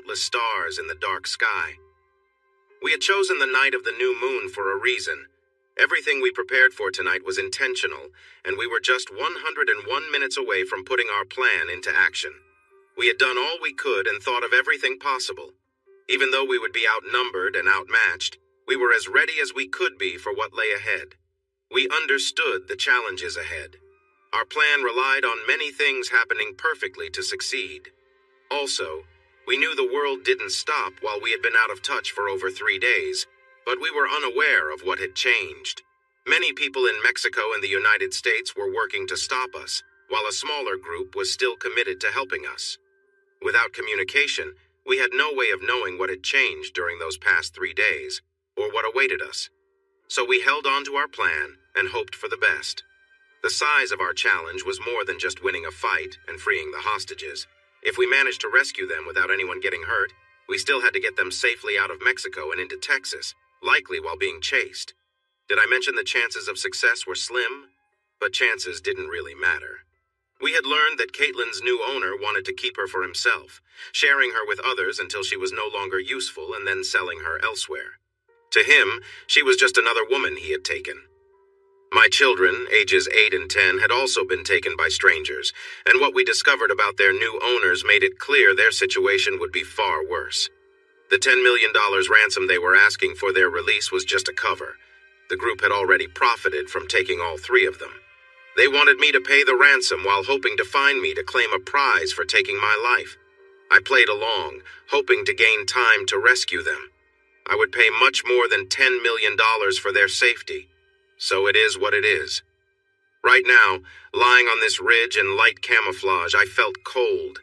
countless stars in the dark sky. We had chosen the night of the new moon for a reason. Everything we prepared for tonight was intentional, and we were just 101 minutes away from putting our plan into action. We had done all we could and thought of everything possible. Even though we would be outnumbered and outmatched, we were as ready as we could be for what lay ahead. We understood the challenges ahead. Our plan relied on many things happening perfectly to succeed. Also, we knew the world didn't stop while we had been out of touch for over 3 days, but we were unaware of what had changed. Many people in Mexico and the United States were working to stop us, while a smaller group was still committed to helping us. Without communication, we had no way of knowing what had changed during those past 3 days, or what awaited us. So we held on to our plan and hoped for the best. The size of our challenge was more than just winning a fight and freeing the hostages. If we managed to rescue them without anyone getting hurt, we still had to get them safely out of Mexico and into Texas, likely while being chased. Did I mention the chances of success were slim? But chances didn't really matter. We had learned that Caitlin's new owner wanted to keep her for himself, sharing her with others until she was no longer useful and then selling her elsewhere. To him, she was just another woman he had taken. My children, ages 8 and 10, had also been taken by strangers, and what we discovered about their new owners made it clear their situation would be far worse. The $10 million ransom they were asking for their release was just a cover. The group had already profited from taking all 3 of them. They wanted me to pay the ransom while hoping to find me to claim a prize for taking my life. I played along, hoping to gain time to rescue them. I would pay much more than $10 million for their safety. So it is what it is. Right now, lying on this ridge in light camouflage, I felt cold.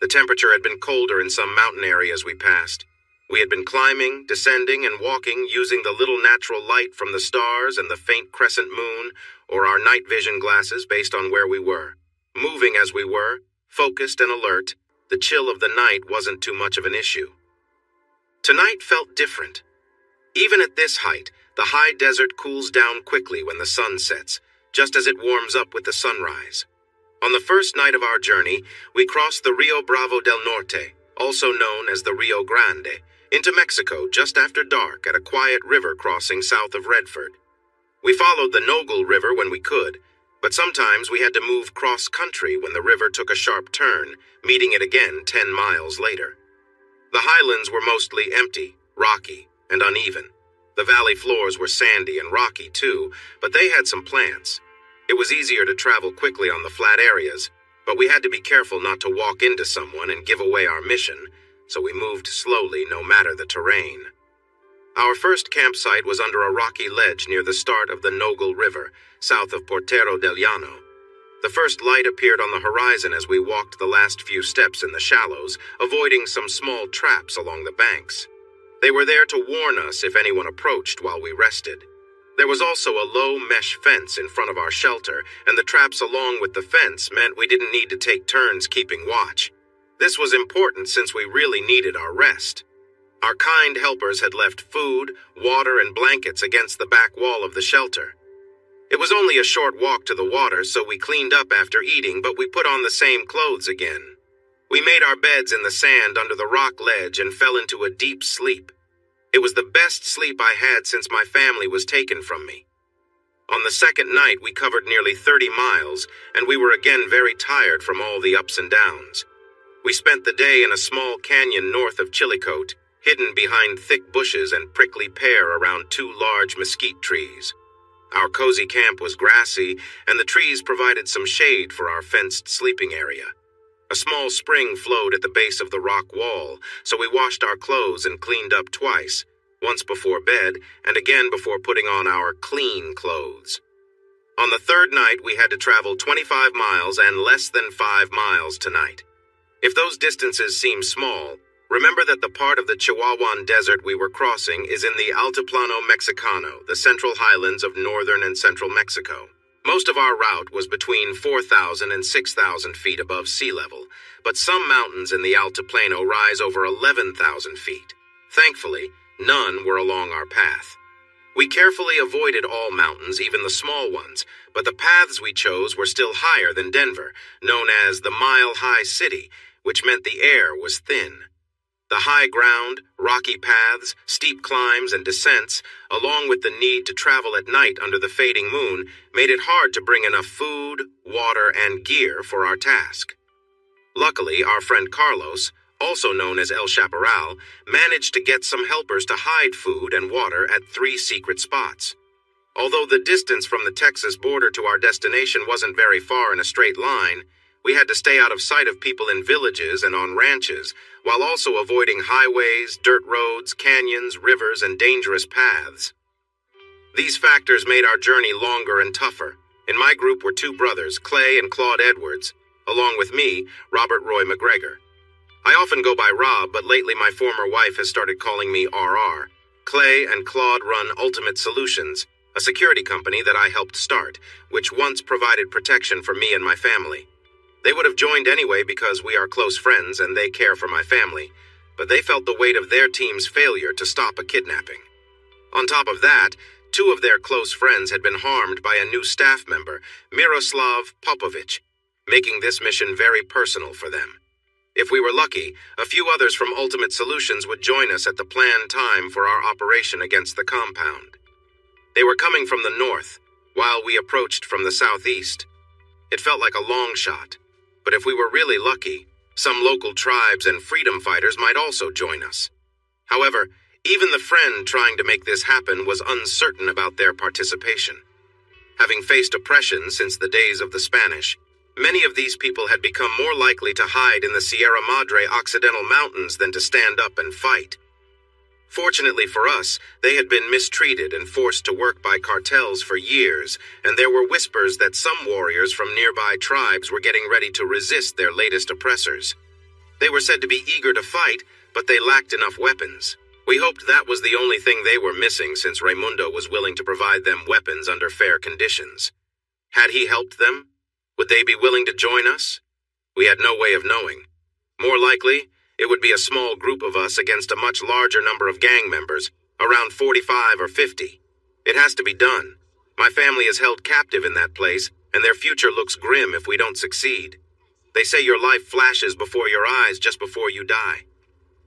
The temperature had been colder in some mountain areas we passed. We had been climbing, descending, and walking using the little natural light from the stars and the faint crescent moon, or our night vision glasses based on where we were. Moving as we were, focused and alert, the chill of the night wasn't too much of an issue. Tonight felt different. Even at this height, the high desert cools down quickly when the sun sets, just as it warms up with the sunrise. On the first night of our journey, we crossed the Rio Bravo del Norte, also known as the Rio Grande, into Mexico just after dark at a quiet river crossing south of Redford. We followed the Nogal River when we could, but sometimes we had to move cross-country when the river took a sharp turn, meeting it again 10 miles later. The highlands were mostly empty, rocky, and uneven. The valley floors were sandy and rocky too, but they had some plants. It was easier to travel quickly on the flat areas, but we had to be careful not to walk into someone and give away our mission, so we moved slowly no matter the terrain. Our first campsite was under a rocky ledge near the start of the Nogal River, south of Portero del Llano. The first light appeared on the horizon as we walked the last few steps in the shallows, avoiding some small traps along the banks. They were there to warn us if anyone approached while we rested. There was also a low mesh fence in front of our shelter, and the traps along with the fence meant we didn't need to take turns keeping watch. This was important since we really needed our rest. Our kind helpers had left food, water, and blankets against the back wall of the shelter. It was only a short walk to the water, so we cleaned up after eating, but we put on the same clothes again. We made our beds in the sand under the rock ledge and fell into a deep sleep. It was the best sleep I had since my family was taken from me. On the second night, we covered nearly 30 miles, and we were again very tired from all the ups and downs. We spent the day in a small canyon north of Chillicothe, hidden behind thick bushes and prickly pear around 2 large mesquite trees. Our cozy camp was grassy, and the trees provided some shade for our fenced sleeping area. A small spring flowed at the base of the rock wall, so we washed our clothes and cleaned up twice, once before bed and again before putting on our clean clothes. On the third night, we had to travel 25 miles and less than 5 miles tonight. If those distances seem small, remember that the part of the Chihuahuan Desert we were crossing is in the Altiplano Mexicano, the central highlands of northern and central Mexico. Most of our route was between 4,000 and 6,000 feet above sea level, but some mountains in the Altiplano rise over 11,000 feet. Thankfully, none were along our path. We carefully avoided all mountains, even the small ones, but the paths we chose were still higher than Denver, known as the Mile High City, which meant the air was thin. The high ground, rocky paths, steep climbs, and descents, along with the need to travel at night under the fading moon, made it hard to bring enough food, water, and gear for our task. Luckily, our friend Carlos, also known as El Chaparral, managed to get some helpers to hide food and water at 3 secret spots. Although the distance from the Texas border to our destination wasn't very far in a straight line, we had to stay out of sight of people in villages and on ranches, while also avoiding highways, dirt roads, canyons, rivers, and dangerous paths. These factors made our journey longer and tougher. In my group were 2 brothers, Clay and Claude Edwards, along with me, Robert Roy McGregor. I often go by Rob, but lately my former wife has started calling me RR. Clay and Claude run Ultimate Solutions, a security company that I helped start, which once provided protection for me and my family. They would have joined anyway because we are close friends and they care for my family, but they felt the weight of their team's failure to stop a kidnapping. On top of that, 2 of their close friends had been harmed by a new staff member, Miroslav Popovich, making this mission very personal for them. If we were lucky, a few others from Ultimate Solutions would join us at the planned time for our operation against the compound. They were coming from the north, while we approached from the southeast. It felt like a long shot, but if we were really lucky, some local tribes and freedom fighters might also join us. However, even the friend trying to make this happen was uncertain about their participation. Having faced oppression since the days of the Spanish, many of these people had become more likely to hide in the Sierra Madre Occidental Mountains than to stand up and fight. Fortunately for us, they had been mistreated and forced to work by cartels for years, and there were whispers that some warriors from nearby tribes were getting ready to resist their latest oppressors. They were said to be eager to fight, but they lacked enough weapons. We hoped that was the only thing they were missing, since Raimundo was willing to provide them weapons under fair conditions. Had he helped them? Would they be willing to join us? We had no way of knowing. More likely, it would be a small group of us against a much larger number of gang members, around 45 or 50. It has to be done. My family is held captive in that place, and their future looks grim if we don't succeed. They say your life flashes before your eyes just before you die.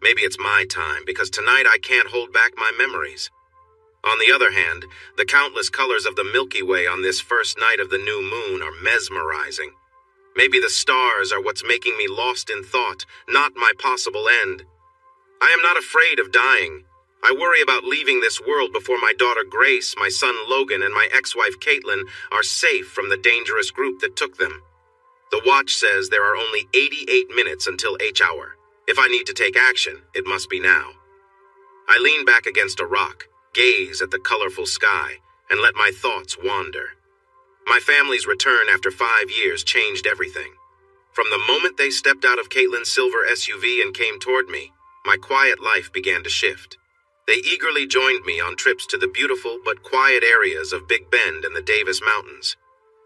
Maybe it's my time, because tonight I can't hold back my memories. On the other hand, the countless colors of the Milky Way on this first night of the new moon are mesmerizing. Maybe the stars are what's making me lost in thought, not my possible end. I am not afraid of dying. I worry about leaving this world before my daughter Grace, my son Logan, and my ex-wife Caitlin are safe from the dangerous group that took them. The watch says there are only 88 minutes until H hour. If I need to take action, it must be now. I lean back against a rock, gaze at the colorful sky, and let my thoughts wander. My family's return after 5 years changed everything. From the moment they stepped out of Caitlin's silver SUV and came toward me, my quiet life began to shift. They eagerly joined me on trips to the beautiful but quiet areas of Big Bend and the Davis Mountains.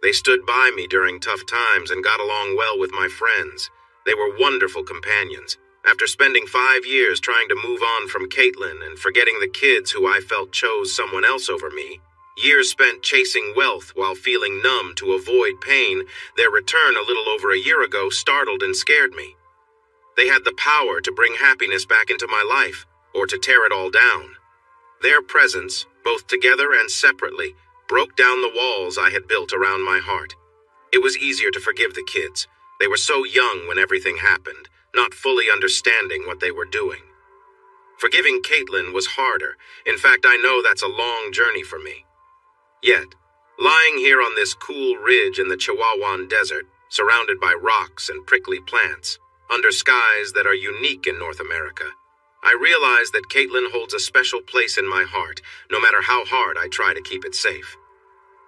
They stood by me during tough times and got along well with my friends. They were wonderful companions. After spending 5 years trying to move on from Caitlin and forgetting the kids who I felt chose someone else over me, years spent chasing wealth while feeling numb to avoid pain, their return a little over a year ago startled and scared me. They had the power to bring happiness back into my life, or to tear it all down. Their presence, both together and separately, broke down the walls I had built around my heart. It was easier to forgive the kids. They were so young when everything happened, not fully understanding what they were doing. Forgiving Caitlin was harder. In fact, I know that's a long journey for me. Yet, lying here on this cool ridge in the Chihuahuan Desert, surrounded by rocks and prickly plants, under skies that are unique in North America, I realize that Caitlin holds a special place in my heart, no matter how hard I try to keep it safe.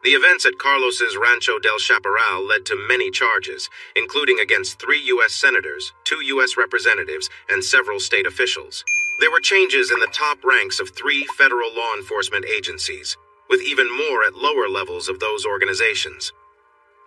The events at Carlos's Rancho del Chaparral led to many charges, including against 3 U.S. senators, 2 U.S. representatives, and several state officials. There were changes in the top ranks of 3 federal law enforcement agencies, with even more at lower levels of those organizations.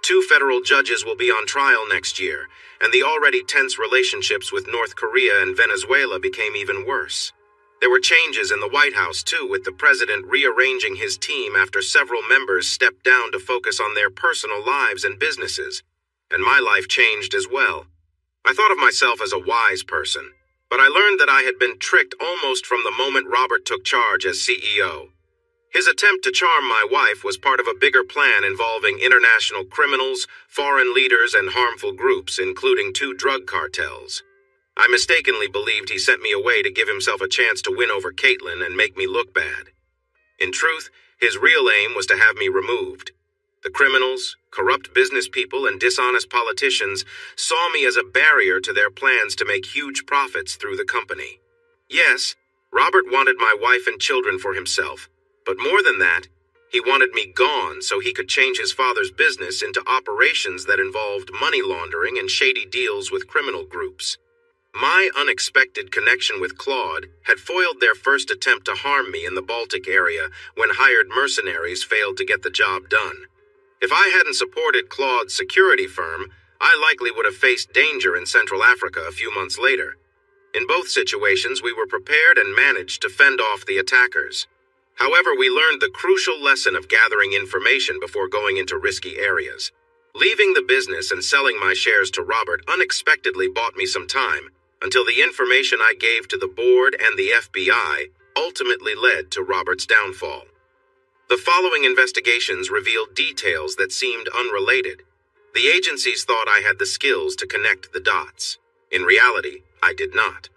2 federal judges will be on trial next year, and the already tense relationships with North Korea and Venezuela became even worse. There were changes in the White House, too, with the president rearranging his team after several members stepped down to focus on their personal lives and businesses. And my life changed as well. I thought of myself as a wise person, But I learned that I had been tricked almost from the moment Robert took charge as CEO. His attempt to charm my wife was part of a bigger plan involving international criminals, foreign leaders, and harmful groups, including 2 drug cartels. I mistakenly believed he sent me away to give himself a chance to win over Caitlin and make me look bad. In truth, his real aim was to have me removed. The criminals, corrupt business people, and dishonest politicians saw me as a barrier to their plans to make huge profits through the company. Yes, Robert wanted my wife and children for himself, but more than that, he wanted me gone so he could change his father's business into operations that involved money laundering and shady deals with criminal groups. My unexpected connection with Claude had foiled their first attempt to harm me in the Baltic area when hired mercenaries failed to get the job done. If I hadn't supported Claude's security firm, I likely would have faced danger in Central Africa a few months later. In both situations, we were prepared and managed to fend off the attackers. However, we learned the crucial lesson of gathering information before going into risky areas. Leaving the business and selling my shares to Robert unexpectedly bought me some time, until the information I gave to the board and the FBI ultimately led to Robert's downfall. The following investigations revealed details that seemed unrelated. The agencies thought I had the skills to connect the dots. In reality, I did not.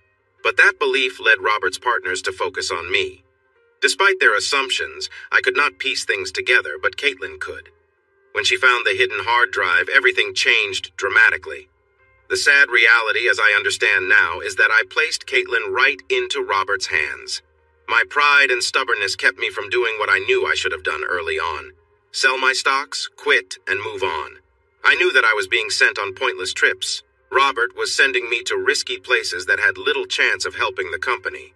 But that belief led Robert's partners to focus on me. Despite their assumptions, I could not piece things together, but Caitlin could. When she found the hidden hard drive, everything changed dramatically. The sad reality, as I understand now, is that I placed Caitlin right into Robert's hands. My pride and stubbornness kept me from doing what I knew I should have done early on. Sell my stocks, quit, and move on. I knew that I was being sent on pointless trips. Robert was sending me to risky places that had little chance of helping the company.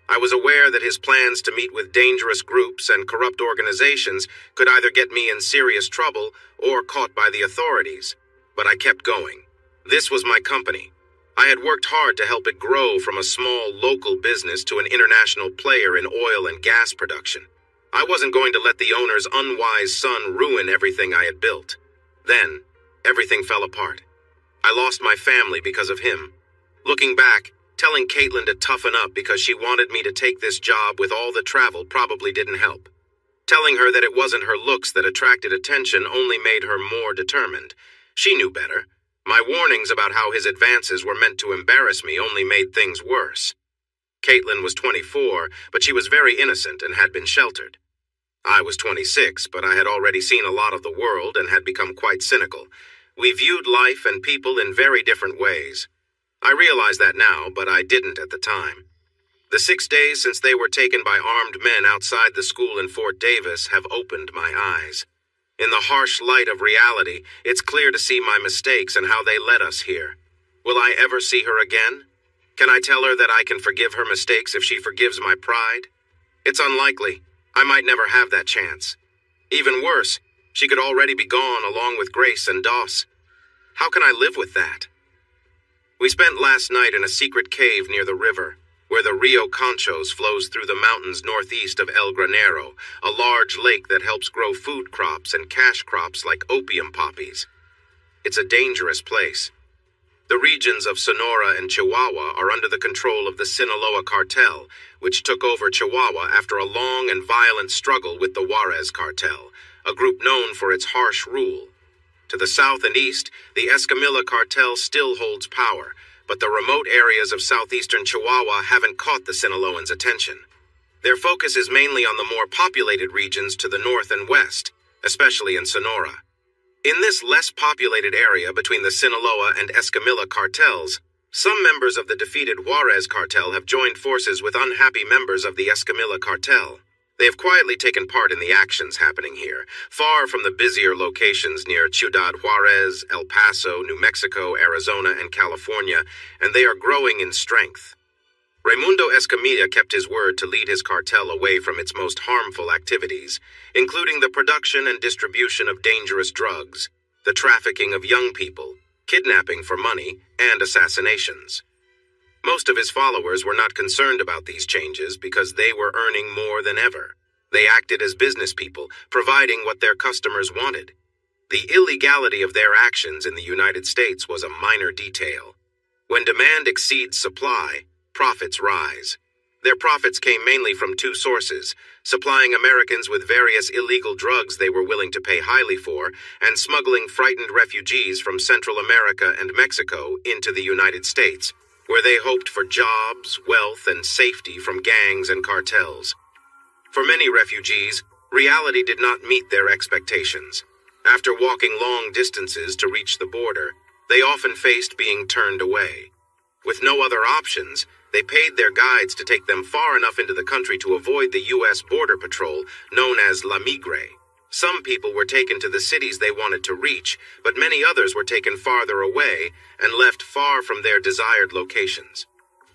I was aware that his plans to meet with dangerous groups and corrupt organizations could either get me in serious trouble or caught by the authorities. But I kept going. This was my company. I had worked hard to help it grow from a small local business to an international player in oil and gas production. I wasn't going to let the owner's unwise son ruin everything I had built. Then, everything fell apart. I lost my family because of him. Looking back, telling Caitlin to toughen up because she wanted me to take this job with all the travel probably didn't help. Telling her that it wasn't her looks that attracted attention only made her more determined. She knew better. My warnings about how his advances were meant to embarrass me only made things worse. Caitlin was 24, but she was very innocent and had been sheltered. I was 26, but I had already seen a lot of the world and had become quite cynical. We viewed life and people in very different ways. I realize that now, but I didn't at the time. The 6 days since they were taken by armed men outside the school in Fort Davis have opened my eyes. In the harsh light of reality, it's clear to see my mistakes and how they led us here. Will I ever see her again? Can I tell her that I can forgive her mistakes if she forgives my pride? It's unlikely. I might never have that chance. Even worse, she could already be gone along with Grace and Doss. How can I live with that? We spent last night in a secret cave near the river, where the Rio Conchos flows through the mountains northeast of El Granero, a large lake that helps grow food crops and cash crops like opium poppies. It's a dangerous place. The regions of Sonora and Chihuahua are under the control of the Sinaloa cartel, which took over Chihuahua after a long and violent struggle with the Juarez cartel, a group known for its harsh rule. To the south and east, the Escamilla cartel still holds power, but the remote areas of southeastern Chihuahua haven't caught the Sinaloans' attention. Their focus is mainly on the more populated regions to the north and west, especially in Sonora. In this less populated area between the Sinaloa and Escamilla cartels, some members of the defeated Juarez cartel have joined forces with unhappy members of the Escamilla cartel. They have quietly taken part in the actions happening here, far from the busier locations near Ciudad Juarez, El Paso, New Mexico, Arizona, and California, and they are growing in strength. Raimundo Escamilla kept his word to lead his cartel away from its most harmful activities, including the production and distribution of dangerous drugs, the trafficking of young people, kidnapping for money, and assassinations. Most of his followers were not concerned about these changes because they were earning more than ever. They acted as business people, providing what their customers wanted. The illegality of their actions in the United States was a minor detail. When demand exceeds supply, profits rise. Their profits came mainly from two sources: supplying Americans with various illegal drugs they were willing to pay highly for, and smuggling frightened refugees from Central America and Mexico into the United States, where they hoped for jobs, wealth, and safety from gangs and cartels. For many refugees, reality did not meet their expectations. After walking long distances to reach the border, they often faced being turned away. With no other options, they paid their guides to take them far enough into the country to avoid the U.S. Border Patrol, known as La Migre. Some people were taken to the cities they wanted to reach, but many others were taken farther away and left far from their desired locations.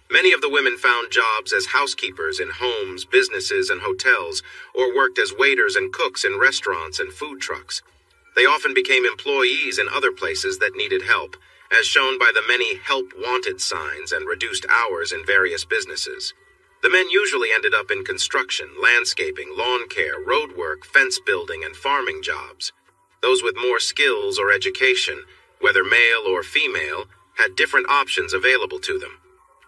Many of the women found jobs as housekeepers in homes, businesses, and hotels, or worked as waiters and cooks in restaurants and food trucks. They often became employees in other places that needed help, as shown by the many help wanted signs and reduced hours in various businesses. The men usually ended up in construction, landscaping, lawn care, road work, fence building, and farming jobs. Those with more skills or education, whether male or female, had different options available to them.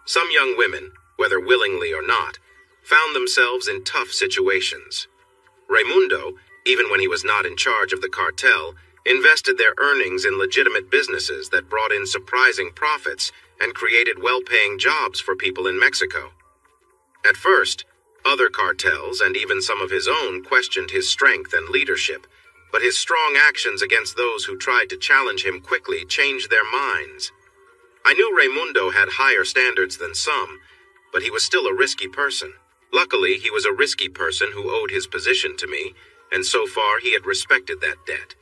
Some young women, whether willingly or not, found themselves in tough situations. Raimundo, even when he was not in charge of the cartel, invested their earnings in legitimate businesses that brought in surprising profits and created well-paying jobs for people in Mexico. At first, other cartels and even some of his own questioned his strength and leadership, but his strong actions against those who tried to challenge him quickly changed their minds. I knew Raimundo had higher standards than some, but he was still a risky person. Luckily, he was a risky person who owed his position to me, and so far he had respected that debt.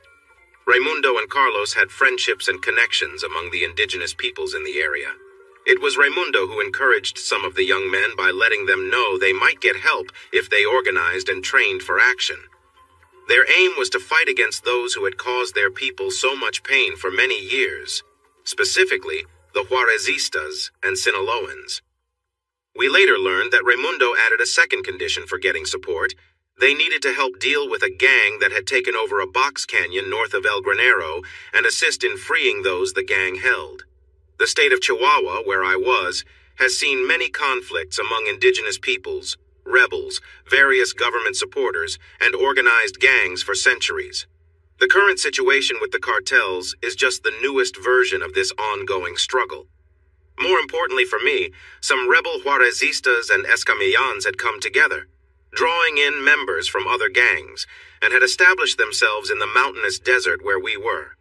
Raimundo and Carlos had friendships and connections among the indigenous peoples in the area. It was Raimundo who encouraged some of the young men by letting them know they might get help if they organized and trained for action. Their aim was to fight against those who had caused their people so much pain for many years, specifically the Juarezistas and Sinaloans. We later learned that Raimundo added a second condition for getting support. They needed to help deal with a gang that had taken over a box canyon north of El Granero and assist in freeing those the gang held. The state of Chihuahua, where I was, has seen many conflicts among indigenous peoples, rebels, various government supporters, and organized gangs for centuries. The current situation with the cartels is just the newest version of this ongoing struggle. More importantly for me, some rebel Juarezistas and Escamillans had come together, drawing in members from other gangs, and had established themselves in the mountainous desert where we were.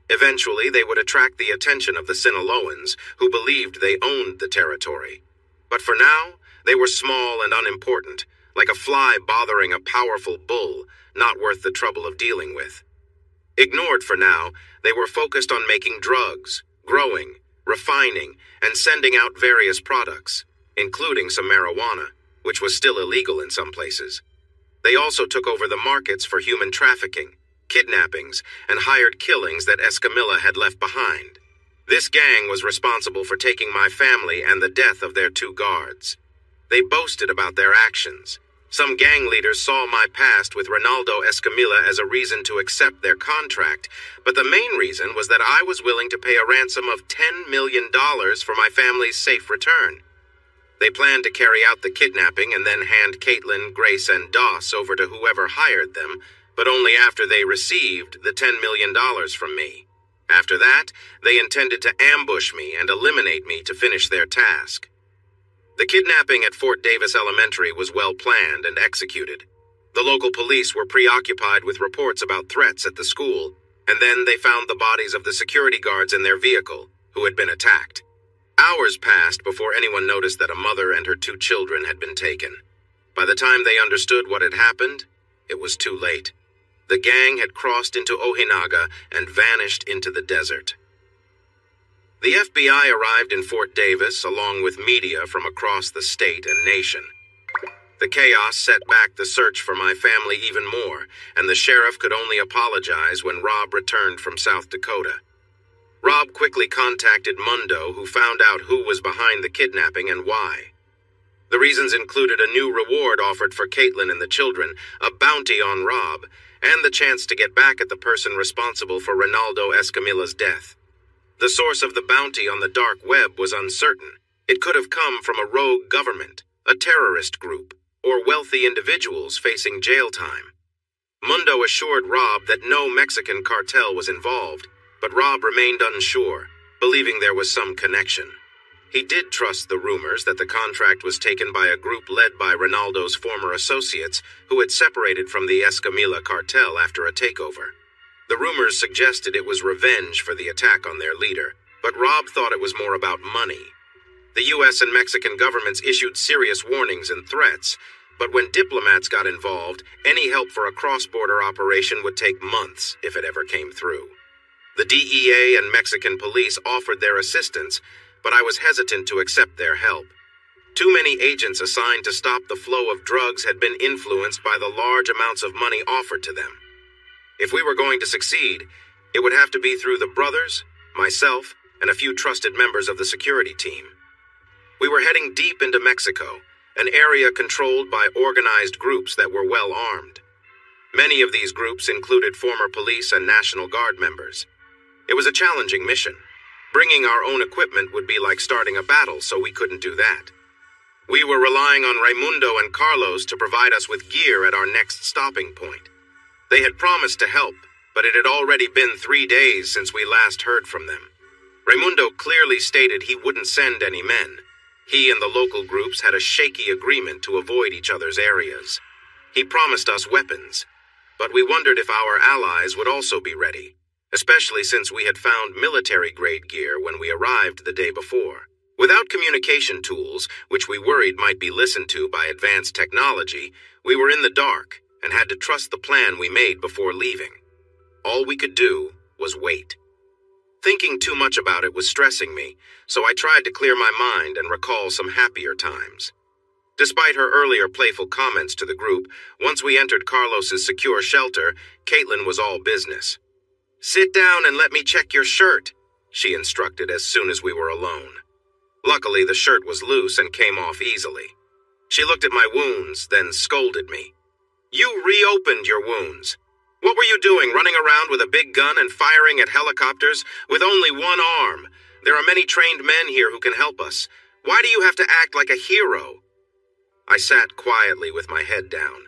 Eventually, they would attract the attention of the Sinaloans, who believed they owned the territory. But for now, they were small and unimportant, like a fly bothering a powerful bull, not worth the trouble of dealing with. Ignored for now, they were focused on making drugs, growing, refining, and sending out various products, including some marijuana, which was still illegal in some places. They also took over the markets for human trafficking, kidnappings, and hired killings that Escamilla had left behind. This gang was responsible for taking my family and the death of their two guards. They boasted about their actions. Some gang leaders saw my past with Ronaldo Escamilla as a reason to accept their contract, but the main reason was that I was willing to pay a ransom of $10 million for my family's safe return. They planned to carry out the kidnapping and then hand Caitlin, Grace, and Doss over to whoever hired them, but only after they received the $10 million from me. After that, they intended to ambush me and eliminate me to finish their task. The kidnapping at Fort Davis Elementary was well planned and executed. The local police were preoccupied with reports about threats at the school, and then they found the bodies of the security guards in their vehicle, who had been attacked. Hours passed before anyone noticed that a mother and her two children had been taken. By the time they understood what had happened, it was too late. The gang had crossed into Ojinaga and vanished into the desert. The FBI arrived in Fort Davis along with media from across the state and nation. The chaos set back the search for my family even more, and the sheriff could only apologize when Rob returned from South Dakota. Rob quickly contacted Mundo, who found out who was behind the kidnapping and why. The reasons included a new reward offered for Caitlin and the children, a bounty on Rob, and the chance to get back at the person responsible for Ronaldo Escamilla's death. The source of the bounty on the dark web was uncertain, It could have come from a rogue government, a terrorist group, or wealthy individuals facing jail time. Mundo assured Rob that no Mexican cartel was involved, but Rob remained unsure, believing there was some connection. He did trust the rumors that the contract was taken by a group led by Ronaldo's former associates who had separated from the Escamilla cartel after a takeover. The rumors suggested it was revenge for the attack on their leader, but Rob thought it was more about money. The U.S. and Mexican governments issued serious warnings and threats, but when diplomats got involved, any help for a cross-border operation would take months if it ever came through. The DEA and Mexican police offered their assistance, but I was hesitant to accept their help. Too many agents assigned to stop the flow of drugs had been influenced by the large amounts of money offered to them. If we were going to succeed, it would have to be through the brothers, myself, and a few trusted members of the security team. We were heading deep into Mexico, an area controlled by organized groups that were well armed. Many of these groups included former police and National Guard members. It was a challenging mission. Bringing our own equipment would be like starting a battle, so we couldn't do that. We were relying on Raimundo and Carlos to provide us with gear at our next stopping point. They had promised to help, but it had already been 3 days since we last heard from them. Raimundo clearly stated he wouldn't send any men. He and the local groups had a shaky agreement to avoid each other's areas. He promised us weapons, but we wondered if our allies would also be ready, especially since we had found military-grade gear when we arrived the day before. Without communication tools, which we worried might be listened to by advanced technology, we were in the dark and had to trust the plan we made before leaving. All we could do was wait. Thinking too much about it was stressing me, so I tried to clear my mind and recall some happier times. Despite her earlier playful comments to the group, once we entered Carlos's secure shelter, Caitlin was all business. "Sit down and let me check your shirt," she instructed as soon as we were alone. Luckily, the shirt was loose and came off easily. She looked at my wounds, then scolded me. "You reopened your wounds. What were you doing, running around with a big gun and firing at helicopters with only one arm? There are many trained men here who can help us. Why do you have to act like a hero?" I sat quietly with my head down.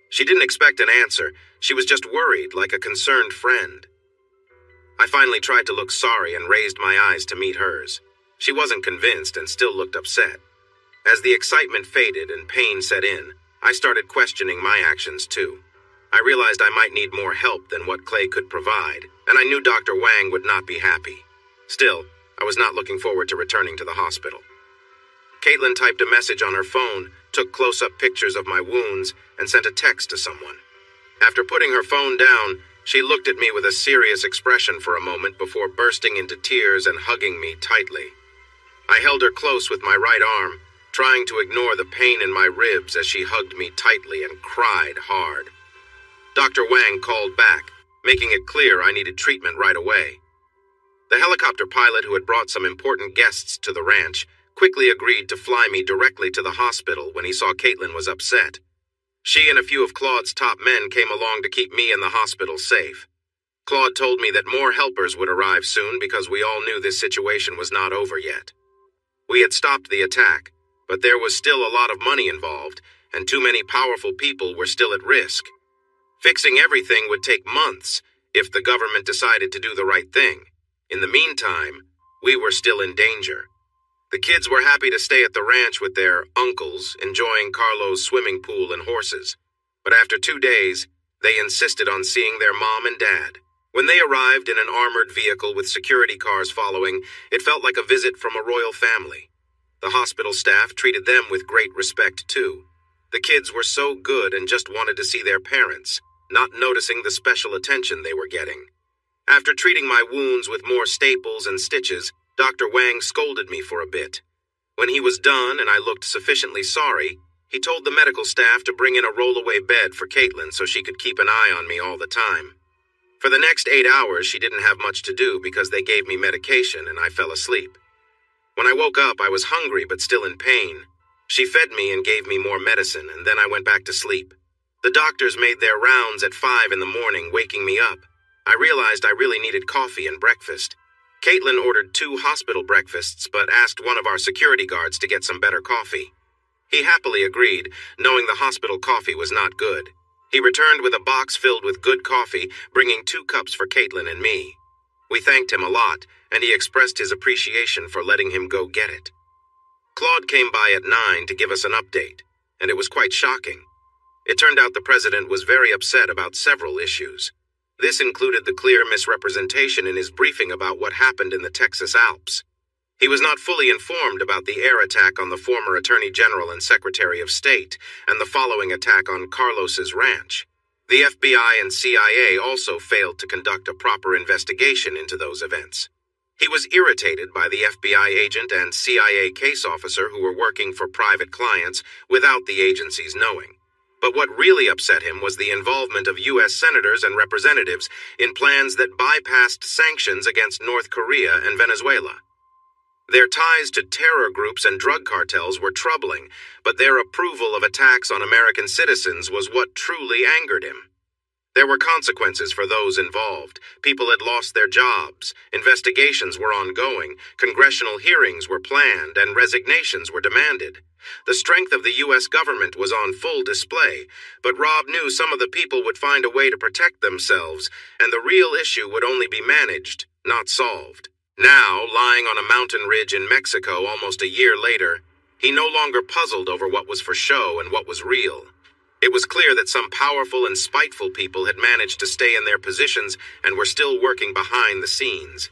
She didn't expect an answer. She was just worried, like a concerned friend. I finally tried to look sorry and raised my eyes to meet hers. She wasn't convinced and still looked upset. As the excitement faded and pain set in, I started questioning my actions too. I realized I might need more help than what Clay could provide, and I knew Dr. Wang would not be happy. Still, I was not looking forward to returning to the hospital. Caitlin typed a message on her phone, took close-up pictures of my wounds, and sent a text to someone. After putting her phone down, she looked at me with a serious expression for a moment before bursting into tears and hugging me tightly. I held her close with my right arm, trying to ignore the pain in my ribs as she hugged me tightly and cried hard. Dr. Wang called back, making it clear I needed treatment right away. The helicopter pilot who had brought some important guests to the ranch quickly agreed to fly me directly to the hospital when he saw Caitlin was upset. She and a few of Claude's top men came along to keep me and the hospital safe. Claude told me that more helpers would arrive soon because we all knew this situation was not over yet. We had stopped the attack, but there was still a lot of money involved, and too many powerful people were still at risk. Fixing everything would take months if the government decided to do the right thing. In the meantime, we were still in danger. The kids were happy to stay at the ranch with their uncles, enjoying Carlo's swimming pool and horses. But after 2 days, they insisted on seeing their mom and dad. When they arrived in an armored vehicle with security cars following, it felt like a visit from a royal family. The hospital staff treated them with great respect, too. The kids were so good and just wanted to see their parents, not noticing the special attention they were getting. After treating my wounds with more staples and stitches, Dr. Wang scolded me for a bit. When he was done and I looked sufficiently sorry, he told the medical staff to bring in a roll-away bed for Caitlin so she could keep an eye on me all the time. For the next 8 hours, she didn't have much to do because they gave me medication and I fell asleep. When I woke up, I was hungry but still in pain. She fed me and gave me more medicine, and then I went back to sleep. The doctors made their rounds at 5 in the morning, waking me up. I realized I really needed coffee and breakfast. Caitlin ordered 2 hospital breakfasts but asked one of our security guards to get some better coffee. He happily agreed, knowing the hospital coffee was not good. He returned with a box filled with good coffee, bringing 2 cups for Caitlin and me. We thanked him a lot, and he expressed his appreciation for letting him go get it. Claude came by at 9 to give us an update, and it was quite shocking. It turned out the president was very upset about several issues. This included the clear misrepresentation in his briefing about what happened in the Texas Alps. He was not fully informed about the air attack on the former Attorney General and Secretary of State and the following attack on Carlos's ranch. The FBI and CIA also failed to conduct a proper investigation into those events. He was irritated by the FBI agent and CIA case officer who were working for private clients without the agency's knowing. But what really upset him was the involvement of U.S. senators and representatives in plans that bypassed sanctions against North Korea and Venezuela. Their ties to terror groups and drug cartels were troubling, but their approval of attacks on American citizens was what truly angered him. There were consequences for those involved. People had lost their jobs, investigations were ongoing, congressional hearings were planned, and resignations were demanded. The strength of the U.S. government was on full display, but Rob knew some of the people would find a way to protect themselves, and the real issue would only be managed, not solved. Now, lying on a mountain ridge in Mexico almost a year later, he no longer puzzled over what was for show and what was real. It was clear that some powerful and spiteful people had managed to stay in their positions and were still working behind the scenes.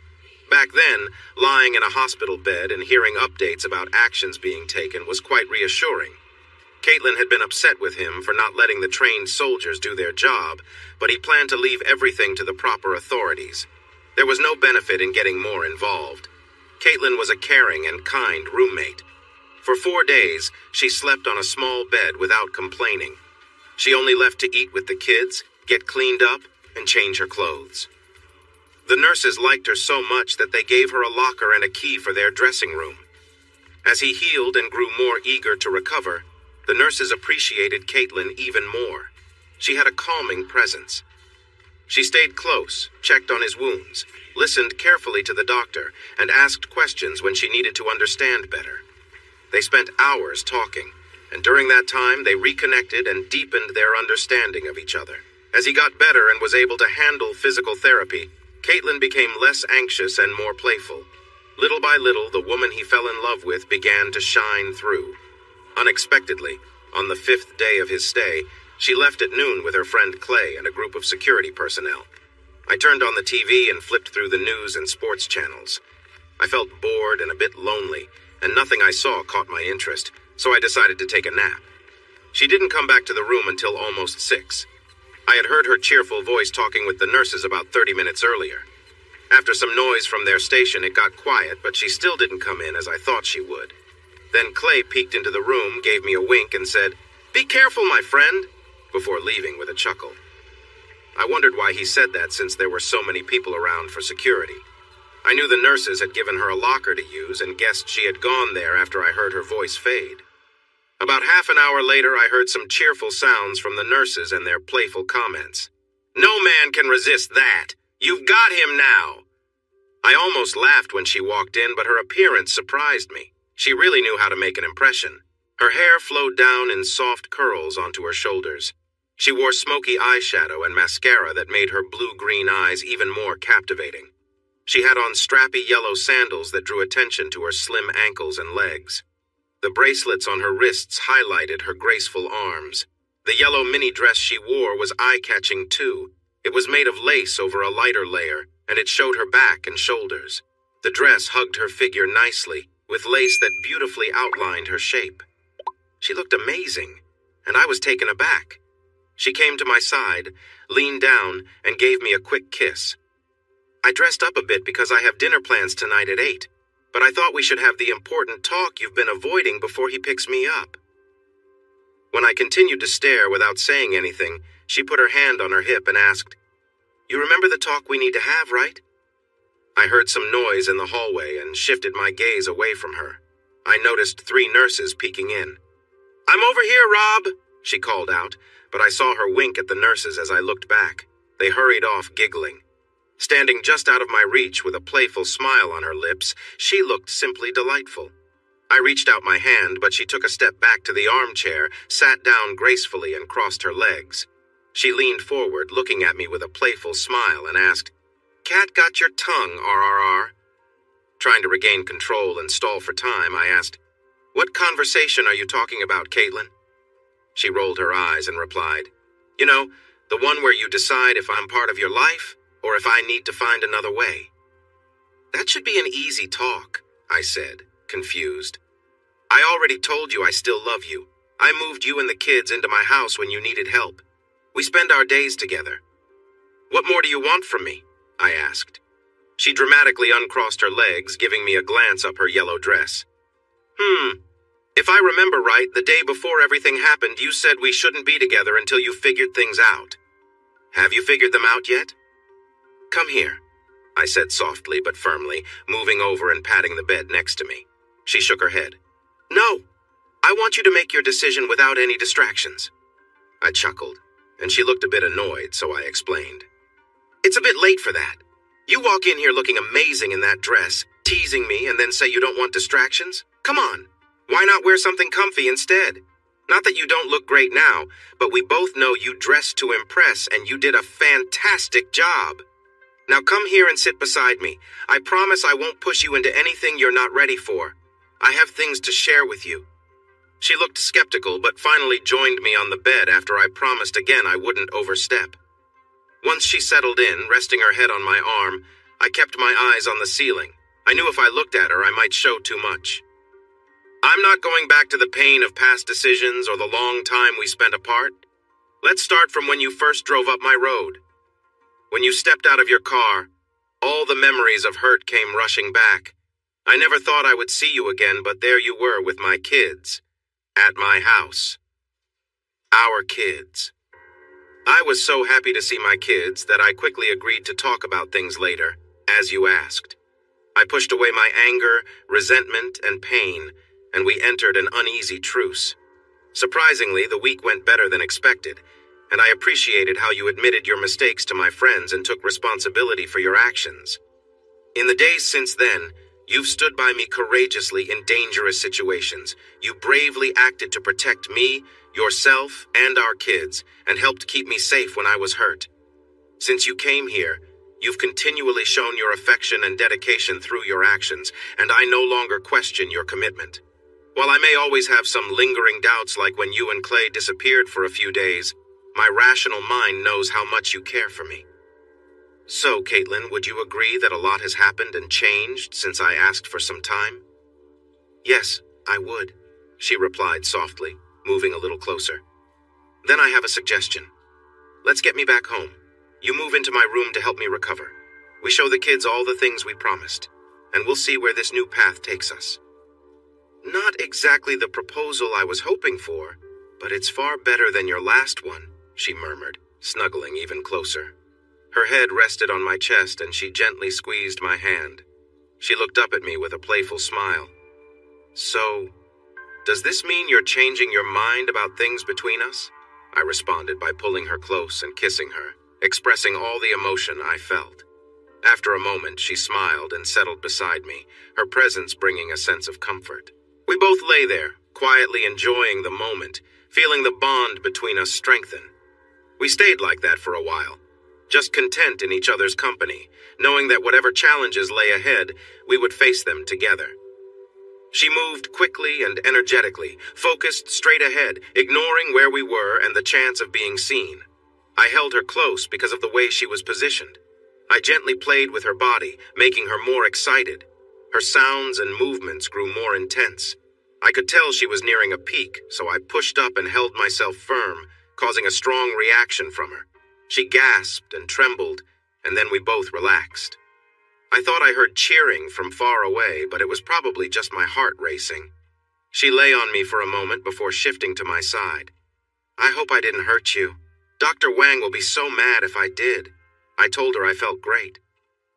Back then, lying in a hospital bed and hearing updates about actions being taken was quite reassuring. Caitlin had been upset with him for not letting the trained soldiers do their job, but he planned to leave everything to the proper authorities. There was no benefit in getting more involved. Caitlin was a caring and kind roommate. For 4 days, she slept on a small bed without complaining. She only left to eat with the kids, get cleaned up, and change her clothes. The nurses liked her so much that they gave her a locker and a key for their dressing room. As he healed and grew more eager to recover, the nurses appreciated Caitlin even more. She had a calming presence. She stayed close, checked on his wounds, listened carefully to the doctor, and asked questions when she needed to understand better. They spent hours talking, and during that time they reconnected and deepened their understanding of each other. As he got better and was able to handle physical therapy, Caitlin became less anxious and more playful. Little by little, the woman he fell in love with began to shine through. Unexpectedly, on the 5th day of his stay, she left at noon with her friend Clay and a group of security personnel. I turned on the TV and flipped through the news and sports channels. I felt bored and a bit lonely, and nothing I saw caught my interest, so I decided to take a nap. She didn't come back to the room until almost 6. I had heard her cheerful voice talking with the nurses about 30 minutes earlier. After some noise from their station, it got quiet, but she still didn't come in as I thought she would. Then Clay peeked into the room, gave me a wink, and said, "Be careful, my friend," before leaving with a chuckle. I wondered why he said that since there were so many people around for security. I knew the nurses had given her a locker to use and guessed she had gone there after I heard her voice fade. About half an hour later, I heard some cheerful sounds from the nurses and their playful comments. "No man can resist that. You've got him now." I almost laughed when she walked in, but her appearance surprised me. She really knew how to make an impression. Her hair flowed down in soft curls onto her shoulders. She wore smoky eyeshadow and mascara that made her blue-green eyes even more captivating. She had on strappy yellow sandals that drew attention to her slim ankles and legs. The bracelets on her wrists highlighted her graceful arms. The yellow mini dress she wore was eye-catching too. It was made of lace over a lighter layer, and it showed her back and shoulders. The dress hugged her figure nicely, with lace that beautifully outlined her shape. She looked amazing, and I was taken aback. She came to my side, leaned down, and gave me a quick kiss. "I dressed up a bit because I have dinner plans tonight at 8, but I thought we should have the important talk you've been avoiding before he picks me up." When I continued to stare without saying anything, she put her hand on her hip and asked, "You remember the talk we need to have, right?" I heard some noise in the hallway and shifted my gaze away from her. I noticed 3 nurses peeking in. "I'm over here, Rob," she called out, but I saw her wink at the nurses as I looked back. They hurried off, giggling. Standing just out of my reach with a playful smile on her lips, she looked simply delightful. I reached out my hand, but she took a step back to the armchair, sat down gracefully, and crossed her legs. She leaned forward, looking at me with a playful smile, and asked, "Cat got your tongue, RRR?" Trying to regain control and stall for time, I asked, "What conversation are you talking about, Caitlin?" She rolled her eyes and replied, "You know, the one where you decide if I'm part of your life or if I need to find another way." "That should be an easy talk," I said, confused. "I already told you I still love you. I moved you and the kids into my house when you needed help. We spend our days together. What more do you want from me?" I asked. She dramatically uncrossed her legs, giving me a glance up her yellow dress. If I remember right, the day before everything happened, you said we shouldn't be together until you figured things out. Have you figured them out yet?" "Come here," I said softly but firmly, moving over and patting the bed next to me. She shook her head. "No, I want you to make your decision without any distractions." I chuckled, and she looked a bit annoyed, so I explained. "It's a bit late for that. You walk in here looking amazing in that dress, teasing me, and then say you don't want distractions? Come on, why not wear something comfy instead? Not that you don't look great now, but we both know you dressed to impress and you did a fantastic job. Now come here and sit beside me. I promise I won't push you into anything you're not ready for. I have things to share with you." She looked skeptical, but finally joined me on the bed after I promised again I wouldn't overstep. Once she settled in, resting her head on my arm, I kept my eyes on the ceiling. I knew if I looked at her, I might show too much. "I'm not going back to the pain of past decisions or the long time we spent apart. Let's start from when you first drove up my road. When you stepped out of your car, all the memories of hurt came rushing back. I never thought I would see you again, but there you were with my kids. At my house. Our kids. I was so happy to see my kids that I quickly agreed to talk about things later, as you asked. I pushed away my anger, resentment, and pain, and we entered an uneasy truce. Surprisingly, the week went better than expected, and I appreciated how you admitted your mistakes to my friends and took responsibility for your actions. In the days since then, you've stood by me courageously in dangerous situations. You bravely acted to protect me, yourself, and our kids, and helped keep me safe when I was hurt. Since you came here, you've continually shown your affection and dedication through your actions, and I no longer question your commitment. While I may always have some lingering doubts like when you and Clay disappeared for a few days, my rational mind knows how much you care for me. So, Caitlin, would you agree that a lot has happened and changed since I asked for some time?" "Yes, I would," she replied softly, moving a little closer. "Then I have a suggestion. Let's get me back home. You move into my room to help me recover. We show the kids all the things we promised, and we'll see where this new path takes us." "Not exactly the proposal I was hoping for, but it's far better than your last one," she murmured, snuggling even closer. Her head rested on my chest and she gently squeezed my hand. She looked up at me with a playful smile. "So, does this mean you're changing your mind about things between us?" I responded by pulling her close and kissing her, expressing all the emotion I felt. After a moment, she smiled and settled beside me, her presence bringing a sense of comfort. We both lay there, quietly enjoying the moment, feeling the bond between us strengthen. We stayed like that for a while, just content in each other's company, knowing that whatever challenges lay ahead, we would face them together. She moved quickly and energetically, focused straight ahead, ignoring where we were and the chance of being seen. I held her close because of the way she was positioned. I gently played with her body, making her more excited. Her sounds and movements grew more intense. I could tell she was nearing a peak, so I pushed up and held myself firm, causing a strong reaction from her. She gasped and trembled, and then we both relaxed. I thought I heard cheering from far away, but it was probably just my heart racing. She lay on me for a moment before shifting to my side. "I hope I didn't hurt you. Dr. Wang will be so mad if I did." I told her I felt great.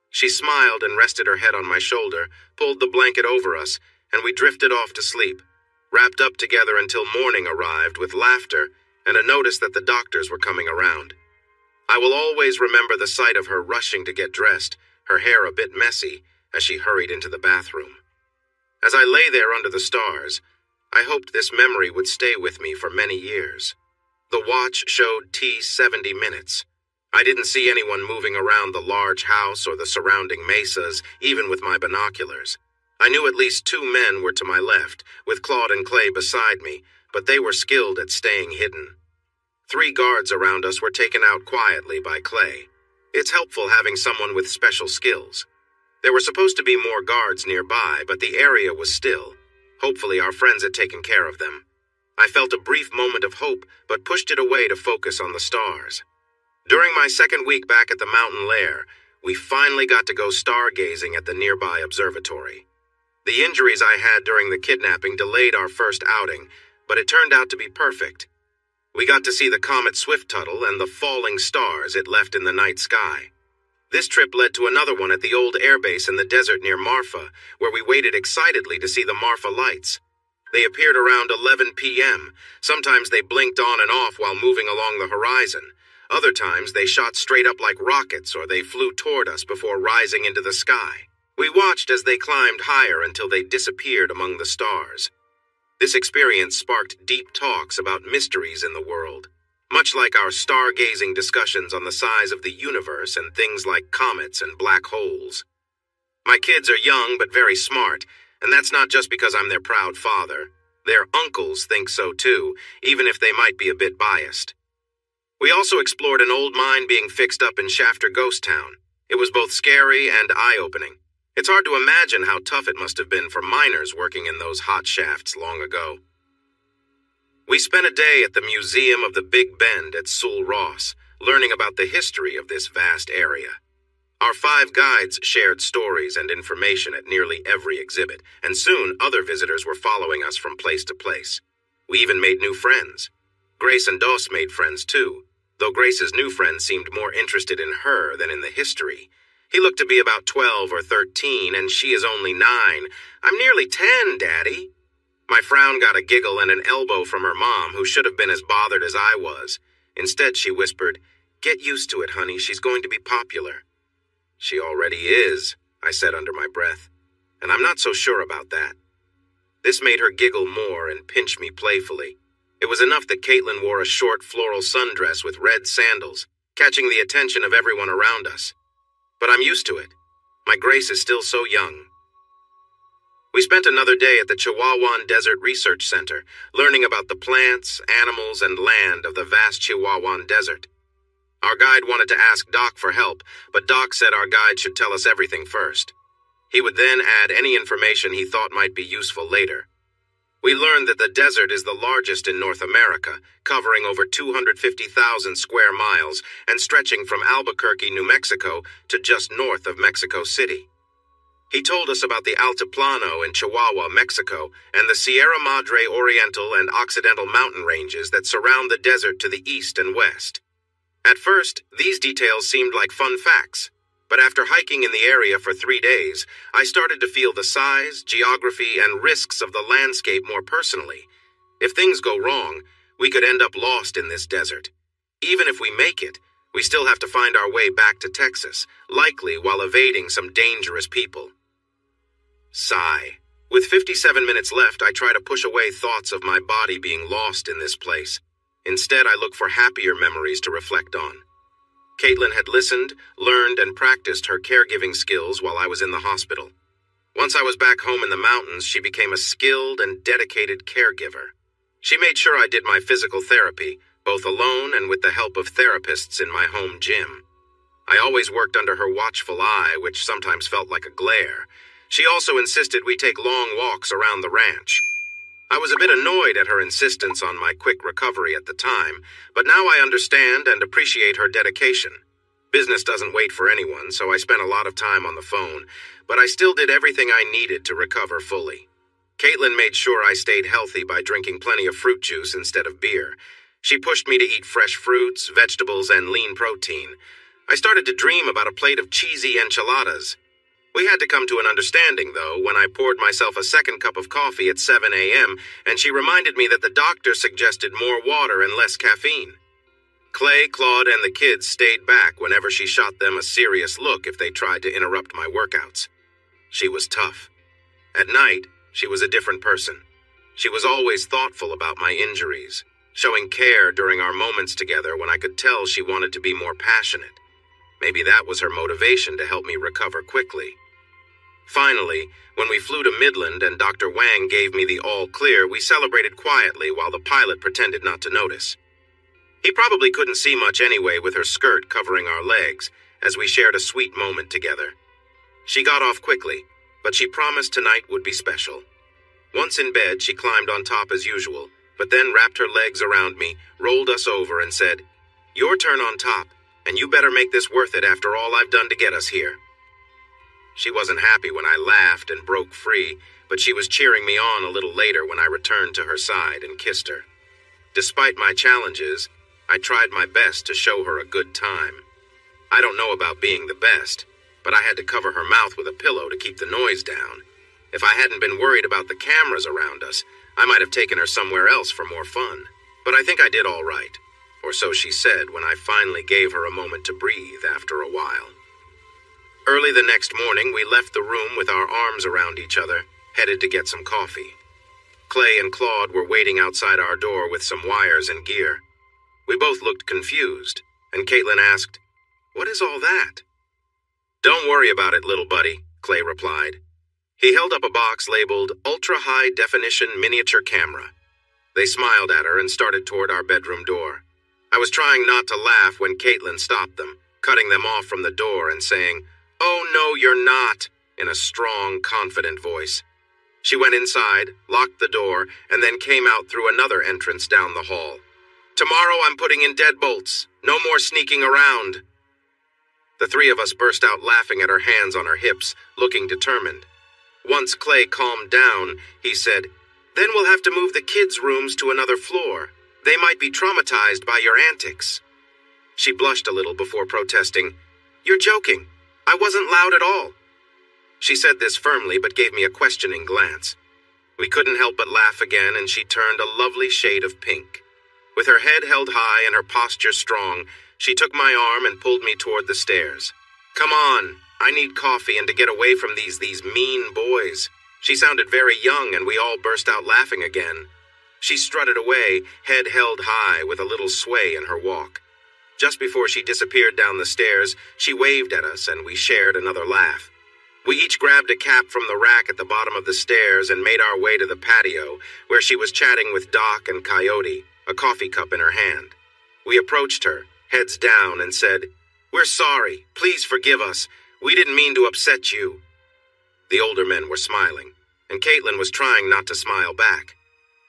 She smiled and rested her head on my shoulder, pulled the blanket over us, and we drifted off to sleep, wrapped up together until morning arrived with laughter and a notice that the doctors were coming around. I will always remember the sight of her rushing to get dressed, her hair a bit messy, as she hurried into the bathroom. As I lay there under the stars, I hoped this memory would stay with me for many years. The watch showed T 70 minutes. I didn't see anyone moving around the large house or the surrounding mesas, even with my binoculars. I knew at least 2 men were to my left, with Claude and Clay beside me, but they were skilled at staying hidden. 3 guards around us were taken out quietly by Clay. It's helpful having someone with special skills. There were supposed to be more guards nearby, but the area was still. Hopefully our friends had taken care of them. I felt a brief moment of hope, but pushed it away to focus on the stars. During my second week back at the mountain lair, we finally got to go stargazing at the nearby observatory. The injuries I had during the kidnapping delayed our first outing, but it turned out to be perfect. We got to see the comet Swift-Tuttle and the falling stars it left in the night sky. This trip led to another one at the old airbase in the desert near Marfa, where we waited excitedly to see the Marfa lights. They appeared around 11 p.m. Sometimes they blinked on and off while moving along the horizon. Other times they shot straight up like rockets or they flew toward us before rising into the sky. We watched as they climbed higher until they disappeared among the stars. This experience sparked deep talks about mysteries in the world, much like our stargazing discussions on the size of the universe and things like comets and black holes. My kids are young but very smart, and that's not just because I'm their proud father. Their uncles think so too, even if they might be a bit biased. We also explored an old mine being fixed up in Shafter Ghost Town. It was both scary and eye-opening. It's hard to imagine how tough it must have been for miners working in those hot shafts long ago. We spent a day at the Museum of the Big Bend at Sul Ross, learning about the history of this vast area. Our 5 guides shared stories and information at nearly every exhibit, and soon other visitors were following us from place to place. We even made new friends. Grace and Dos made friends too, though Grace's new friend seemed more interested in her than in the history. He looked to be about 12 or 13, and she is only 9. I'm nearly 10, Daddy. My frown got a giggle and an elbow from her mom, who should have been as bothered as I was. Instead, she whispered, "Get used to it, honey. She's going to be popular." "She already is," I said under my breath, "and I'm not so sure about that." This made her giggle more and pinch me playfully. It was enough that Caitlin wore a short floral sundress with red sandals, catching the attention of everyone around us. But I'm used to it. My Grace is still so young. We spent another day at the Chihuahuan Desert Research Center, learning about the plants, animals, and land of the vast Chihuahuan Desert. Our guide wanted to ask Doc for help, but Doc said our guide should tell us everything first. He would then add any information he thought might be useful later. We learned that the desert is the largest in North America, covering over 250,000 square miles and stretching from Albuquerque, New Mexico to just north of Mexico City. He told us about the Altiplano in Chihuahua, Mexico, and the Sierra Madre Oriental and Occidental mountain ranges that surround the desert to the east and west. At first, these details seemed like fun facts, but after hiking in the area for 3 days, I started to feel the size, geography, and risks of the landscape more personally. If things go wrong, we could end up lost in this desert. Even if we make it, we still have to find our way back to Texas, likely while evading some dangerous people. Sigh. With 57 minutes left, I try to push away thoughts of my body being lost in this place. Instead, I look for happier memories to reflect on. Caitlin had listened, learned, and practiced her caregiving skills while I was in the hospital. Once I was back home in the mountains, she became a skilled and dedicated caregiver. She made sure I did my physical therapy, both alone and with the help of therapists in my home gym. I always worked under her watchful eye, which sometimes felt like a glare. She also insisted we take long walks around the ranch. I was a bit annoyed at her insistence on my quick recovery at the time, but now I understand and appreciate her dedication. Business doesn't wait for anyone, so I spent a lot of time on the phone, but I still did everything I needed to recover fully. Caitlin made sure I stayed healthy by drinking plenty of fruit juice instead of beer. She pushed me to eat fresh fruits, vegetables, and lean protein. I started to dream about a plate of cheesy enchiladas. We had to come to an understanding, though, when I poured myself a second cup of coffee at 7 a.m., and she reminded me that the doctor suggested more water and less caffeine. Clay, Claude, and the kids stayed back whenever she shot them a serious look if they tried to interrupt my workouts. She was tough. At night, she was a different person. She was always thoughtful about my injuries, showing care during our moments together when I could tell she wanted to be more passionate. Maybe that was her motivation to help me recover quickly. Finally, when we flew to Midland and Dr. Wang gave me the all clear, we celebrated quietly while the pilot pretended not to notice. He probably couldn't see much anyway with her skirt covering our legs, as we shared a sweet moment together. She got off quickly, but she promised tonight would be special. Once in bed, she climbed on top as usual, but then wrapped her legs around me, rolled us over, and said, "Your turn on top, and you better make this worth it after all I've done to get us here." She wasn't happy when I laughed and broke free, but she was cheering me on a little later when I returned to her side and kissed her. Despite my challenges, I tried my best to show her a good time. I don't know about being the best, but I had to cover her mouth with a pillow to keep the noise down. If I hadn't been worried about the cameras around us, I might have taken her somewhere else for more fun. But I think I did all right, or so she said when I finally gave her a moment to breathe after a while. Early the next morning, we left the room with our arms around each other, headed to get some coffee. Clay and Claude were waiting outside our door with some wires and gear. We both looked confused, and Caitlin asked, "What is all that?" "Don't worry about it, little buddy," Clay replied. He held up a box labeled Ultra-High Definition Miniature Camera. They smiled at her and started toward our bedroom door. I was trying not to laugh when Caitlin stopped them, cutting them off from the door and saying, "Oh, no, you're not," in a strong, confident voice. She went inside, locked the door, and then came out through another entrance down the hall. "Tomorrow I'm putting in deadbolts. No more sneaking around." The three of us burst out laughing at her hands on her hips, looking determined. Once Clay calmed down, he said, "Then we'll have to move the kids' rooms to another floor. They might be traumatized by your antics." She blushed a little before protesting, "You're joking. I wasn't loud at all." She said this firmly but gave me a questioning glance. We couldn't help but laugh again, and she turned a lovely shade of pink. With her head held high and her posture strong, she took my arm and pulled me toward the stairs. "Come on, I need coffee and to get away from these mean boys." She sounded very young, and we all burst out laughing again. She strutted away, head held high with a little sway in her walk. Just before she disappeared down the stairs, she waved at us, and we shared another laugh. We each grabbed a cap from the rack at the bottom of the stairs and made our way to the patio, where she was chatting with Doc and Coyote, a coffee cup in her hand. We approached her, heads down, and said, "We're sorry. Please forgive us. We didn't mean to upset you." The older men were smiling, and Caitlin was trying not to smile back.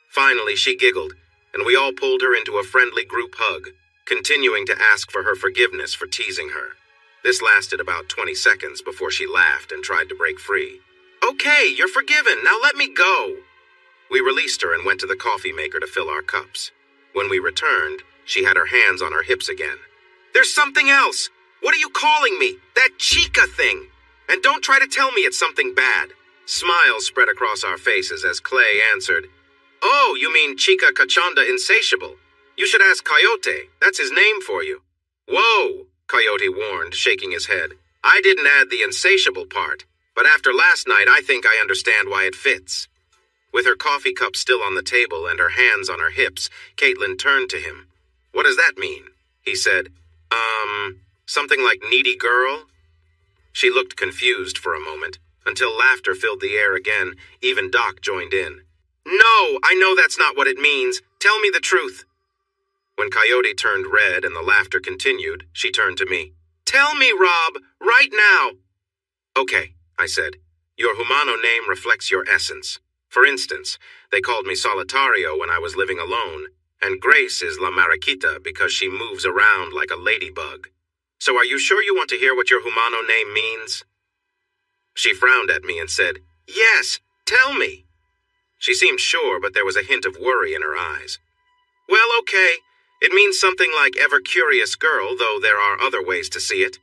Finally, she giggled, and we all pulled her into a friendly group hug, continuing to ask for her forgiveness for teasing her. This lasted about 20 seconds before she laughed and tried to break free. "Okay, you're forgiven. Now let me go." We released her and went to the coffee maker to fill our cups. When we returned, she had her hands on her hips again. "There's something else. What are you calling me? That chica thing. And don't try to tell me it's something bad." Smiles spread across our faces as Clay answered, "Oh, you mean Chica Cachonda Insatiable. You should ask Coyote. That's his name for you." "Whoa," Coyote warned, shaking his head. "I didn't add the insatiable part, but after last night I think I understand why it fits." With her coffee cup still on the table and her hands on her hips, Caitlin turned to him. "What does that mean?" He said, Something like needy girl?" She looked confused for a moment, until laughter filled the air again. Even Doc joined in. "No, I know that's not what it means. Tell me the truth." When Coyote turned red and the laughter continued, she turned to me. "Tell me, Rob, right now." "Okay," I said. "Your Humano name reflects your essence. For instance, they called me Solitario when I was living alone, and Grace is La Mariquita because she moves around like a ladybug. So are you sure you want to hear what your Humano name means?" She frowned at me and said, "Yes, tell me." She seemed sure, but there was a hint of worry in her eyes. "Well, okay. It means something like ever-curious girl, though there are other ways to see it."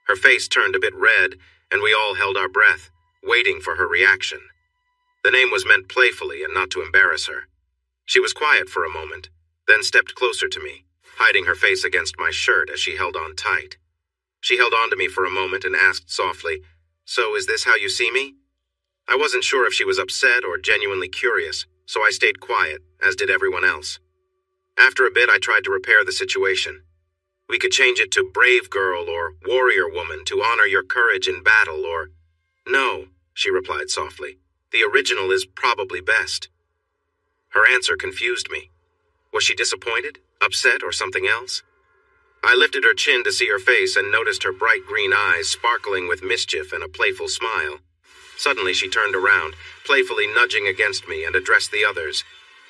Her face turned a bit red, and we all held our breath, waiting for her reaction. The name was meant playfully and not to embarrass her. She was quiet for a moment, then stepped closer to me. hiding her face against my shirt as she held on tight. She held on to me for a moment and asked softly, "So is this how you see me?" I wasn't sure if she was upset or genuinely curious, so I stayed quiet, as did everyone else. After a bit, I tried to repair the situation. We could change it to brave girl or warrior woman to honor your courage in battle or... No, she replied softly. The original is probably best. Her answer confused me. Was she disappointed, upset, or something else? I lifted her chin to see her face and noticed her bright green eyes sparkling with mischief and a playful smile. Suddenly she turned around, playfully nudging against me, and addressed the others.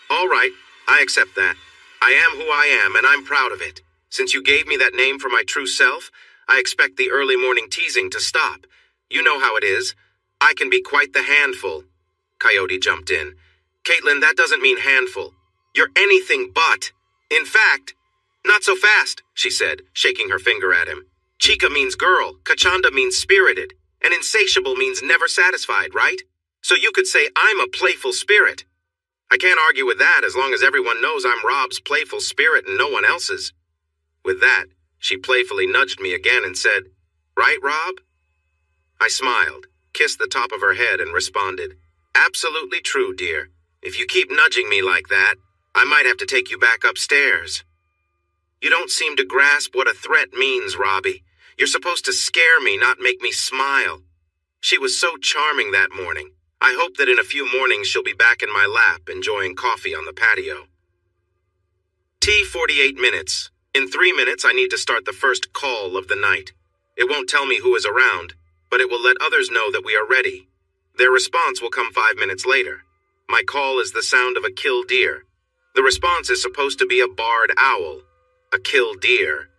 "All right, I accept that. I am who I am, and I'm proud of it. Since you gave me that name for my true self, I expect the early morning teasing to stop. You know how it is. I can be quite the handful." Coyote jumped in. "Caitlin, that doesn't mean handful. You're anything but. In fact..." "Not so fast," she said, shaking her finger at him. "Chica means girl, Kachanda means spirited, and insatiable means never satisfied, right? So you could say I'm a playful spirit. I can't argue with that as long as everyone knows I'm Rob's playful spirit and no one else's." With that, she playfully nudged me again and said, "Right, Rob?" I smiled, kissed the top of her head, and responded, "Absolutely true, dear. If you keep nudging me like that, I might have to take you back upstairs." "You don't seem to grasp what a threat means, Robbie. You're supposed to scare me, not make me smile." She was so charming that morning. I hope that in a few mornings she'll be back in my lap, enjoying coffee on the patio. T 48 minutes. In 3 minutes, I need to start the first call of the night. It won't tell me who is around, but it will let others know that we are ready. Their response will come 5 minutes later. My call is the sound of a kill deer. The response is supposed to be a barred owl. A kill deer.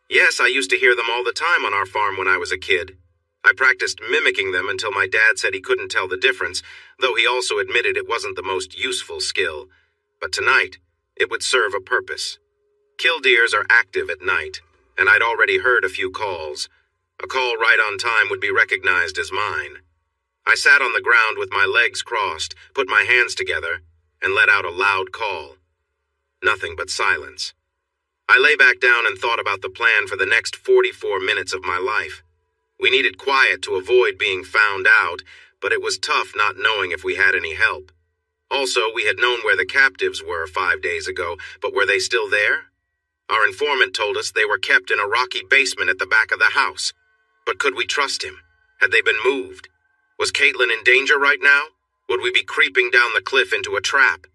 Yes, I used to hear them all the time on our farm when I was a kid. I practiced mimicking them until my dad said he couldn't tell the difference, though he also admitted it wasn't the most useful skill. But tonight, it would serve a purpose. Killdeers are active at night, and I'd already heard a few calls. A call right on time would be recognized as mine. I sat on the ground with my legs crossed, put my hands together, and let out a loud call. Nothing but silence. I lay back down and thought about the plan for the next 44 minutes of my life. We needed quiet to avoid being found out, but it was tough not knowing if we had any help. Also, we had known where the captives were 5 days ago, but were they still there? Our informant told us they were kept in a rocky basement at the back of the house. But could we trust him? Had they been moved? Was Caitlin in danger right now? Would we be creeping down the cliff into a trap?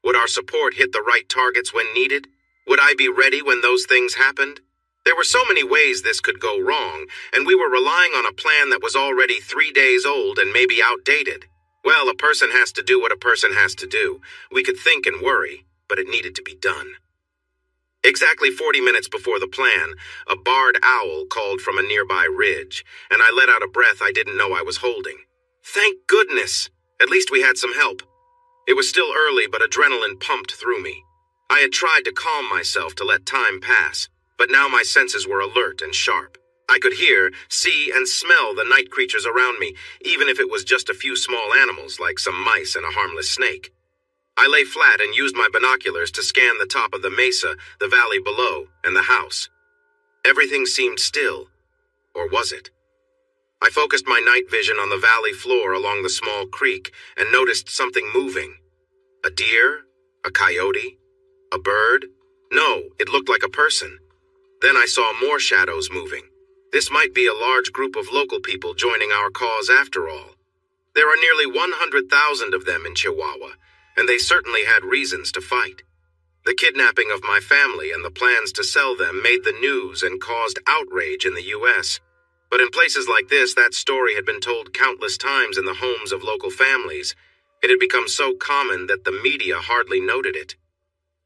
Would our support hit the right targets when needed? Would I be ready when those things happened? There were so many ways this could go wrong, and we were relying on a plan that was already 3 days old and maybe outdated. Well, a person has to do what a person has to do. We could think and worry, but it needed to be done. Exactly 40 minutes before the plan, a barred owl called from a nearby ridge, and I let out a breath I didn't know I was holding. Thank goodness! At least we had some help. It was still early, but adrenaline pumped through me. I had tried to calm myself to let time pass, but now my senses were alert and sharp. I could hear, see, and smell the night creatures around me, even if it was just a few small animals like some mice and a harmless snake. I lay flat and used my binoculars to scan the top of the mesa, the valley below, and the house. Everything seemed still. Or was it? I focused my night vision on the valley floor along the small creek and noticed something moving. A deer? A coyote? A bird? No, it looked like a person. Then I saw more shadows moving. This might be a large group of local people joining our cause after all. There are nearly 100,000 of them in Chihuahua, and they certainly had reasons to fight. The kidnapping of my family and the plans to sell them made the news and caused outrage in the U.S. But in places like this, that story had been told countless times in the homes of local families. It had become so common that the media hardly noted it.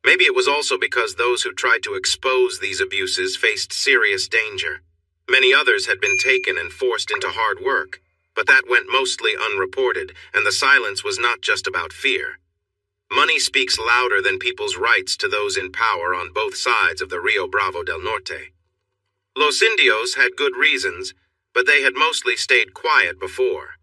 Maybe it was also because those who tried to expose these abuses faced serious danger. Many others had been taken and forced into hard work, but that went mostly unreported, and the silence was not just about fear. Money speaks louder than people's rights to those in power on both sides of the Rio Bravo del Norte. Los Indios had good reasons, but they had mostly stayed quiet before.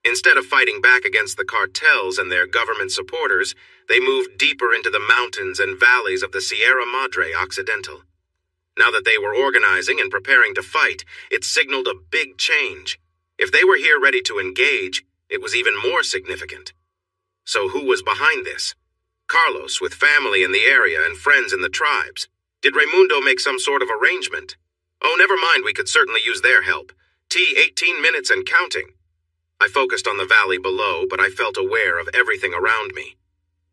Instead of fighting back against the cartels and their government supporters, They moved deeper into the mountains and valleys of the Sierra Madre Occidental. Now that they were organizing and preparing to fight, it signaled a big change. If they were here ready to engage, it was even more significant. So who was behind this? Carlos, with family in the area and friends in the tribes. Did Raimundo make some sort of arrangement? Oh, never mind, we could certainly use their help. 18 minutes and counting. I focused on the valley below, but I felt aware of everything around me.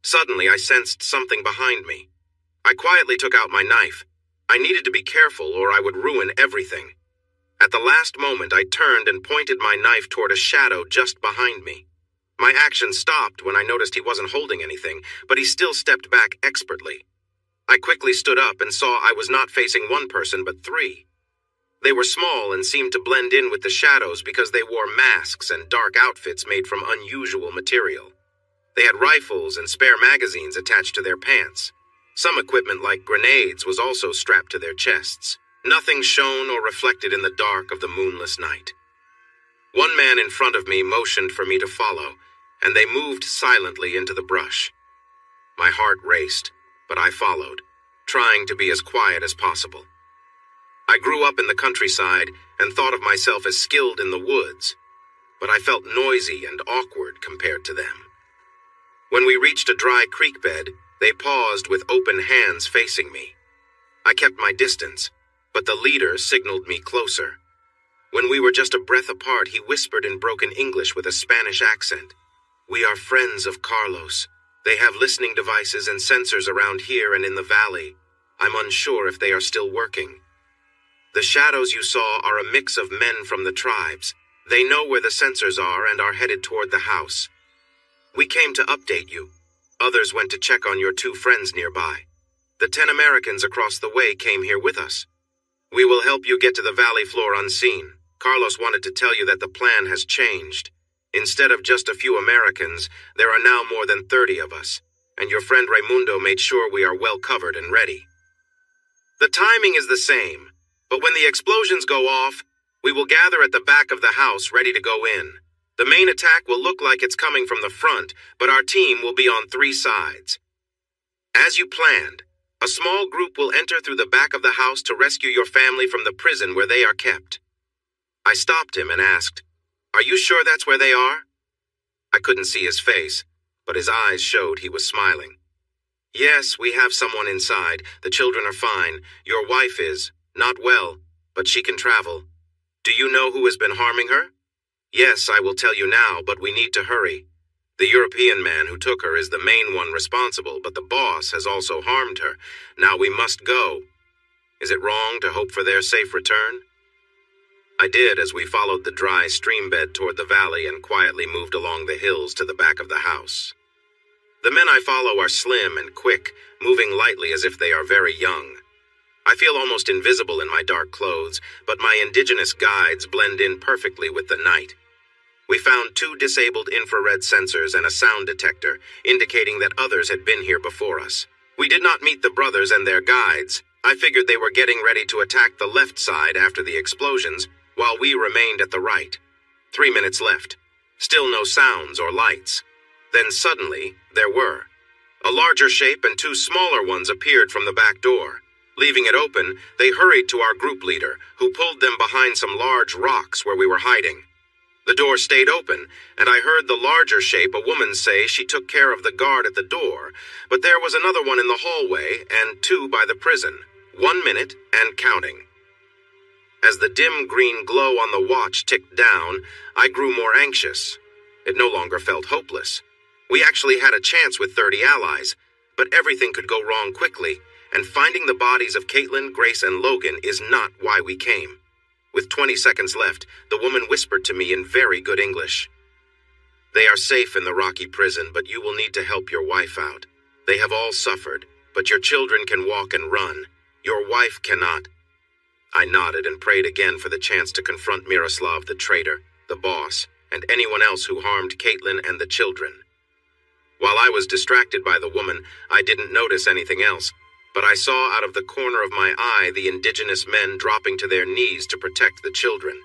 Suddenly, I sensed something behind me. I quietly took out my knife. I needed to be careful or I would ruin everything. At the last moment, I turned and pointed my knife toward a shadow just behind me. My action stopped when I noticed he wasn't holding anything, but he still stepped back expertly. I quickly stood up and saw I was not facing one person but three. They were small and seemed to blend in with the shadows because they wore masks and dark outfits made from unusual material. They had rifles and spare magazines attached to their pants. Some equipment like grenades was also strapped to their chests. Nothing shone or reflected in the dark of the moonless night. One man in front of me motioned for me to follow, and they moved silently into the brush. My heart raced, but I followed, trying to be as quiet as possible. I grew up in the countryside and thought of myself as skilled in the woods, but I felt noisy and awkward compared to them. When we reached a dry creek bed, they paused with open hands facing me. I kept my distance, but the leader signaled me closer. When we were just a breath apart, he whispered in broken English with a Spanish accent. "We are friends of Carlos. They have listening devices and sensors around here and in the valley. I'm unsure if they are still working. The shadows you saw are a mix of men from the tribes. They know where the sensors are and are headed toward the house. We came to update you. Others went to check on your two friends nearby. The 10 Americans across the way came here with us. We will help you get to the valley floor unseen. Carlos wanted to tell you that the plan has changed. Instead of just a few Americans, there are now more than 30 of us, and your friend Raimundo made sure we are well covered and ready. The timing is the same, but when the explosions go off, we will gather at the back of the house ready to go in. The main attack will look like it's coming from the front, but our team will be on 3 sides. As you planned, a small group will enter through the back of the house to rescue your family from the prison where they are kept." I stopped him and asked, "Are you sure that's where they are?" I couldn't see his face, but his eyes showed he was smiling. "Yes, we have someone inside. The children are fine. Your wife is, not well, but she can travel. Do you know who has been harming her?" "Yes, I will tell you now, but we need to hurry. The European man who took her is the main one responsible, but the boss has also harmed her. Now we must go. Is it wrong to hope for their safe return?" I did as we followed the dry stream bed toward the valley and quietly moved along the hills to the back of the house. The men I follow are slim and quick, moving lightly as if they are very young. I feel almost invisible in my dark clothes, but my indigenous guides blend in perfectly with the night. We found 2 disabled infrared sensors and a sound detector, indicating that others had been here before us. We did not meet the brothers and their guides. I figured they were getting ready to attack the left side after the explosions, while we remained at the right. 3 minutes left. Still no sounds or lights. Then suddenly, there were. A larger shape and 2 smaller ones appeared from the back door. Leaving it open, they hurried to our group leader, who pulled them behind some large rocks where we were hiding. The door stayed open, and I heard the larger shape, a woman, say she took care of the guard at the door, but there was another one in the hallway and 2 by the prison. 1 minute and counting. As the dim green glow on the watch ticked down, I grew more anxious. It no longer felt hopeless. We actually had a chance with 30 allies, but everything could go wrong quickly, and finding the bodies of Caitlin, Grace, and Logan is not why we came. With 20 seconds left, the woman whispered to me in very good English. "They are safe in the Rocky prison, but you will need to help your wife out. They have all suffered, but your children can walk and run. Your wife cannot." I nodded and prayed again for the chance to confront Miroslav, the traitor, the boss, and anyone else who harmed Caitlin and the children. While I was distracted by the woman, I didn't notice anything else, but I saw out of the corner of my eye the indigenous men dropping to their knees to protect the children.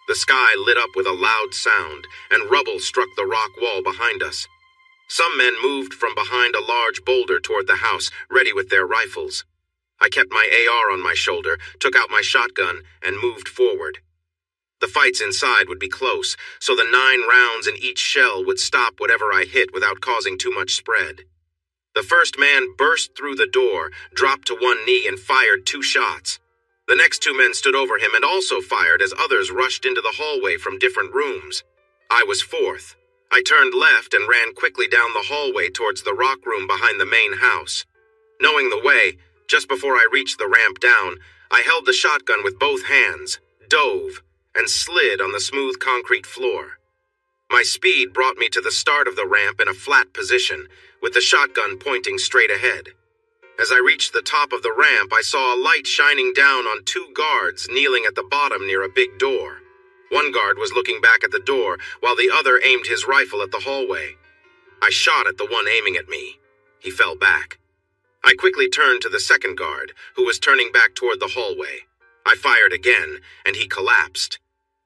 The sky lit up with a loud sound, and rubble struck the rock wall behind us. Some men moved from behind a large boulder toward the house, ready with their rifles. I kept my AR on my shoulder, took out my shotgun, and moved forward. The fights inside would be close, so the 9 rounds in each shell would stop whatever I hit without causing too much spread. The first man burst through the door, dropped to one knee, and fired 2 shots. The next 2 men stood over him and also fired as others rushed into the hallway from different rooms. I was 4th. I turned left and ran quickly down the hallway towards the rock room behind the main house. Knowing the way, just before I reached the ramp down, I held the shotgun with both hands, dove, and slid on the smooth concrete floor. My speed brought me to the start of the ramp in a flat position, with the shotgun pointing straight ahead. As I reached the top of the ramp, I saw a light shining down on 2 guards kneeling at the bottom near a big door. One guard was looking back at the door, while the other aimed his rifle at the hallway. I shot at the one aiming at me. He fell back. I quickly turned to the second guard, who was turning back toward the hallway. I fired again, and he collapsed.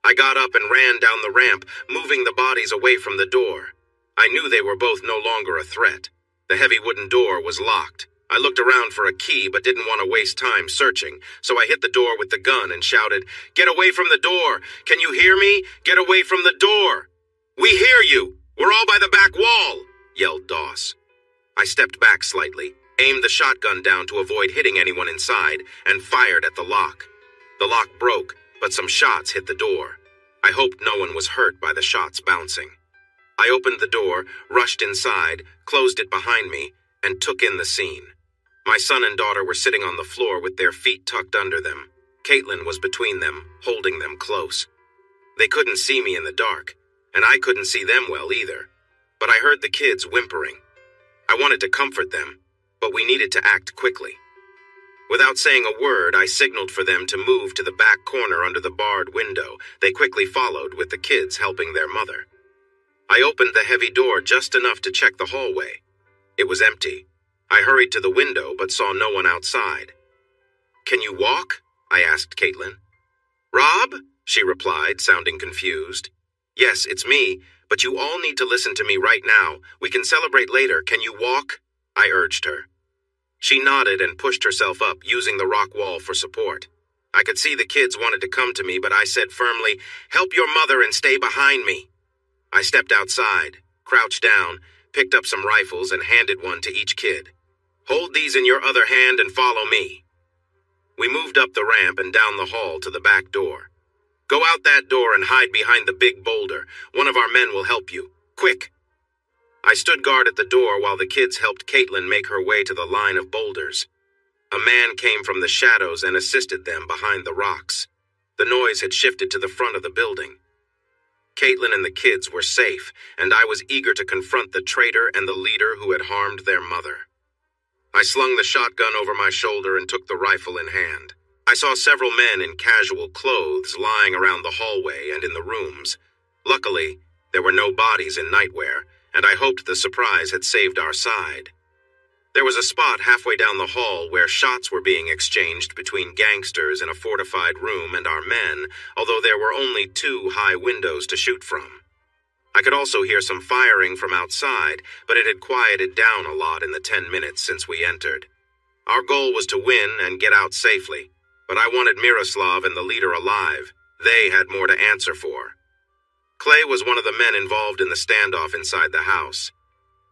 I got up and ran down the ramp, moving the bodies away from the door. I knew they were both no longer a threat. The heavy wooden door was locked. I looked around for a key but didn't want to waste time searching, so I hit the door with the gun and shouted, "Get away from the door! Can you hear me? Get away from the door!" "We hear you! We're all by the back wall!" yelled Doss. I stepped back slightly, aimed the shotgun down to avoid hitting anyone inside, and fired at the lock. The lock broke, but some shots hit the door. I hoped no one was hurt by the shots bouncing. I opened the door, rushed inside, closed it behind me, and took in the scene. My son and daughter were sitting on the floor with their feet tucked under them. Caitlin was between them, holding them close. They couldn't see me in the dark, and I couldn't see them well either. But I heard the kids whimpering. I wanted to comfort them, but we needed to act quickly. Without saying a word, I signaled for them to move to the back corner under the barred window. They quickly followed, with the kids helping their mother. I opened the heavy door just enough to check the hallway. It was empty. I hurried to the window, but saw no one outside. "Can you walk?" I asked Caitlin. "Rob?" she replied, sounding confused. "Yes, it's me, but you all need to listen to me right now. We can celebrate later. Can you walk?" I urged her. She nodded and pushed herself up, using the rock wall for support. I could see the kids wanted to come to me, but I said firmly, "Help your mother and stay behind me." I stepped outside, crouched down, picked up some rifles, and handed one to each kid. "Hold these in your other hand and follow me." We moved up the ramp and down the hall to the back door. "Go out that door and hide behind the big boulder. One of our men will help you. Quick!" I stood guard at the door while the kids helped Caitlin make her way to the line of boulders. A man came from the shadows and assisted them behind the rocks. The noise had shifted to the front of the building. Caitlin and the kids were safe, and I was eager to confront the traitor and the leader who had harmed their mother. I slung the shotgun over my shoulder and took the rifle in hand. I saw several men in casual clothes lying around the hallway and in the rooms. Luckily, there were no bodies in nightwear, and I hoped the surprise had saved our side. There was a spot halfway down the hall where shots were being exchanged between gangsters in a fortified room and our men, although there were only 2 high windows to shoot from. I could also hear some firing from outside, but it had quieted down a lot in the 10 minutes since we entered. Our goal was to win and get out safely, but I wanted Miroslav and the leader alive. They had more to answer for. Clay was one of the men involved in the standoff inside the house.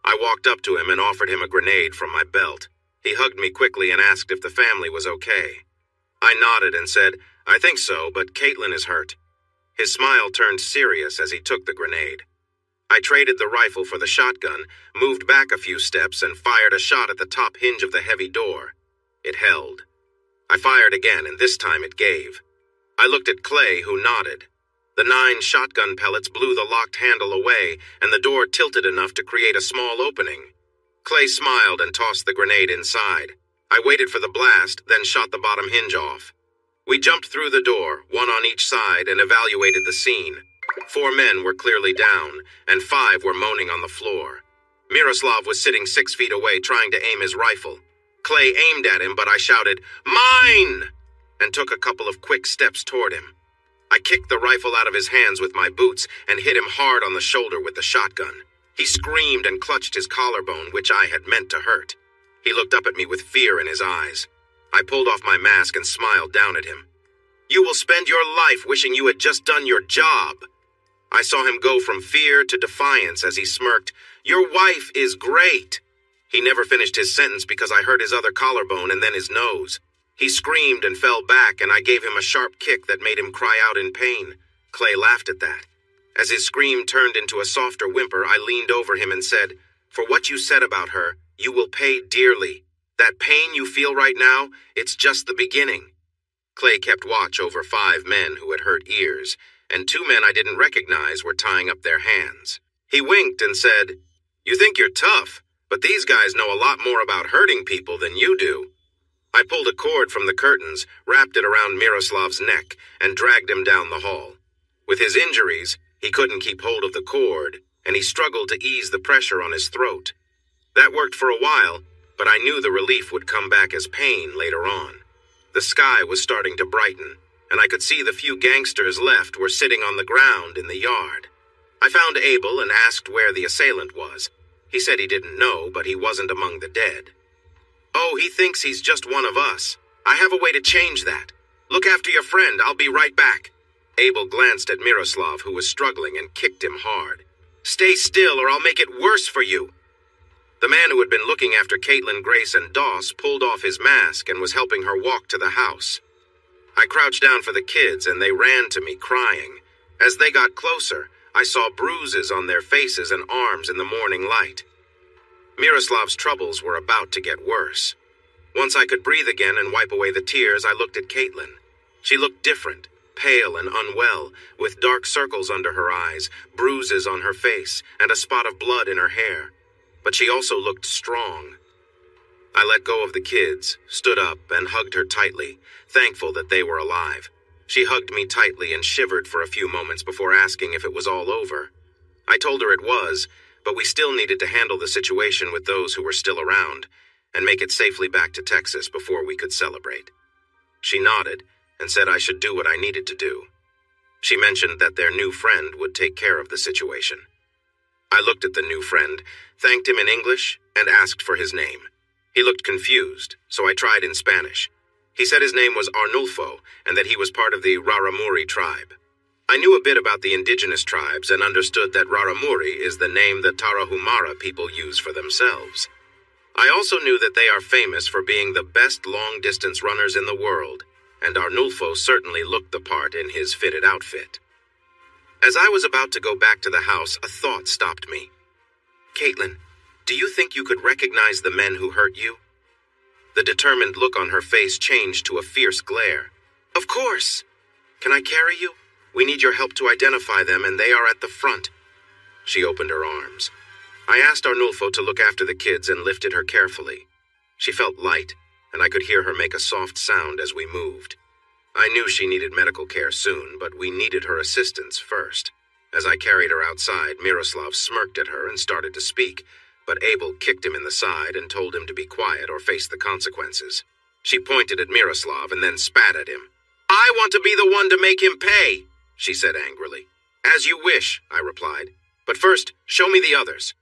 I walked up to him and offered him a grenade from my belt. He hugged me quickly and asked if the family was okay. I nodded and said, "I think so, but Caitlin is hurt." His smile turned serious as he took the grenade. I traded the rifle for the shotgun, moved back a few steps, and fired a shot at the top hinge of the heavy door. It held. I fired again, and this time it gave. I looked at Clay, who nodded. The 9 shotgun pellets blew the locked handle away, and the door tilted enough to create a small opening. Clay smiled and tossed the grenade inside. I waited for the blast, then shot the bottom hinge off. We jumped through the door, 1 on each side, and evaluated the scene. 4 men were clearly down, and 5 were moaning on the floor. Miroslav was sitting 6 feet away trying to aim his rifle. Clay aimed at him, but I shouted, "Mine!" and took a couple of quick steps toward him. I kicked the rifle out of his hands with my boots and hit him hard on the shoulder with the shotgun. He screamed and clutched his collarbone, which I had meant to hurt. He looked up at me with fear in his eyes. I pulled off my mask and smiled down at him. "You will spend your life wishing you had just done your job." I saw him go from fear to defiance as he smirked, "Your wife is great." He never finished his sentence because I hurt his other collarbone and then his nose. He screamed and fell back, and I gave him a sharp kick that made him cry out in pain. Clay laughed at that. As his scream turned into a softer whimper, I leaned over him and said, "For what you said about her, you will pay dearly. That pain you feel right now, it's just the beginning." Clay kept watch over 5 men who had hurt ears, and 2 men I didn't recognize were tying up their hands. He winked and said, "You think you're tough, but these guys know a lot more about hurting people than you do." I pulled a cord from the curtains, wrapped it around Miroslav's neck, and dragged him down the hall. With his injuries, he couldn't keep hold of the cord, and he struggled to ease the pressure on his throat. That worked for a while, but I knew the relief would come back as pain later on. The sky was starting to brighten, and I could see the few gangsters left were sitting on the ground in the yard. I found Abel and asked where the assailant was. He said he didn't know, but he wasn't among the dead. "Oh, he thinks he's just one of us. I have a way to change that. Look after your friend, I'll be right back." Abel glanced at Miroslav, who was struggling, and kicked him hard. "Stay still or I'll make it worse for you." The man who had been looking after Caitlin, Grace, and Doss pulled off his mask and was helping her walk to the house. I crouched down for the kids, and they ran to me, crying. As they got closer, I saw bruises on their faces and arms in the morning light. Miroslav's troubles were about to get worse. Once I could breathe again and wipe away the tears, I looked at Caitlin. She looked different, pale and unwell, with dark circles under her eyes, bruises on her face, and a spot of blood in her hair. But she also looked strong. I let go of the kids, stood up, and hugged her tightly, thankful that they were alive. She hugged me tightly and shivered for a few moments before asking if it was all over. I told her it was, but we still needed to handle the situation with those who were still around, and make it safely back to Texas before we could celebrate. She nodded and said I should do what I needed to do. She mentioned that their new friend would take care of the situation. I looked at the new friend, thanked him in English, and asked for his name. He looked confused, so I tried in Spanish. He said his name was Arnulfo, and that he was part of the Raramuri tribe. I knew a bit about the indigenous tribes and understood that Raramuri is the name the Tarahumara people use for themselves. I also knew that they are famous for being the best long-distance runners in the world, and Arnulfo certainly looked the part in his fitted outfit. As I was about to go back to the house, a thought stopped me. "Caitlin, do you think you could recognize the men who hurt you?" The determined look on her face changed to a fierce glare. "Of course! Can I carry you? We need your help to identify them, and they are at the front." She opened her arms. I asked Arnulfo to look after the kids and lifted her carefully. She felt light, and I could hear her make a soft sound as we moved. I knew she needed medical care soon, but we needed her assistance first. As I carried her outside, Miroslav smirked at her and started to speak, but Abel kicked him in the side and told him to be quiet or face the consequences. She pointed at Miroslav and then spat at him. "I want to be the one to make him pay," she said angrily. "As you wish," I replied. "But first, show me the others."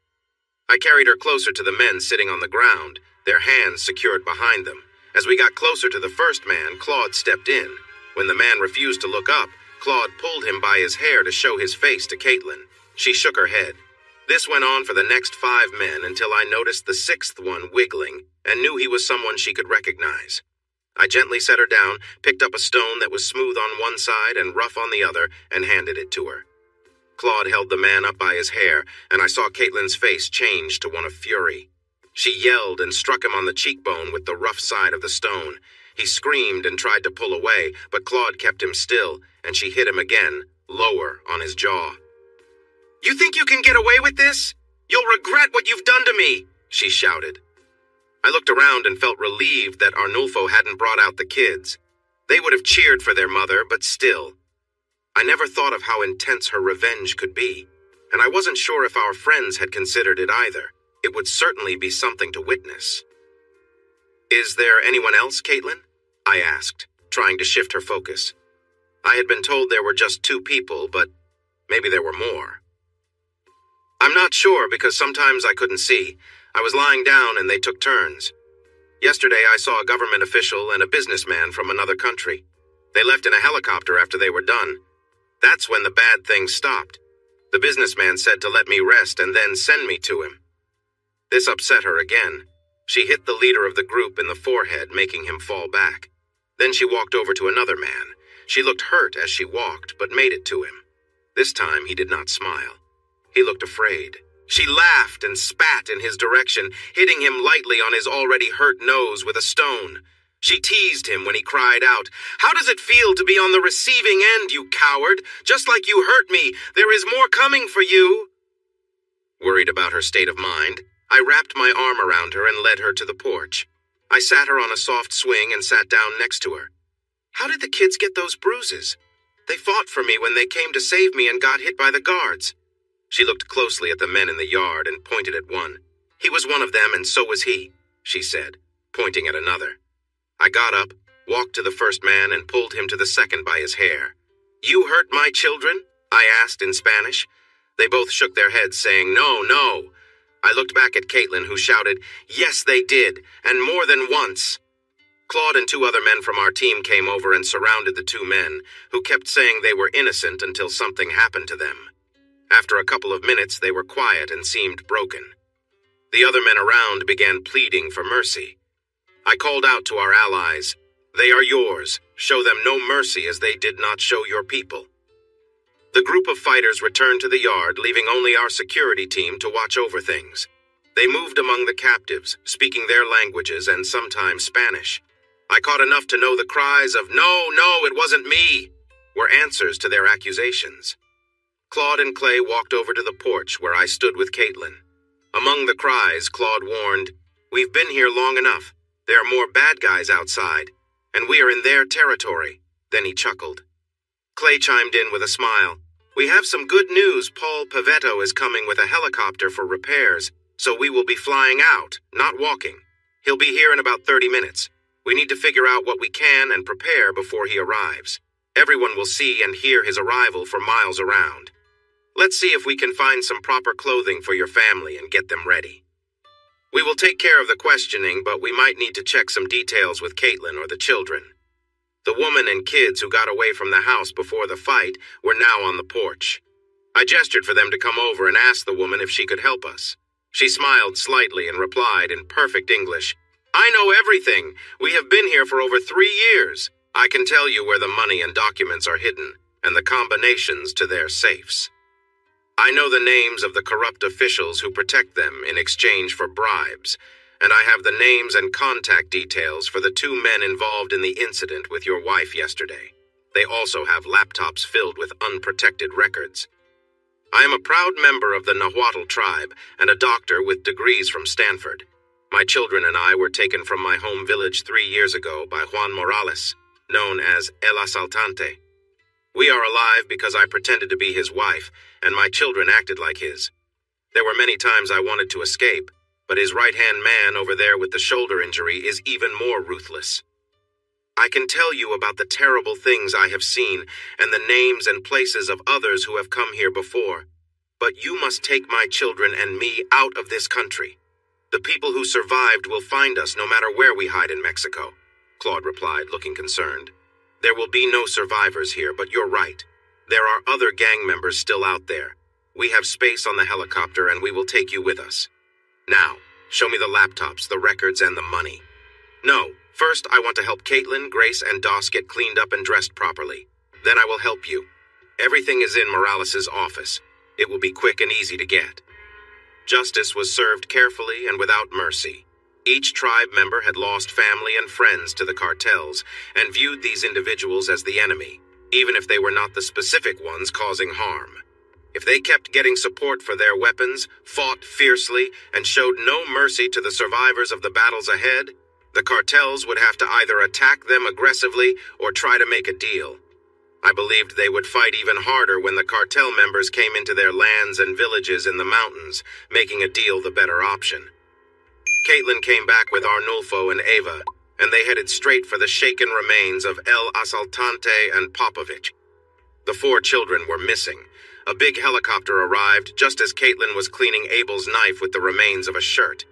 I carried her closer to the men sitting on the ground, their hands secured behind them. As we got closer to the first man, Claude stepped in. When the man refused to look up, Claude pulled him by his hair to show his face to Caitlin. She shook her head. This went on for the next 5 men until I noticed the 6th one wiggling and knew he was someone she could recognize. I gently set her down, picked up a stone that was smooth on one side and rough on the other, and handed it to her. Claude held the man up by his hair, and I saw Caitlin's face change to one of fury. She yelled and struck him on the cheekbone with the rough side of the stone. He screamed and tried to pull away, but Claude kept him still, and she hit him again, lower on his jaw. "You think you can get away with this? You'll regret what you've done to me," she shouted. I looked around and felt relieved that Arnulfo hadn't brought out the kids. They would have cheered for their mother, but still. I never thought of how intense her revenge could be, and I wasn't sure if our friends had considered it either. It would certainly be something to witness. "Is there anyone else, Caitlin?" I asked, trying to shift her focus. I had been told there were just 2 people, but maybe there were more. I'm not sure because sometimes I couldn't see. I was lying down and they took turns. Yesterday I saw a government official and a businessman from another country. They left in a helicopter after they were done. That's when the bad things stopped. The businessman said to let me rest and then send me to him. This upset her again. She hit the leader of the group in the forehead, making him fall back. Then she walked over to another man. She looked hurt as she walked, but made it to him. This time he did not smile. He looked afraid. She laughed and spat in his direction, hitting him lightly on his already hurt nose with a stone. She teased him when he cried out, "How does it feel to be on the receiving end, you coward? Just like you hurt me, there is more coming for you." Worried about her state of mind, I wrapped my arm around her and led her to the porch. I sat her on a soft swing and sat down next to her. "How did the kids get those bruises? They fought for me when they came to save me and got hit by the guards." She looked closely at the men in the yard and pointed at one. "He was one of them and so was he," she said, pointing at another. I got up, walked to the first man and pulled him to the second by his hair. "You hurt my children?" I asked in Spanish. They both shook their heads, saying, "No, no." I looked back at Caitlin, who shouted, "Yes, they did, and more than once." Claude and two other men from our team came over and surrounded the two men, who kept saying they were innocent until something happened to them. After a couple of minutes, they were quiet and seemed broken. The other men around began pleading for mercy. I called out to our allies, "They are yours. Show them no mercy as they did not show your people." The group of fighters returned to the yard, leaving only our security team to watch over things. They moved among the captives, speaking their languages and sometimes Spanish. I caught enough to know the cries of "No, no, it wasn't me" were answers to their accusations. Claude and Clay walked over to the porch where I stood with Caitlin. Among the cries, Claude warned, "We've been here long enough. There are more bad guys outside, and we are in their territory." Then he chuckled. Clay chimed in with a smile. "We have some good news. Paul Pavetto is coming with a helicopter for repairs, so we will be flying out, not walking. He'll be here in about 30 minutes. We need to figure out what we can and prepare before he arrives. Everyone will see and hear his arrival for miles around. Let's see if we can find some proper clothing for your family and get them ready. We will take care of the questioning, but we might need to check some details with Caitlin or the children." The woman and kids who got away from the house before the fight were now on the porch. I gestured for them to come over and asked the woman if she could help us. She smiled slightly and replied in perfect English, "I know everything. We have been here for over 3 years. I can tell you where the money and documents are hidden, and the combinations to their safes. I know the names of the corrupt officials who protect them in exchange for bribes, and I have the names and contact details for the 2 men involved in the incident with your wife yesterday. They also have laptops filled with unprotected records. I am a proud member of the Nahuatl tribe and a doctor with degrees from Stanford. My children and I were taken from my home village 3 years ago by Juan Morales, known as El Asaltante. We are alive because I pretended to be his wife, and my children acted like his. There were many times I wanted to escape, but his right-hand man over there with the shoulder injury is even more ruthless. I can tell you about the terrible things I have seen and the names and places of others who have come here before, but you must take my children and me out of this country. The people who survived will find us no matter where we hide in Mexico," Claude replied, looking concerned. "There will be no survivors here, but you're right. There are other gang members still out there. We have space on the helicopter and we will take you with us. Now, show me the laptops, the records, and the money." "No, first I want to help Caitlin, Grace, and Doss get cleaned up and dressed properly. Then I will help you. Everything is in Morales' office. It will be quick and easy to get." Justice was served carefully and without mercy. Each tribe member had lost family and friends to the cartels and viewed these individuals as the enemy, even if they were not the specific ones causing harm. If they kept getting support for their weapons, fought fiercely, and showed no mercy to the survivors of the battles ahead, the cartels would have to either attack them aggressively or try to make a deal. I believed they would fight even harder when the cartel members came into their lands and villages in the mountains, making a deal the better option. Caitlin came back with Arnulfo and Ava, and they headed straight for the shaken remains of El Asaltante and Popovich. The 4 children were missing. A big helicopter arrived just as Caitlin was cleaning Abel's knife with the remains of a shirt.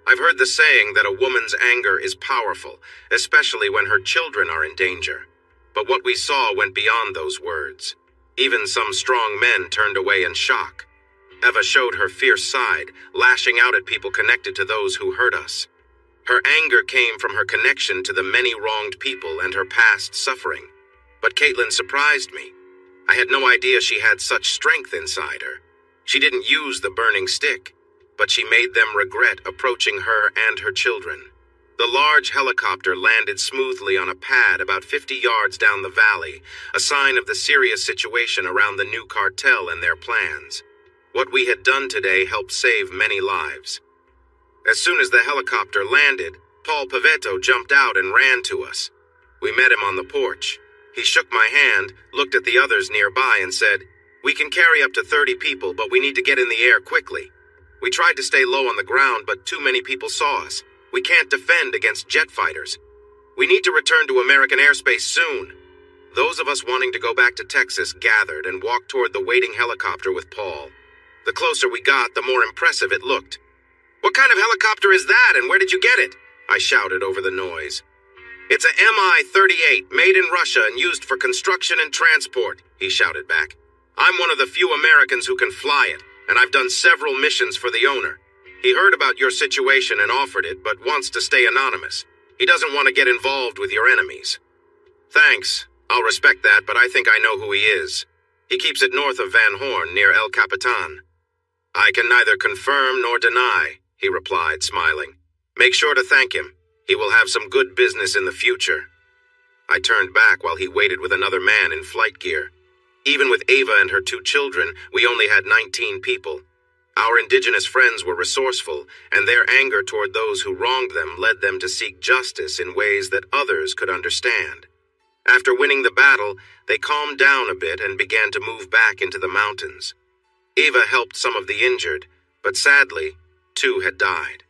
I've heard the saying that a woman's anger is powerful, especially when her children are in danger. But what we saw went beyond those words. Even some strong men turned away in shock. Eva showed her fierce side, lashing out at people connected to those who hurt us. Her anger came from her connection to the many wronged people and her past suffering. But Caitlin surprised me. I had no idea she had such strength inside her. She didn't use the burning stick, but she made them regret approaching her and her children. The large helicopter landed smoothly on a pad about 50 yards down the valley, a sign of the serious situation around the new cartel and their plans. What we had done today helped save many lives. As soon as the helicopter landed, Paul Pavetto jumped out and ran to us. We met him on the porch. He shook my hand, looked at the others nearby, and said, "We can carry up to 30 people, but we need to get in the air quickly. We tried to stay low on the ground, but too many people saw us. We can't defend against jet fighters. We need to return to American airspace soon." Those of us wanting to go back to Texas gathered and walked toward the waiting helicopter with Paul. The closer we got, the more impressive it looked. "What kind of helicopter is that, and where did you get it?" I shouted over the noise. "It's a Mi-38, made in Russia and used for construction and transport," he shouted back. "I'm one of the few Americans who can fly it, and I've done several missions for the owner. He heard about your situation and offered it, but wants to stay anonymous. He doesn't want to get involved with your enemies." "Thanks. I'll respect that, but I think I know who he is. He keeps it north of Van Horn, near El Capitan." "I can neither confirm nor deny," he replied, smiling. "Make sure to thank him. He will have some good business in the future." I turned back while he waited with another man in flight gear. Even with Ava and her 2 children, we only had 19 people. Our indigenous friends were resourceful, and their anger toward those who wronged them led them to seek justice in ways that others could understand. After winning the battle, they calmed down a bit and began to move back into the mountains. Eva helped some of the injured, but sadly, 2 had died.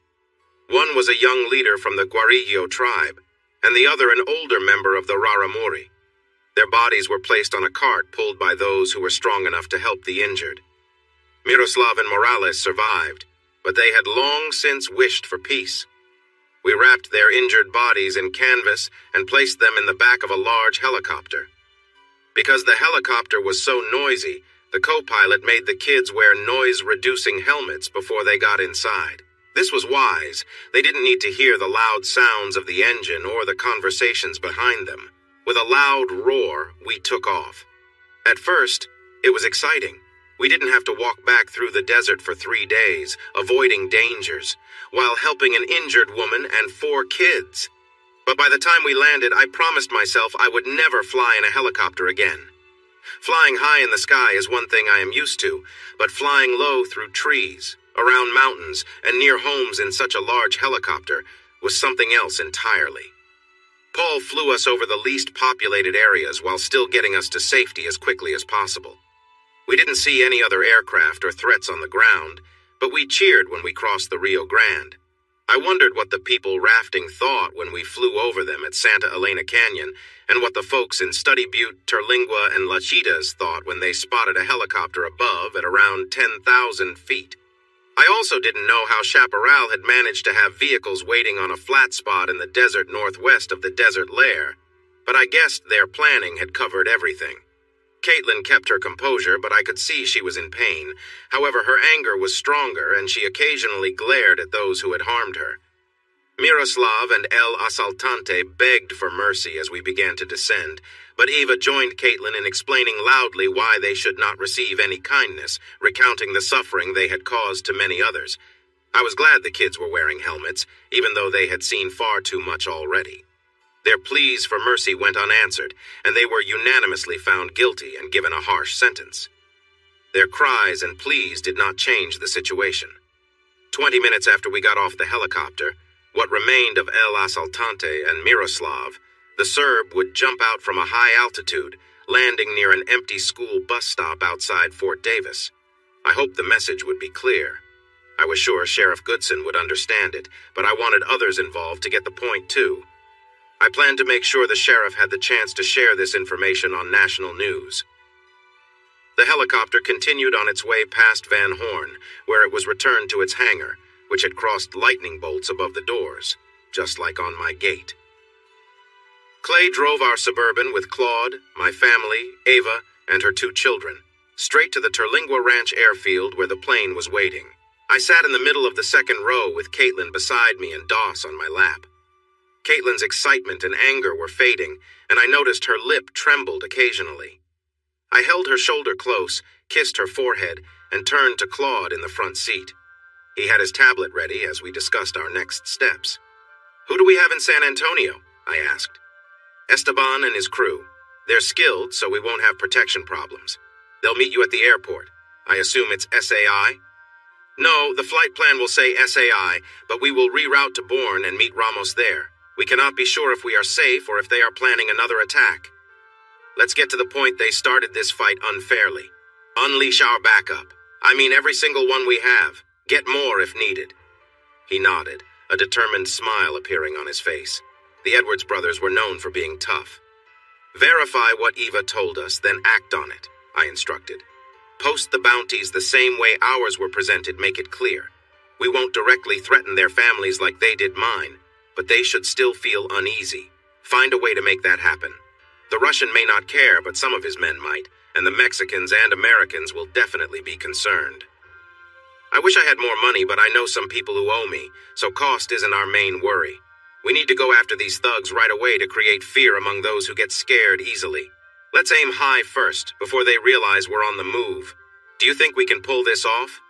One was a young leader from the Guarillo tribe, and the other an older member of the Raramuri. Their bodies were placed on a cart pulled by those who were strong enough to help the injured. Miroslav and Morales survived, but they had long since wished for peace. We wrapped their injured bodies in canvas and placed them in the back of a large helicopter. Because the helicopter was so noisy, the co-pilot made the kids wear noise-reducing helmets before they got inside. This was wise. They didn't need to hear the loud sounds of the engine or the conversations behind them. With a loud roar, we took off. At first, it was exciting. We didn't have to walk back through the desert for 3 days, avoiding dangers, while helping an injured woman and 4 kids. But by the time we landed, I promised myself I would never fly in a helicopter again. Flying high in the sky is one thing I am used to, but flying low through trees, around mountains, and near homes in such a large helicopter was something else entirely. Paul flew us over the least populated areas while still getting us to safety as quickly as possible. We didn't see any other aircraft or threats on the ground, but we cheered when we crossed the Rio Grande. I wondered what the people rafting thought when we flew over them at Santa Elena Canyon, and what the folks in Study Butte, Terlingua, and Lachitas thought when they spotted a helicopter above at around 10,000 feet. I also didn't know how Chaparral had managed to have vehicles waiting on a flat spot in the desert northwest of the desert lair, but I guessed their planning had covered everything. Caitlin kept her composure, but I could see she was in pain. However, her anger was stronger, and she occasionally glared at those who had harmed her. Miroslav and El Asaltante begged for mercy as we began to descend, but Eva joined Caitlin in explaining loudly why they should not receive any kindness, recounting the suffering they had caused to many others. I was glad the kids were wearing helmets, even though they had seen far too much already. Their pleas for mercy went unanswered, and they were unanimously found guilty and given a harsh sentence. Their cries and pleas did not change the situation. 20 minutes after we got off the helicopter, what remained of El Asaltante and Miroslav, the Serb would jump out from a high altitude, landing near an empty school bus stop outside Fort Davis. I hoped the message would be clear. I was sure Sheriff Goodson would understand it, but I wanted others involved to get the point too. I planned to make sure the sheriff had the chance to share this information on national news. The helicopter continued on its way past Van Horn, where it was returned to its hangar, which had crossed lightning bolts above the doors, just like on my gate. Clay drove our Suburban with Claude, my family, Ava, and her 2 children, straight to the Terlingua Ranch airfield where the plane was waiting. I sat in the middle of the second row with Caitlin beside me and Doss on my lap. Caitlin's excitement and anger were fading, and I noticed her lip trembled occasionally. I held her shoulder close, kissed her forehead, and turned to Claude in the front seat. He had his tablet ready as we discussed our next steps. "Who do we have in San Antonio?" I asked. "Esteban and his crew. They're skilled, so we won't have protection problems. They'll meet you at the airport. I assume it's SAI?" "No, the flight plan will say SAI, but we will reroute to Bourne and meet Ramos there. We cannot be sure if we are safe or if they are planning another attack. Let's get to the point. They started this fight unfairly. Unleash our backup. I mean every single one we have. Get more if needed." He nodded, a determined smile appearing on his face. The Edwards brothers were known for being tough. "Verify what Eva told us, then act on it," I instructed. "Post the bounties the same way ours were presented, make it clear. We won't directly threaten their families like they did mine, but they should still feel uneasy. Find a way to make that happen. The Russian may not care, but some of his men might, and the Mexicans and Americans will definitely be concerned. I wish I had more money, but I know some people who owe me, so cost isn't our main worry. We need to go after these thugs right away to create fear among those who get scared easily. Let's aim high first, before they realize we're on the move. Do you think we can pull this off?"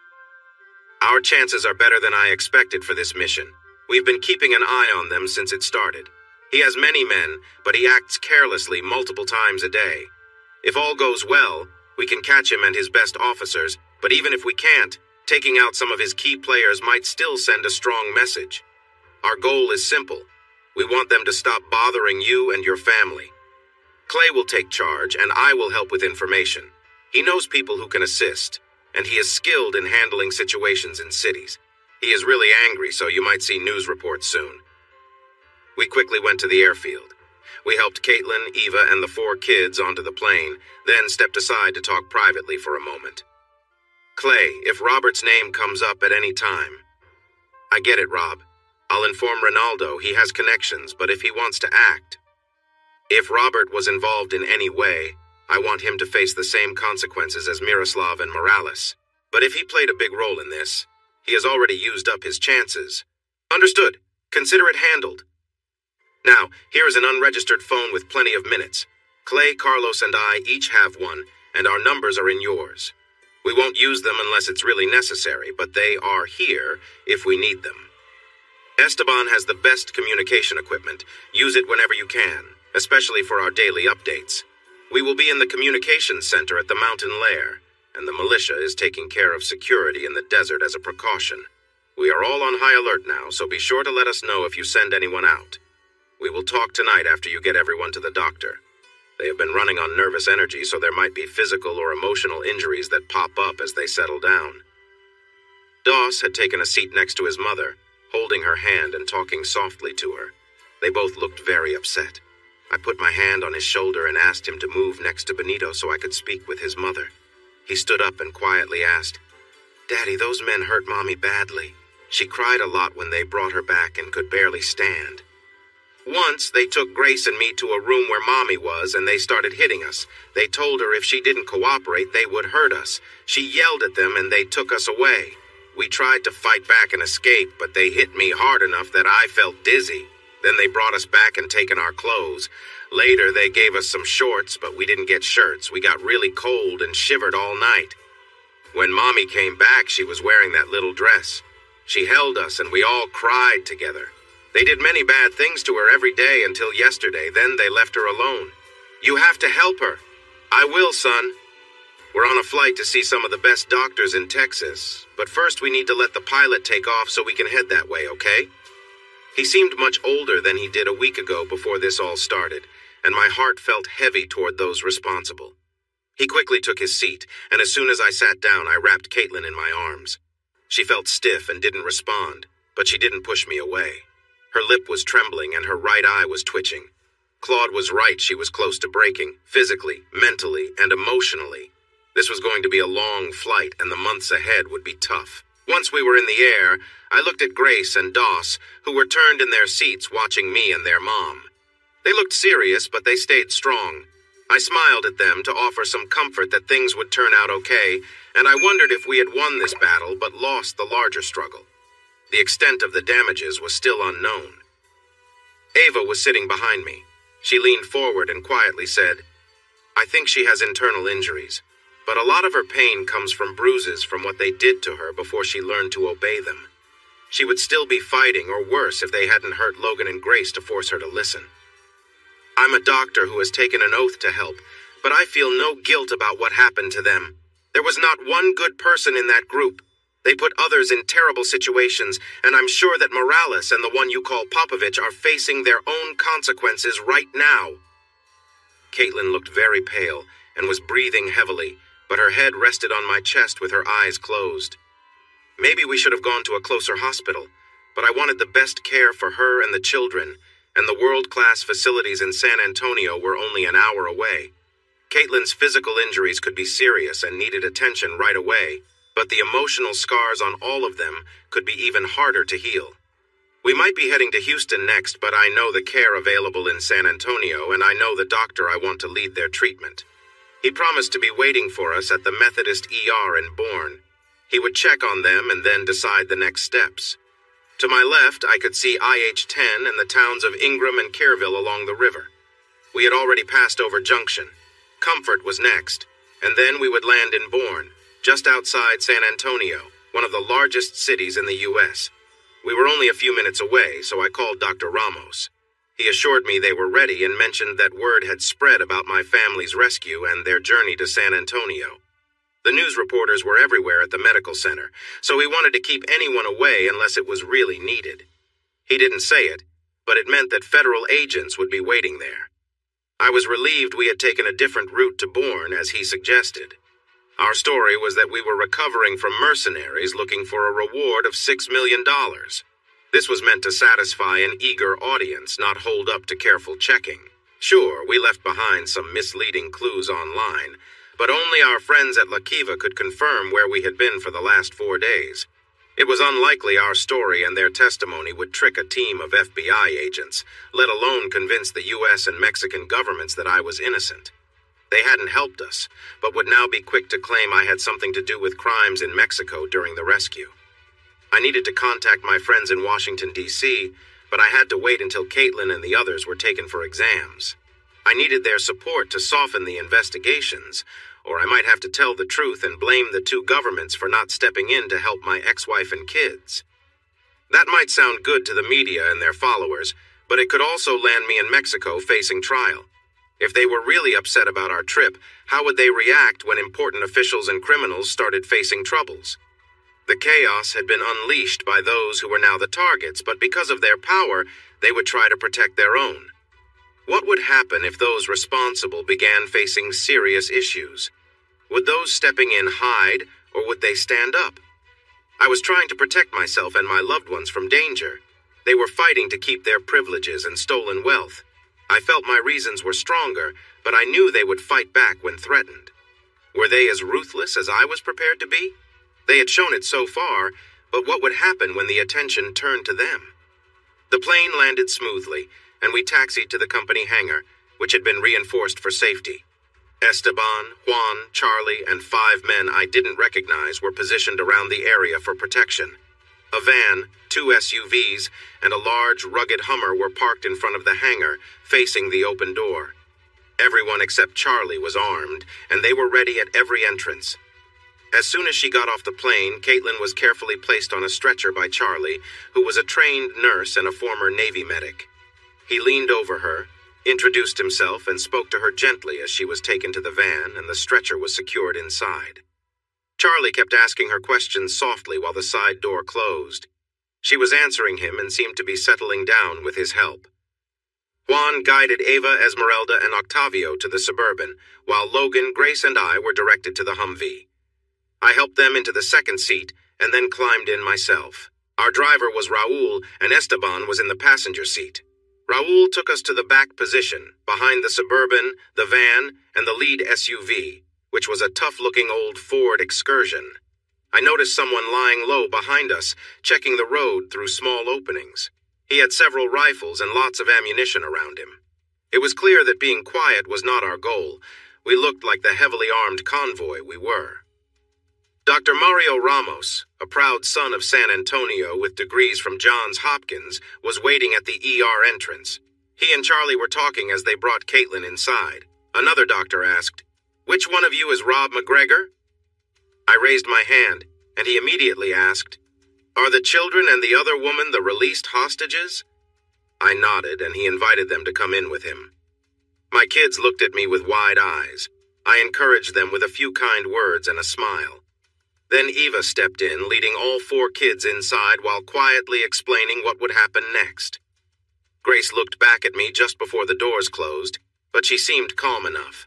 "Our chances are better than I expected for this mission. We've been keeping an eye on them since it started. He has many men, but he acts carelessly multiple times a day. If all goes well, we can catch him and his best officers, but even if we can't, taking out some of his key players might still send a strong message. Our goal is simple. We want them to stop bothering you and your family. Clay will take charge, and I will help with information. He knows people who can assist, and he is skilled in handling situations in cities. He is really angry, so you might see news reports soon." We quickly went to the airfield. We helped Caitlin, Eva, and the 4 kids onto the plane, then stepped aside to talk privately for a moment. "Clay, if Robert's name comes up at any time..." "I get it, Rob. I'll inform Ronaldo. He has connections, but if he wants to act..." "If Robert was involved in any way, I want him to face the same consequences as Miroslav and Morales. But if he played a big role in this, he has already used up his chances." "Understood. Consider it handled. Now, here is an unregistered phone with plenty of minutes. Clay, Carlos, and I each have one, and our numbers are in yours. We won't use them unless it's really necessary, but they are here if we need them. Esteban has the best communication equipment. Use it whenever you can, especially for our daily updates. We will be in the communications center at the mountain lair, and the militia is taking care of security in the desert as a precaution. We are all on high alert now, so be sure to let us know if you send anyone out. We will talk tonight after you get everyone to the doctor. They have been running on nervous energy, so there might be physical or emotional injuries that pop up as they settle down." Doss had taken a seat next to his mother, holding her hand and talking softly to her. They both looked very upset. I put my hand on his shoulder and asked him to move next to Benito so I could speak with his mother. He stood up and quietly asked, "Daddy, those men hurt Mommy badly. She cried a lot when they brought her back and could barely stand. Once, they took Grace and me to a room where Mommy was, and they started hitting us. They told her if she didn't cooperate, they would hurt us. She yelled at them, and they took us away. We tried to fight back and escape, but they hit me hard enough that I felt dizzy. Then they brought us back and taken our clothes. Later, they gave us some shorts, but we didn't get shirts. We got really cold and shivered all night. When Mommy came back, she was wearing that little dress. She held us, and we all cried together. They did many bad things to her every day until yesterday. Then they left her alone. You have to help her." "I will, son. We're on a flight to see some of the best doctors in Texas, but first we need to let the pilot take off so we can head that way, okay?" He seemed much older than he did a week ago before this all started, and my heart felt heavy toward those responsible. He quickly took his seat, and as soon as I sat down, I wrapped Caitlin in my arms. She felt stiff and didn't respond, but she didn't push me away. Her lip was trembling and her right eye was twitching. Claude was right, she was close to breaking, physically, mentally, and emotionally. This was going to be a long flight, and the months ahead would be tough. Once we were in the air, I looked at Grace and Doss, who were turned in their seats watching me and their mom. They looked serious, but they stayed strong. I smiled at them to offer some comfort that things would turn out okay, and I wondered if we had won this battle but lost the larger struggle. The extent of the damages was still unknown. Ava was sitting behind me. She leaned forward and quietly said, "I think she has internal injuries, but a lot of her pain comes from bruises from what they did to her before she learned to obey them. She would still be fighting, or worse, if they hadn't hurt Logan and Grace to force her to listen. I'm a doctor who has taken an oath to help, but I feel no guilt about what happened to them. There was not one good person in that group. They put others in terrible situations, and I'm sure that Morales and the one you call Popovich are facing their own consequences right now." Caitlin looked very pale and was breathing heavily, but her head rested on my chest with her eyes closed. Maybe we should have gone to a closer hospital, but I wanted the best care for her and the children, and the world-class facilities in San Antonio were only an hour away. Caitlin's physical injuries could be serious and needed attention right away, but the emotional scars on all of them could be even harder to heal. We might be heading to Houston next, but I know the care available in San Antonio, and I know the doctor I want to lead their treatment. He promised to be waiting for us at the Methodist ER in Bourne. He would check on them and then decide the next steps. To my left, I could see IH-10 and the towns of Ingram and Kerrville along the river. We had already passed over Junction. Comfort was next, and then we would land in Bourne, just outside San Antonio, one of the largest cities in the U.S. We were only a few minutes away, so I called Dr. Ramos. He assured me they were ready and mentioned that word had spread about my family's rescue and their journey to San Antonio. The news reporters were everywhere at the medical center, so he wanted to keep anyone away unless it was really needed. He didn't say it, but it meant that federal agents would be waiting there. I was relieved we had taken a different route to Bourne, as he suggested. Our story was that we were recovering from mercenaries looking for a reward of $6 million. This was meant to satisfy an eager audience, not hold up to careful checking. Sure, we left behind some misleading clues online, but only our friends at La Kiva could confirm where we had been for the last 4 days. It was unlikely our story and their testimony would trick a team of FBI agents, let alone convince the U.S. and Mexican governments that I was innocent. They hadn't helped us, but would now be quick to claim I had something to do with crimes in Mexico during the rescue. I needed to contact my friends in Washington, D.C., but I had to wait until Caitlin and the others were taken for exams. I needed their support to soften the investigations, or I might have to tell the truth and blame the two governments for not stepping in to help my ex-wife and kids. That might sound good to the media and their followers, but it could also land me in Mexico facing trial. If they were really upset about our trip, how would they react when important officials and criminals started facing troubles? The chaos had been unleashed by those who were now the targets, but because of their power, they would try to protect their own. What would happen if those responsible began facing serious issues? Would those stepping in hide, or would they stand up? I was trying to protect myself and my loved ones from danger. They were fighting to keep their privileges and stolen wealth. I felt my reasons were stronger, but I knew they would fight back when threatened. Were they as ruthless as I was prepared to be? They had shown it so far, but what would happen when the attention turned to them? The plane landed smoothly, and we taxied to the company hangar, which had been reinforced for safety. Esteban, Juan, Charlie, and 5 men I didn't recognize were positioned around the area for protection. A van, 2 SUVs, and a large, rugged Hummer were parked in front of the hangar, facing the open door. Everyone except Charlie was armed, and they were ready at every entrance. As soon as she got off the plane, Caitlin was carefully placed on a stretcher by Charlie, who was a trained nurse and a former Navy medic. He leaned over her, introduced himself, and spoke to her gently as she was taken to the van and the stretcher was secured inside. Charlie kept asking her questions softly while the side door closed. She was answering him and seemed to be settling down with his help. Juan guided Ava, Esmeralda, and Octavio to the Suburban, while Logan, Grace, and I were directed to the Humvee. I helped them into the second seat and then climbed in myself. Our driver was Raul, and Esteban was in the passenger seat. Raul took us to the back position, behind the Suburban, the van, and the lead SUV, which was a tough-looking old Ford Excursion. I noticed someone lying low behind us, checking the road through small openings. He had several rifles and lots of ammunition around him. It was clear that being quiet was not our goal. We looked like the heavily armed convoy we were. Dr. Mario Ramos, a proud son of San Antonio with degrees from Johns Hopkins, was waiting at the ER entrance. He and Charlie were talking as they brought Caitlin inside. Another doctor asked, "Which one of you is Rob McGregor?" I raised my hand, and he immediately asked, "Are the children and the other woman the released hostages?" I nodded, and he invited them to come in with him. My kids looked at me with wide eyes. I encouraged them with a few kind words and a smile. Then Eva stepped in, leading all 4 kids inside while quietly explaining what would happen next. Grace looked back at me just before the doors closed, but she seemed calm enough.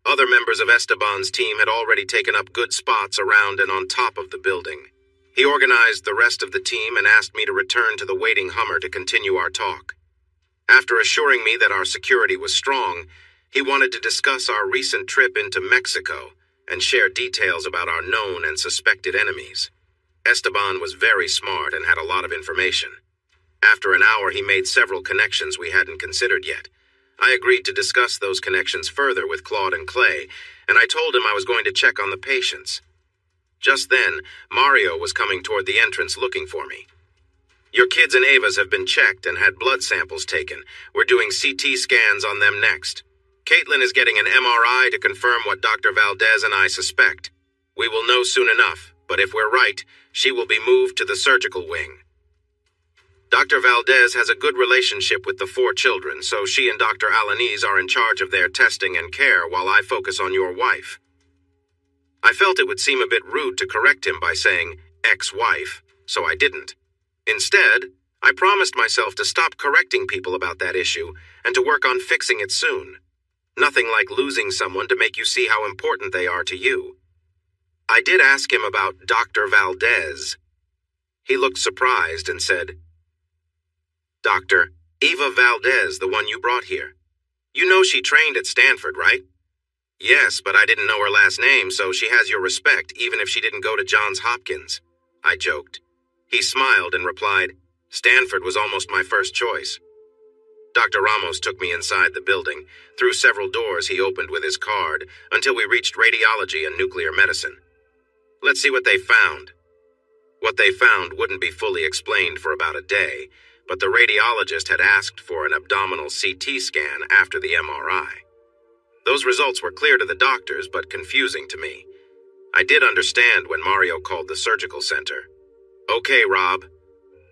Other members of Esteban's team had already taken up good spots around and on top of the building. He organized the rest of the team and asked me to return to the waiting Hummer to continue our talk. After assuring me that our security was strong, he wanted to discuss our recent trip into Mexico and share details about our known and suspected enemies. Esteban was very smart and had a lot of information. After an hour, he made several connections we hadn't considered yet. I agreed to discuss those connections further with Claude and Clay, and I told him I was going to check on the patients. Just then, Mario was coming toward the entrance looking for me. "Your kids and Ava's have been checked and had blood samples taken. We're doing CT scans on them next. Caitlin is getting an MRI to confirm what Dr. Valdez and I suspect. We will know soon enough, but if we're right, she will be moved to the surgical wing. Dr. Valdez has a good relationship with the 4 children, so she and Dr. Alanis are in charge of their testing and care while I focus on your wife." I felt it would seem a bit rude to correct him by saying ex-wife, so I didn't. Instead, I promised myself to stop correcting people about that issue and to work on fixing it soon. Nothing like losing someone to make you see how important they are to you. I did ask him about Dr. Valdez. He looked surprised and said, "Dr. Eva Valdez, the one you brought here. You know she trained at Stanford, right?" "Yes, but I didn't know her last name, so she has your respect, even if she didn't go to Johns Hopkins," I joked. He smiled and replied, "Stanford was almost my first choice." Dr. Ramos took me inside the building. Through several doors he opened with his card, until we reached radiology and nuclear medicine. Let's see what they found. What they found wouldn't be fully explained for about a day, but the radiologist had asked for an abdominal CT scan after the MRI. Those results were clear to the doctors, but confusing to me. I did understand when Mario called the surgical center. "Okay, Rob.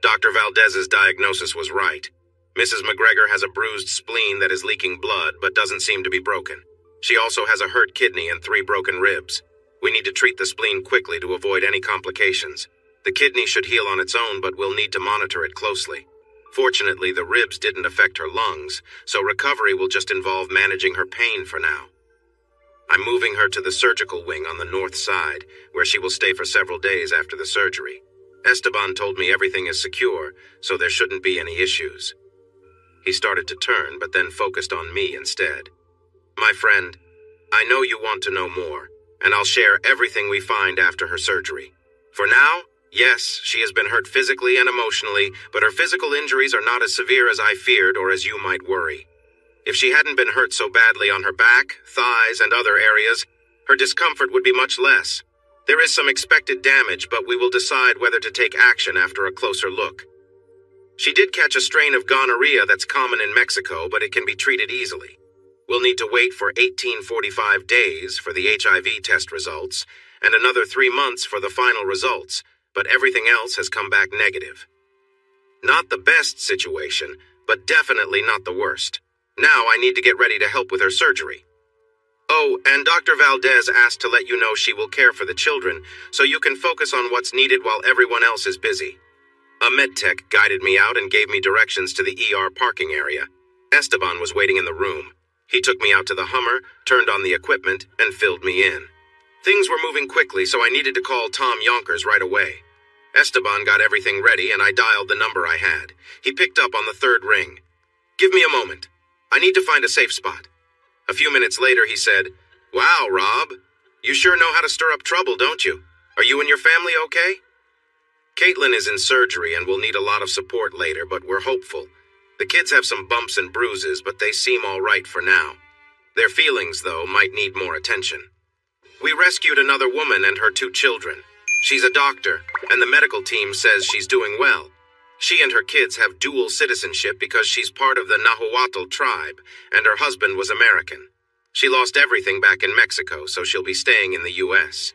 Dr. Valdez's diagnosis was right. Mrs. McGregor has a bruised spleen that is leaking blood, but doesn't seem to be broken. She also has a hurt kidney and 3 broken ribs. We need to treat the spleen quickly to avoid any complications. The kidney should heal on its own, but we'll need to monitor it closely. Fortunately, the ribs didn't affect her lungs, so recovery will just involve managing her pain for now. I'm moving her to the surgical wing on the north side, where she will stay for several days after the surgery. Esteban told me everything is secure, so there shouldn't be any issues." He started to turn, but then focused on me instead. "My friend, I know you want to know more, and I'll share everything we find after her surgery. For now, yes, she has been hurt physically and emotionally, but her physical injuries are not as severe as I feared or as you might worry. If she hadn't been hurt so badly on her back, thighs, and other areas, her discomfort would be much less. There is some expected damage, but we will decide whether to take action after a closer look. She did catch a strain of gonorrhea that's common in Mexico, but it can be treated easily. We'll need to wait for 1845 days for the HIV test results, and another 3 months for the final results, but everything else has come back negative. Not the best situation, but definitely not the worst. Now I need to get ready to help with her surgery. Oh, and Dr. Valdez asked to let you know she will care for the children, so you can focus on what's needed while everyone else is busy. A medtech guided me out and gave me directions to the ER parking area. Esteban was waiting in the room. He took me out to the Hummer, turned on the equipment, and filled me in. Things were moving quickly, so I needed to call Tom Yonkers right away. Esteban got everything ready, and I dialed the number I had. He picked up on the 3rd ring. "Give me a moment. I need to find a safe spot." A few minutes later, he said, "Wow, Rob, You sure know how to stir up trouble, don't you? Are you and your family okay? Caitlin is in surgery and will need a lot of support later, but we're hopeful. The kids have some bumps and bruises, but they seem all right for now. Their feelings, though, might need more attention. We rescued another woman and her 2 children. She's a doctor, and the medical team says she's doing well. She and her kids have dual citizenship because she's part of the Nahuatl tribe, and her husband was American. She lost everything back in Mexico, so she'll be staying in the U.S.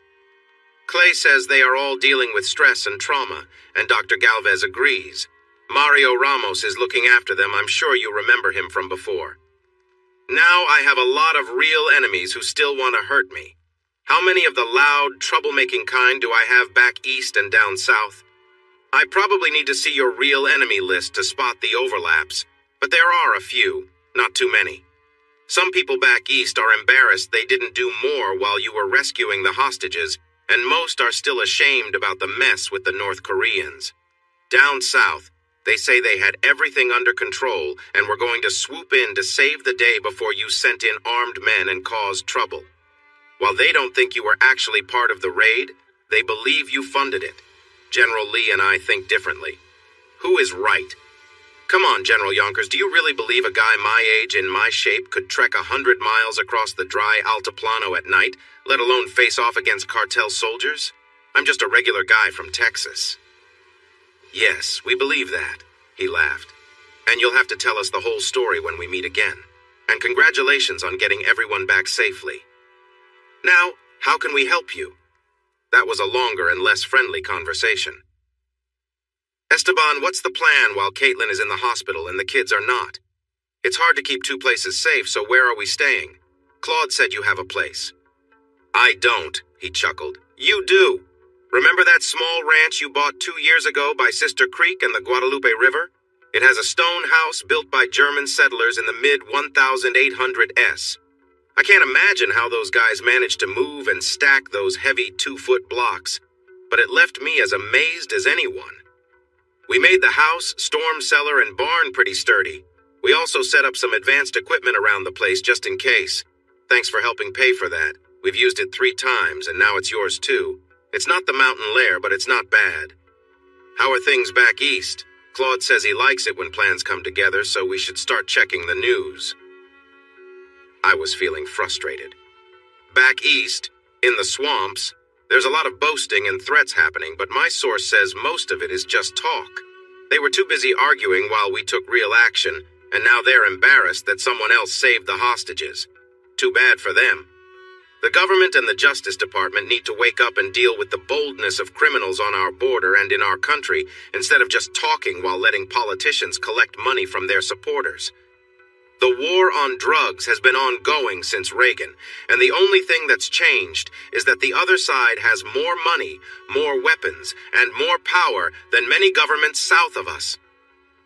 Clay says they are all dealing with stress and trauma, and Dr. Galvez agrees. Mario Ramos is looking after them. I'm sure you remember him from before. Now I have a lot of real enemies who still want to hurt me. How many of the loud, troublemaking kind do I have back east and down south? I probably need to see your real enemy list to spot the overlaps, but there are a few, not too many. Some people back east are embarrassed they didn't do more while you were rescuing the hostages, and most are still ashamed about the mess with the North Koreans. Down south, they say they had everything under control and were going to swoop in to save the day before you sent in armed men and caused trouble. While they don't think you were actually part of the raid, they believe you funded it. General Lee and I think differently. Who is right? Come on, General Yonkers, do you really believe a guy my age in my shape could trek 100 miles across the dry Altiplano at night, let alone face off against cartel soldiers? I'm just a regular guy from Texas. Yes, we believe that, he laughed. And you'll have to tell us the whole story when we meet again. And congratulations on getting everyone back safely. Now, how can we help you? That was a longer and less friendly conversation. Esteban, what's the plan while Caitlin is in the hospital and the kids are not? It's hard to keep 2 places safe, so where are we staying? Claude said you have a place. I don't, he chuckled. You do. Remember that small ranch you bought 2 years ago by Sister Creek and the Guadalupe River? It has a stone house built by German settlers in the mid-1800s. I can't imagine how those guys managed to move and stack those heavy 2-foot blocks, but it left me as amazed as anyone. We made the house, storm cellar, and barn pretty sturdy. We also set up some advanced equipment around the place just in case. Thanks for helping pay for that. We've used it 3 times, and now it's yours too. It's not the mountain lair, but it's not bad. How are things back east? Claude says he likes it when plans come together, so we should start checking the news. I was feeling frustrated. Back east, in the swamps, there's a lot of boasting and threats happening, but my source says most of it is just talk. They were too busy arguing while we took real action, and now they're embarrassed that someone else saved the hostages. Too bad for them. The government and the Justice Department need to wake up and deal with the boldness of criminals on our border and in our country instead of just talking while letting politicians collect money from their supporters. The war on drugs has been ongoing since Reagan, and the only thing that's changed is that the other side has more money, more weapons, and more power than many governments south of us.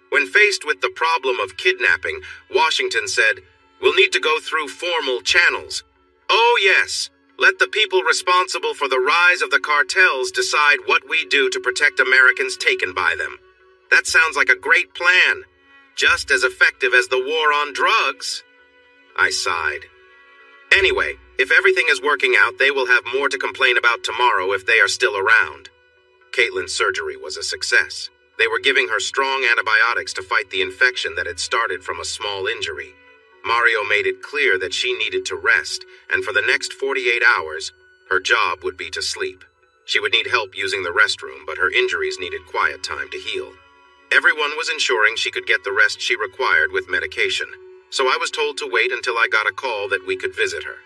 When faced with the problem of kidnapping, Washington said, "We'll need to go through formal channels." Oh yes, let the people responsible for the rise of the cartels decide what we do to protect Americans taken by them. That sounds like a great plan. Just as effective as the war on drugs. I sighed. Anyway, if everything is working out, they will have more to complain about tomorrow if they are still around. Caitlin's surgery was a success. They were giving her strong antibiotics to fight the infection that had started from a small injury. Mario made it clear that she needed to rest, and for the next 48 hours, her job would be to sleep. She would need help using the restroom, but her injuries needed quiet time to heal. Everyone was ensuring she could get the rest she required with medication, so I was told to wait until I got a call that we could visit her.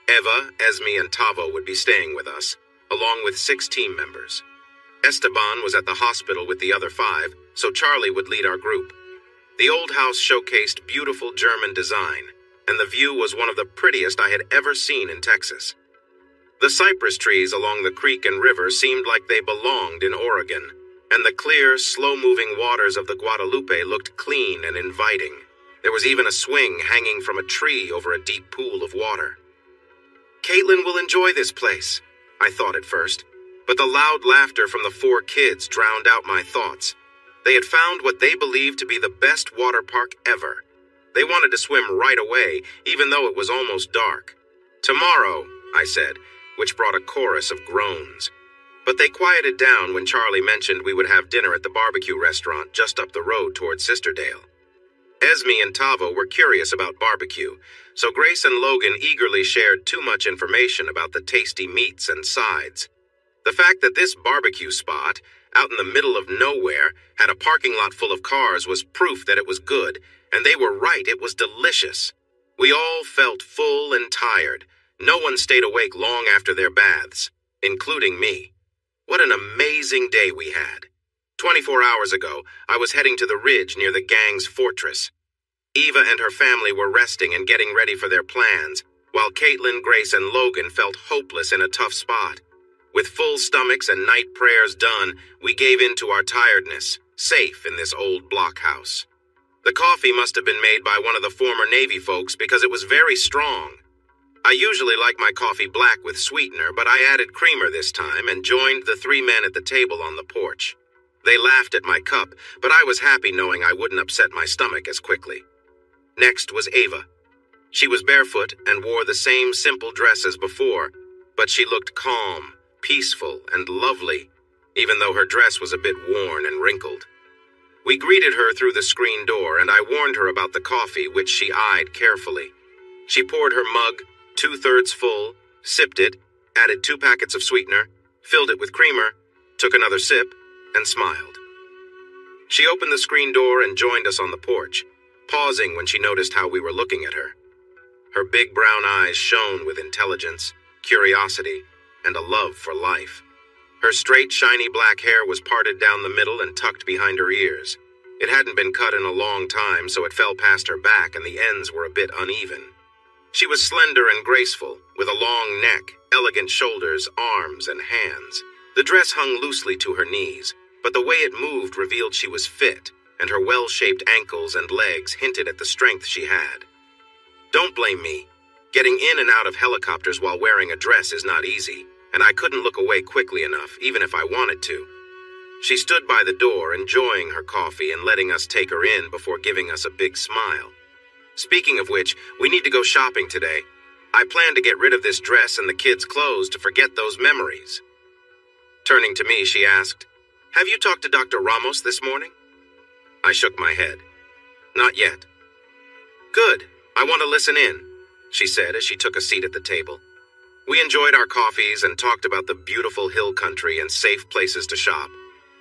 Eva, Esme, and Tavo would be staying with us, along with 6 team members. Esteban was at the hospital with the other 5, so Charlie would lead our group. The old house showcased beautiful German design, and the view was one of the prettiest I had ever seen in Texas. The cypress trees along the creek and river seemed like they belonged in Oregon, and the clear, slow-moving waters of the Guadalupe looked clean and inviting. There was even a swing hanging from a tree over a deep pool of water. Caitlin will enjoy this place, I thought at first, but the loud laughter from the 4 kids drowned out my thoughts. They had found what they believed to be the best water park ever. They wanted to swim right away, even though it was almost dark. Tomorrow, I said, which brought a chorus of groans. But they quieted down when Charlie mentioned we would have dinner at the barbecue restaurant just up the road towards Sisterdale. Esme and Tavo were curious about barbecue, so Grace and Logan eagerly shared too much information about the tasty meats and sides. The fact that this barbecue spot, out in the middle of nowhere, had a parking lot full of cars was proof that it was good, and they were right, it was delicious. We all felt full and tired. No one stayed awake long after their baths, including me. What an amazing day we had. 24 hours ago, I was heading to the ridge near the gang's fortress. Eva and her family were resting and getting ready for their plans, while Caitlin, Grace, and Logan felt hopeless in a tough spot. With full stomachs and night prayers done, we gave in to our tiredness, safe in this old blockhouse. The coffee must have been made by one of the former Navy folks because it was very strong. I usually like my coffee black with sweetener, but I added creamer this time and joined the three men at the table on the porch. They laughed at my cup, but I was happy knowing I wouldn't upset my stomach as quickly. Next was Ava. She was barefoot and wore the same simple dress as before, but she looked calm, peaceful, and lovely, even though her dress was a bit worn and wrinkled. We greeted her through the screen door, and I warned her about the coffee, which she eyed carefully. She poured her mug, 2/3 full, sipped it, added 2 packets of sweetener, filled it with creamer, took another sip, and smiled. She opened the screen door and joined us on the porch, pausing when she noticed how we were looking at her. Her big brown eyes shone with intelligence, curiosity, and a love for life. Her straight, shiny black hair was parted down the middle and tucked behind her ears. It hadn't been cut in a long time, so it fell past her back and the ends were a bit uneven. She was slender and graceful, with a long neck, elegant shoulders, arms, and hands. The dress hung loosely to her knees, but the way it moved revealed she was fit, and her well-shaped ankles and legs hinted at the strength she had. Don't blame me. Getting in and out of helicopters while wearing a dress is not easy, and I couldn't look away quickly enough, even if I wanted to. She stood by the door, enjoying her coffee and letting us take her in before giving us a big smile. Speaking of which, we need to go shopping today. I plan to get rid of this dress and the kids' clothes to forget those memories. Turning to me, she asked, "Have you talked to Dr. Ramos this morning?" I shook my head. "Not yet." "Good. I want to listen in," she said as she took a seat at the table. We enjoyed our coffees and talked about the beautiful hill country and safe places to shop.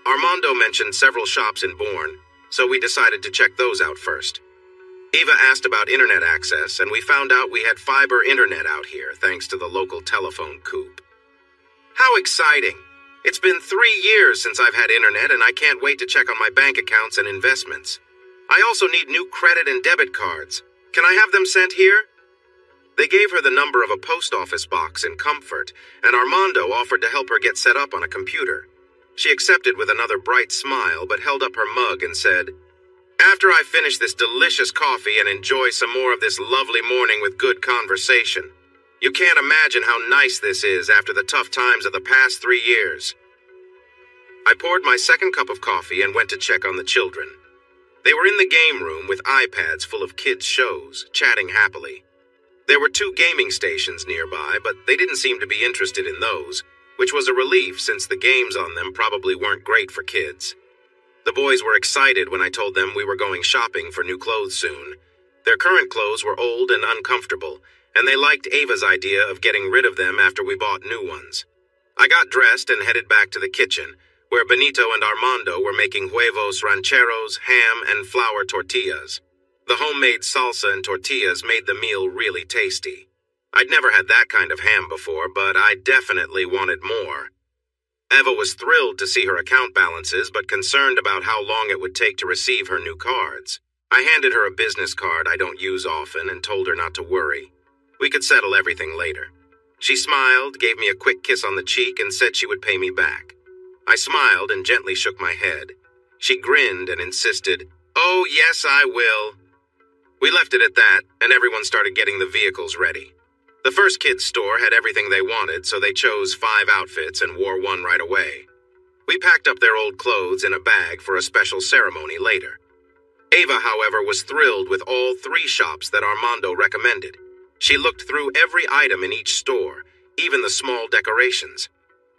Armando mentioned several shops in Bourne, so we decided to check those out first. Eva asked about internet access, and we found out we had fiber internet out here thanks to the local telephone coop. How exciting! It's been 3 years since I've had internet, and I can't wait to check on my bank accounts and investments. I also need new credit and debit cards. Can I have them sent here? They gave her the number of a post office box in Comfort, and Armando offered to help her get set up on a computer. She accepted with another bright smile, but held up her mug and said, "After I finish this delicious coffee and enjoy some more of this lovely morning with good conversation. You can't imagine how nice this is after the tough times of the past 3 years." I poured my second cup of coffee and went to check on the children. They were in the game room with iPads full of kids' shows, chatting happily. There were 2 gaming stations nearby, but they didn't seem to be interested in those, which was a relief since the games on them probably weren't great for kids. The boys were excited when I told them we were going shopping for new clothes soon. Their current clothes were old and uncomfortable, and they liked Ava's idea of getting rid of them after we bought new ones. I got dressed and headed back to the kitchen, where Benito and Armando were making huevos rancheros, ham, and flour tortillas. The homemade salsa and tortillas made the meal really tasty. I'd never had that kind of ham before, but I definitely wanted more. Eva was thrilled to see her account balances, but concerned about how long it would take to receive her new cards. I handed her a business card I don't use often and told her not to worry. We could settle everything later. She smiled, gave me a quick kiss on the cheek, and said she would pay me back. I smiled and gently shook my head. She grinned and insisted, "Oh, yes, I will." We left it at that, and everyone started getting the vehicles ready. The first kids' store had everything they wanted, so they chose 5 outfits and wore one right away. We packed up their old clothes in a bag for a special ceremony later. Ava, however, was thrilled with all 3 shops that Armando recommended. She looked through every item in each store, even the small decorations.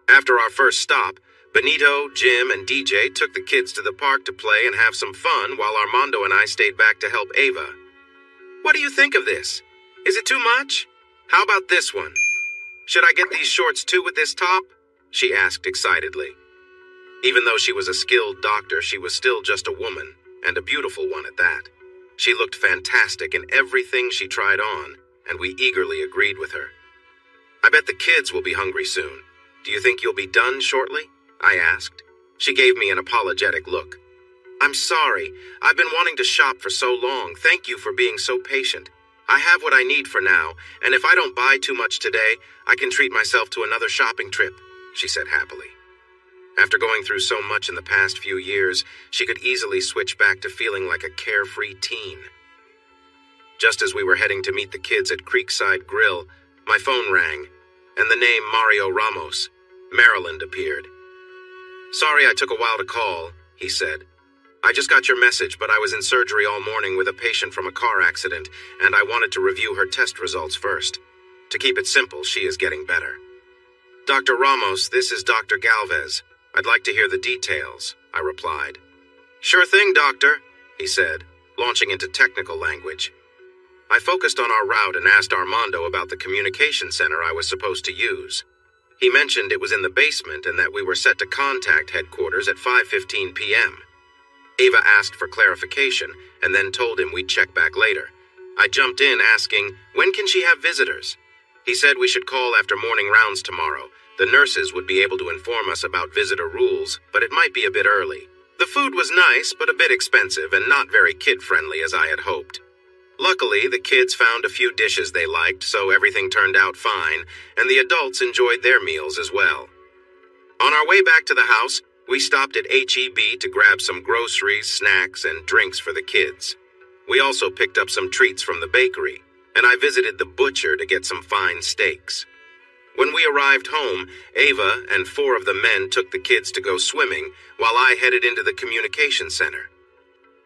After our first stop, Benito, Jim, and DJ took the kids to the park to play and have some fun while Armando and I stayed back to help Ava. What do you think of this? Is it too much? How about this one? Should I get these shorts too with this top? She asked excitedly. Even though she was a skilled doctor, she was still just a woman, and a beautiful one at that. She looked fantastic in everything she tried on, and we eagerly agreed with her. I bet the kids will be hungry soon. Do you think you'll be done shortly? I asked. She gave me an apologetic look. I'm sorry. I've been wanting to shop for so long. Thank you for being so patient. I have what I need for now, and if I don't buy too much today, I can treat myself to another shopping trip, she said happily. After going through so much in the past few years, she could easily switch back to feeling like a carefree teen. Just as we were heading to meet the kids at Creekside Grill, my phone rang, and the name Mario Ramos, Maryland, appeared. Sorry I took a while to call, he said. I just got your message, but I was in surgery all morning with a patient from a car accident, and I wanted to review her test results first. To keep it simple, she is getting better. Dr. Ramos, this is Dr. Galvez. I'd like to hear the details, I replied. Sure thing, doctor, he said, launching into technical language. I focused on our route and asked Armando about the communication center I was supposed to use. He mentioned it was in the basement and that we were set to contact headquarters at 5:15 p.m. Ava asked for clarification and then told him we'd check back later. I jumped in asking, when can she have visitors? He said we should call after morning rounds tomorrow. The nurses would be able to inform us about visitor rules, but it might be a bit early. The food was nice, but a bit expensive and not very kid-friendly as I had hoped. Luckily, the kids found a few dishes they liked, so everything turned out fine, and the adults enjoyed their meals as well. On our way back to the house, we stopped at H-E-B to grab some groceries, snacks, and drinks for the kids. We also picked up some treats from the bakery, and I visited the butcher to get some fine steaks. When we arrived home, Ava and 4 of the men took the kids to go swimming, while I headed into the communication center.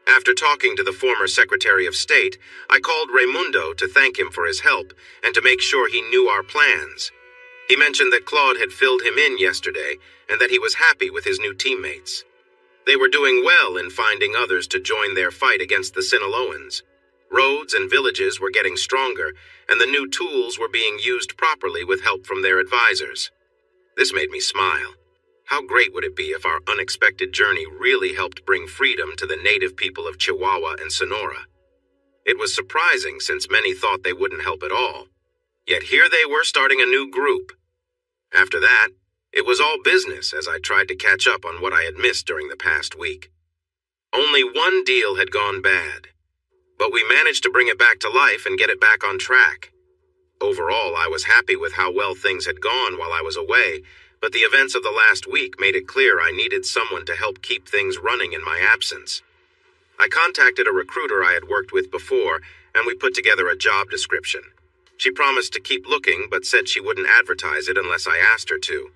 After talking to the former Secretary of State, I called Raimundo to thank him for his help and to make sure he knew our plans. He mentioned that Claude had filled him in yesterday and that he was happy with his new teammates. They were doing well in finding others to join their fight against the Sinaloans. Roads and villages were getting stronger, and the new tools were being used properly with help from their advisors. This made me smile. How great would it be if our unexpected journey really helped bring freedom to the native people of Chihuahua and Sonora? It was surprising since many thought they wouldn't help at all. Yet here they were starting a new group. After that, it was all business as I tried to catch up on what I had missed during the past week. Only one deal had gone bad, but we managed to bring it back to life and get it back on track. Overall, I was happy with how well things had gone while I was away, but the events of the last week made it clear I needed someone to help keep things running in my absence. I contacted a recruiter I had worked with before, and we put together a job description. She promised to keep looking, but said she wouldn't advertise it unless I asked her to.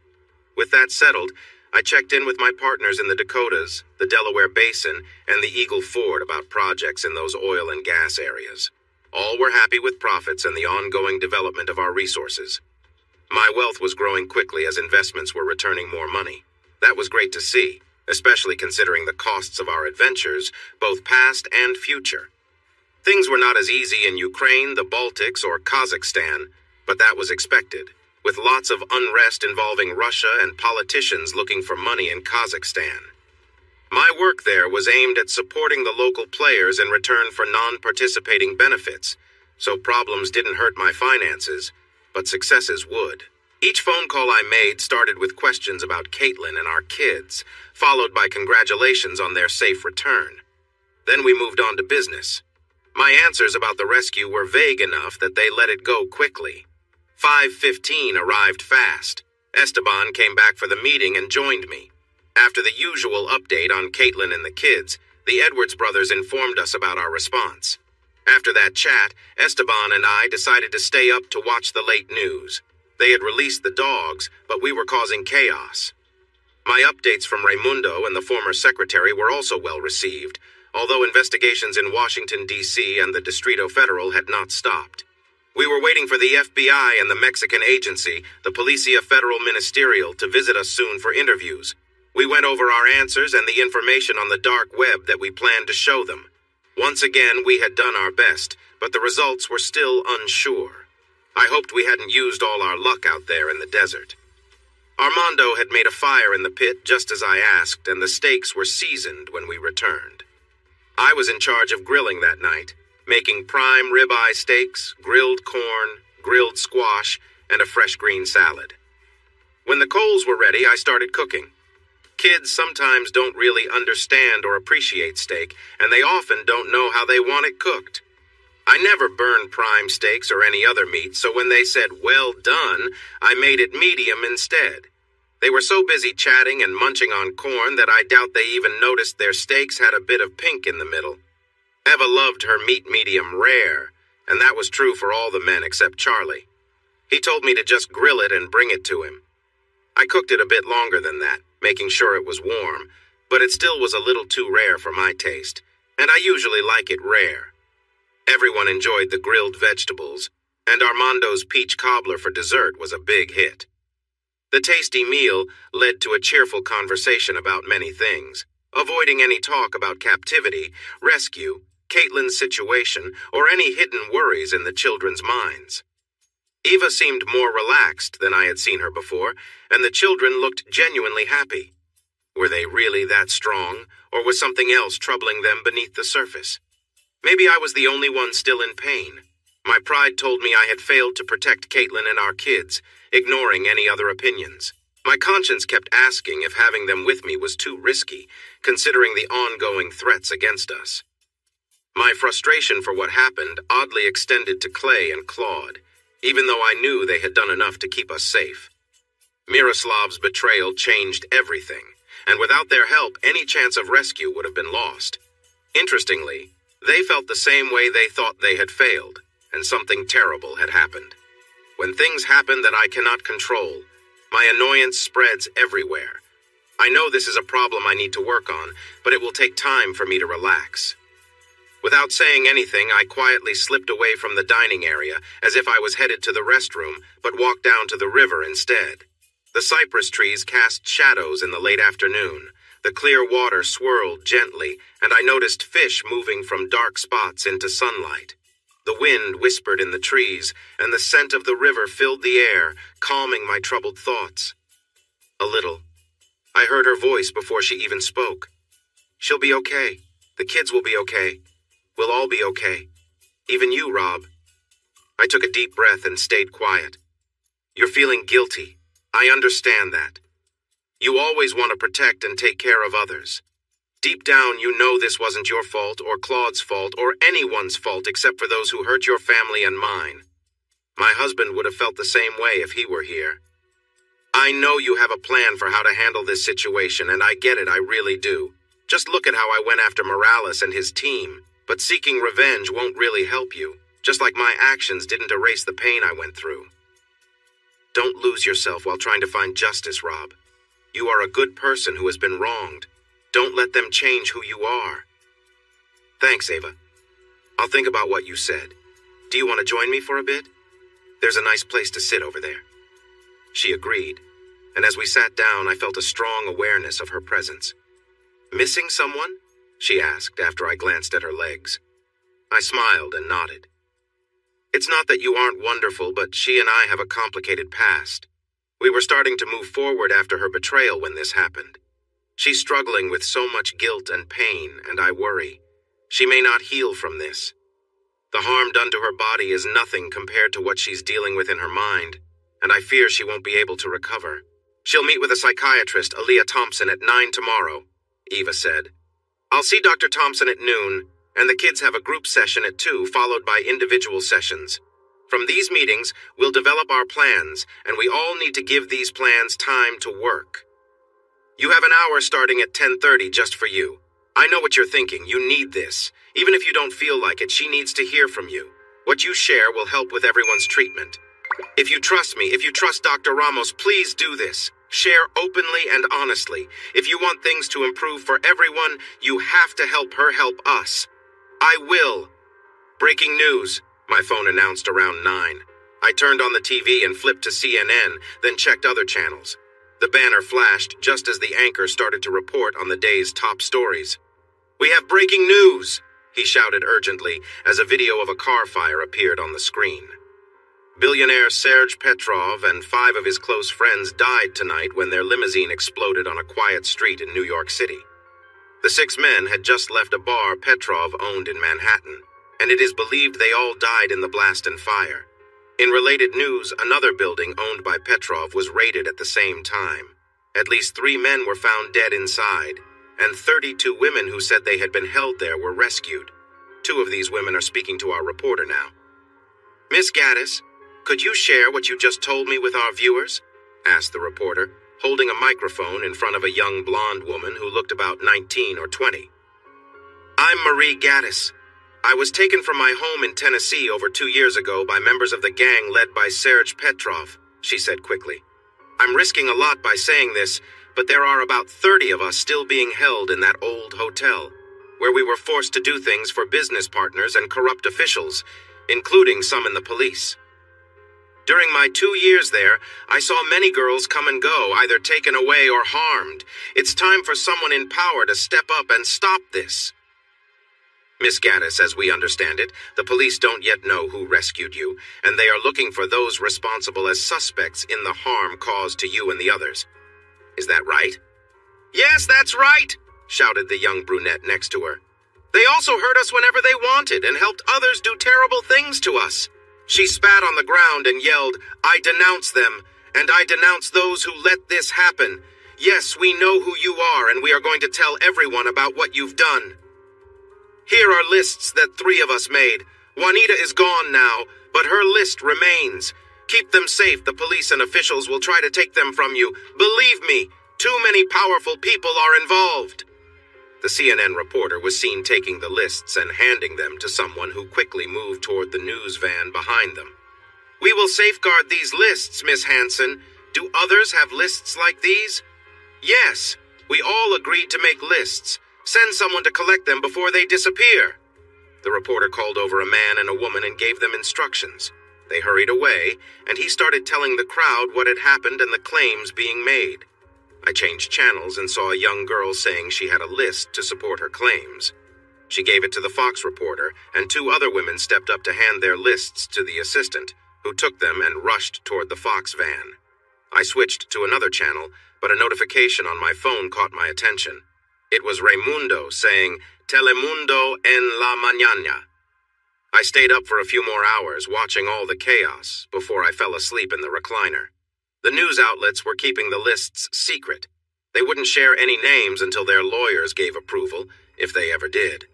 With that settled, I checked in with my partners in the Dakotas, the Delaware Basin, and the Eagle Ford about projects in those oil and gas areas. All were happy with profits and the ongoing development of our resources. My wealth was growing quickly as investments were returning more money. That was great to see, especially considering the costs of our adventures, both past and future. Things were not as easy in Ukraine, the Baltics, or Kazakhstan, but that was expected, with lots of unrest involving Russia and politicians looking for money in Kazakhstan. My work there was aimed at supporting the local players in return for non-participating benefits, so problems didn't hurt my finances, but successes would. Each phone call I made started with questions about Caitlin and our kids, followed by congratulations on their safe return. Then we moved on to business. My answers about the rescue were vague enough that they let it go quickly. 5:15 arrived fast. Esteban came back for the meeting and joined me. After the usual update on Caitlin and the kids, the Edwards brothers informed us about our response. After that chat, Esteban and I decided to stay up to watch the late news. They had released the dogs, but we were causing chaos. My updates from Raimundo and the former secretary were also well received, although investigations in Washington, D.C. and the Distrito Federal had not stopped. We were waiting for the FBI and the Mexican agency, the Policia Federal Ministerial, to visit us soon for interviews. We went over our answers and the information on the dark web that we planned to show them. Once again, we had done our best, but the results were still unsure. I hoped we hadn't used all our luck out there in the desert. Armando had made a fire in the pit just as I asked, and the steaks were seasoned when we returned. I was in charge of grilling that night, making prime ribeye steaks, grilled corn, grilled squash, and a fresh green salad. When the coals were ready, I started cooking. Kids sometimes don't really understand or appreciate steak, and they often don't know how they want it cooked. I never burn prime steaks or any other meat, so when they said, "Well done," I made it medium instead. They were so busy chatting and munching on corn that I doubt they even noticed their steaks had a bit of pink in the middle. Eva loved her meat medium rare, and that was true for all the men except Charlie. He told me to just grill it and bring it to him. I cooked it a bit longer than that, making sure it was warm, but it still was a little too rare for my taste, and I usually like it rare. Everyone enjoyed the grilled vegetables, and Armando's peach cobbler for dessert was a big hit. The tasty meal led to a cheerful conversation about many things, avoiding any talk about captivity, rescue, Caitlin's situation, or any hidden worries in the children's minds. Eva seemed more relaxed than I had seen her before, and the children looked genuinely happy. Were they really that strong, or was something else troubling them beneath the surface? Maybe I was the only one still in pain. My pride told me I had failed to protect Caitlin and our kids, ignoring any other opinions. My conscience kept asking if having them with me was too risky, considering the ongoing threats against us. My frustration for what happened oddly extended to Clay and Claude, even though I knew they had done enough to keep us safe. Miroslav's betrayal changed everything, and without their help, any chance of rescue would have been lost. Interestingly, they felt the same way they thought they had failed, and something terrible had happened. When things happen that I cannot control, my annoyance spreads everywhere. I know this is a problem I need to work on, but it will take time for me to relax. Without saying anything, I quietly slipped away from the dining area, as if I was headed to the restroom, but walked down to the river instead. The cypress trees cast shadows in the late afternoon. The clear water swirled gently, and I noticed fish moving from dark spots into sunlight. The wind whispered in the trees, and the scent of the river filled the air, calming my troubled thoughts. A little. I heard her voice before she even spoke. "She'll be okay. The kids will be okay. We'll all be okay. Even you, Rob." I took a deep breath and stayed quiet. "You're feeling guilty. I understand that. You always want to protect and take care of others. Deep down, you know this wasn't your fault or Claude's fault or anyone's fault except for those who hurt your family and mine. My husband would have felt the same way if he were here. I know you have a plan for how to handle this situation, and I get it, I really do. Just look at how I went after Morales and his team. But seeking revenge won't really help you, just like my actions didn't erase the pain I went through. Don't lose yourself while trying to find justice, Rob. You are a good person who has been wronged. Don't let them change who you are." "Thanks, Ava. I'll think about what you said. Do you want to join me for a bit? There's a nice place to sit over there." She agreed, and as we sat down, I felt a strong awareness of her presence. "Missing someone?" she asked after I glanced at her legs. I smiled and nodded. "It's not that you aren't wonderful, but she and I have a complicated past. We were starting to move forward after her betrayal when this happened. She's struggling with so much guilt and pain, and I worry. She may not heal from this. The harm done to her body is nothing compared to what she's dealing with in her mind, and I fear she won't be able to recover. She'll meet with a psychiatrist, Aaliyah Thompson, at 9 tomorrow, Eva said. I'll see Dr. Thompson at noon, and the kids have a group session at 2, followed by individual sessions. From these meetings, we'll develop our plans, and we all need to give these plans time to work. You have an hour starting at 10:30 just for you. I know what you're thinking. You need this. Even if you don't feel like it, she needs to hear from you. What you share will help with everyone's treatment. If you trust me, if you trust Dr. Ramos, please do this. Share openly and honestly. If you want things to improve for everyone, you have to help her help us. I will. Breaking news. My phone announced around 9. I turned on the TV and flipped to CNN, then checked other channels. The banner flashed just as the anchor started to report on the day's top stories. "We have breaking news!" he shouted urgently as a video of a car fire appeared on the screen. Billionaire Serge Petrov and 5 of his close friends died tonight when their limousine exploded on a quiet street in New York City. The 6 men had just left a bar Petrov owned in Manhattan, and it is believed they all died in the blast and fire. In related news, another building owned by Petrov was raided at the same time. At least 3 men were found dead inside, and 32 women who said they had been held there were rescued. 2 of these women are speaking to our reporter now. "Miss Gaddis, could you share what you just told me with our viewers?" asked the reporter, holding a microphone in front of a young blonde woman who looked about 19 or 20. "I'm Marie Gaddis. I was taken from my home in Tennessee over 2 years ago by members of the gang led by Serge Petrov," she said quickly. "I'm risking a lot by saying this, but there are about 30 of us still being held in that old hotel, where we were forced to do things for business partners and corrupt officials, including some in the police. During my 2 years there, I saw many girls come and go, either taken away or harmed. It's time for someone in power to step up and stop this." "Miss Gaddis, as we understand it, the police don't yet know who rescued you, and they are looking for those responsible as suspects in the harm caused to you and the others. Is that right?" "Yes, that's right," shouted the young brunette next to her. "They also hurt us whenever they wanted and helped others do terrible things to us." She spat on the ground and yelled, "I denounce them, and I denounce those who let this happen. Yes, we know who you are, and we are going to tell everyone about what you've done. Here are lists that 3 of us made. Juanita is gone now, but her list remains. Keep them safe. The police and officials will try to take them from you. Believe me, too many powerful people are involved." The CNN reporter was seen taking the lists and handing them to someone who quickly moved toward the news van behind them. "We will safeguard these lists, Miss Hansen. Do others have lists like these?" "Yes, we all agreed to make lists. Send someone to collect them before they disappear." The reporter called over a man and a woman and gave them instructions. They hurried away, and he started telling the crowd what had happened and the claims being made. I changed channels and saw a young girl saying she had a list to support her claims. She gave it to the Fox reporter, and 2 other women stepped up to hand their lists to the assistant, who took them and rushed toward the Fox van. I switched to another channel, but a notification on my phone caught my attention. It was Raimundo saying, "Telemundo en la mañana." I stayed up for a few more hours watching all the chaos before I fell asleep in the recliner. The news outlets were keeping the lists secret. They wouldn't share any names until their lawyers gave approval, if they ever did.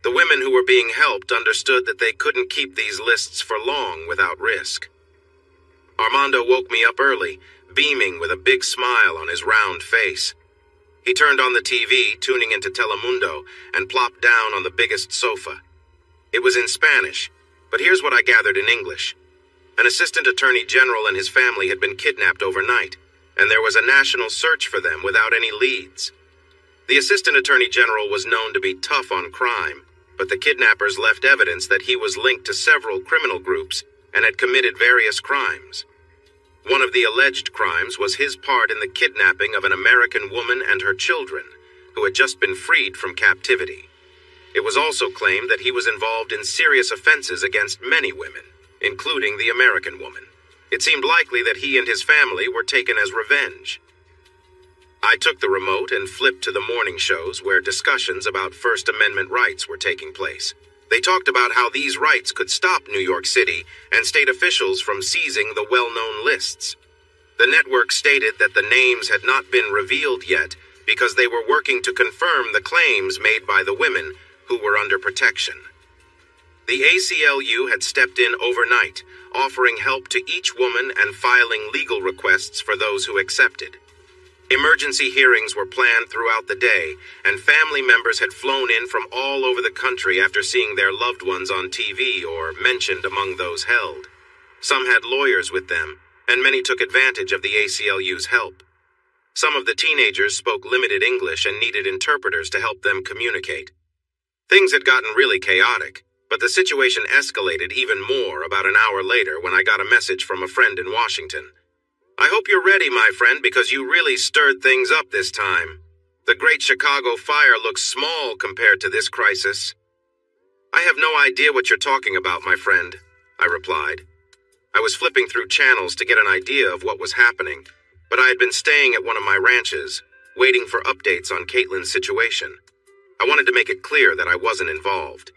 The women who were being helped understood that they couldn't keep these lists for long without risk. Armando woke me up early, beaming with a big smile on his round face. He turned on the TV, tuning into Telemundo, and plopped down on the biggest sofa. It was in Spanish, but here's what I gathered in English. An assistant attorney general and his family had been kidnapped overnight, and there was a national search for them without any leads. The assistant attorney general was known to be tough on crime, but the kidnappers left evidence that he was linked to several criminal groups and had committed various crimes. One of the alleged crimes was his part in the kidnapping of an American woman and her children, who had just been freed from captivity. It was also claimed that he was involved in serious offenses against many women, including the American woman. It seemed likely that he and his family were taken as revenge. I took the remote and flipped to the morning shows where discussions about First Amendment rights were taking place. They talked about how these rights could stop New York City and state officials from seizing the well-known lists. The network stated that the names had not been revealed yet because they were working to confirm the claims made by the women who were under protection. The ACLU had stepped in overnight, offering help to each woman and filing legal requests for those who accepted. Emergency hearings were planned throughout the day, and family members had flown in from all over the country after seeing their loved ones on TV or mentioned among those held. Some had lawyers with them, and many took advantage of the ACLU's help. Some of the teenagers spoke limited English and needed interpreters to help them communicate. Things had gotten really chaotic, But the situation escalated even more about an hour later when I got a message from a friend in Washington. "I hope you're ready, my friend, because you really stirred things up this time. The Great Chicago Fire looks small compared to this crisis." "I have no idea what you're talking about, my friend," I replied. I was flipping through channels to get an idea of what was happening, but I had been staying at one of my ranches, waiting for updates on Caitlin's situation. I wanted to make it clear that I wasn't involved.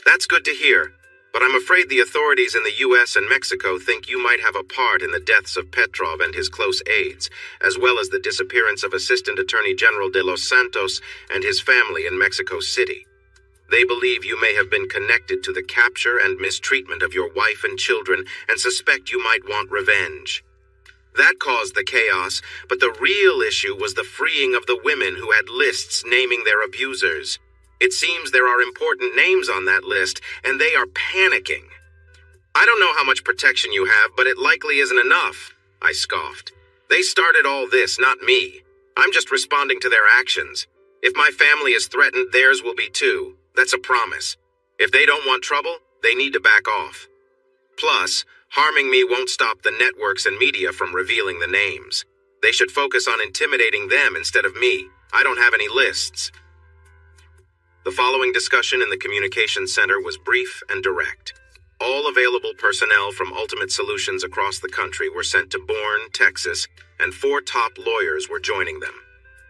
"That's good to hear, but I'm afraid the authorities in the U.S. and Mexico think you might have a part in the deaths of Petrov and his close aides, as well as the disappearance of Assistant Attorney General de los Santos and his family in Mexico City. They believe you may have been connected to the capture and mistreatment of your wife and children and suspect you might want revenge. That caused the chaos, but the real issue was the freeing of the women who had lists naming their abusers. It seems there are important names on that list, and they are panicking. I don't know how much protection you have, but it likely isn't enough," I scoffed. "They started all this, not me. I'm just responding to their actions. If my family is threatened, theirs will be too. That's a promise. If they don't want trouble, they need to back off. Plus, harming me won't stop the networks and media from revealing the names. They should focus on intimidating them instead of me. I don't have any lists." The following discussion in the communications center was brief and direct. All available personnel from Ultimate Solutions across the country were sent to Bourne, Texas, and 4 top lawyers were joining them.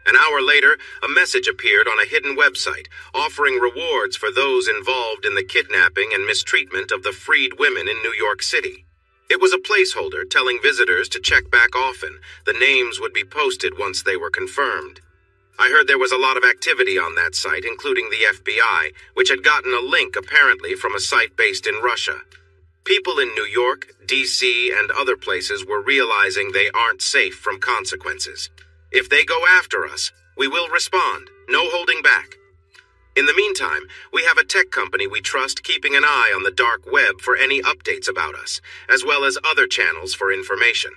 An hour later, a message appeared on a hidden website offering rewards for those involved in the kidnapping and mistreatment of the freed women in New York City. It was a placeholder telling visitors to check back often. The names would be posted once they were confirmed. I heard there was a lot of activity on that site, including the FBI, which had gotten a link apparently from a site based in Russia. People in New York, D.C., and other places were realizing they aren't safe from consequences. If they go after us, we will respond, no holding back. In the meantime, we have a tech company we trust keeping an eye on the dark web for any updates about us, as well as other channels for information.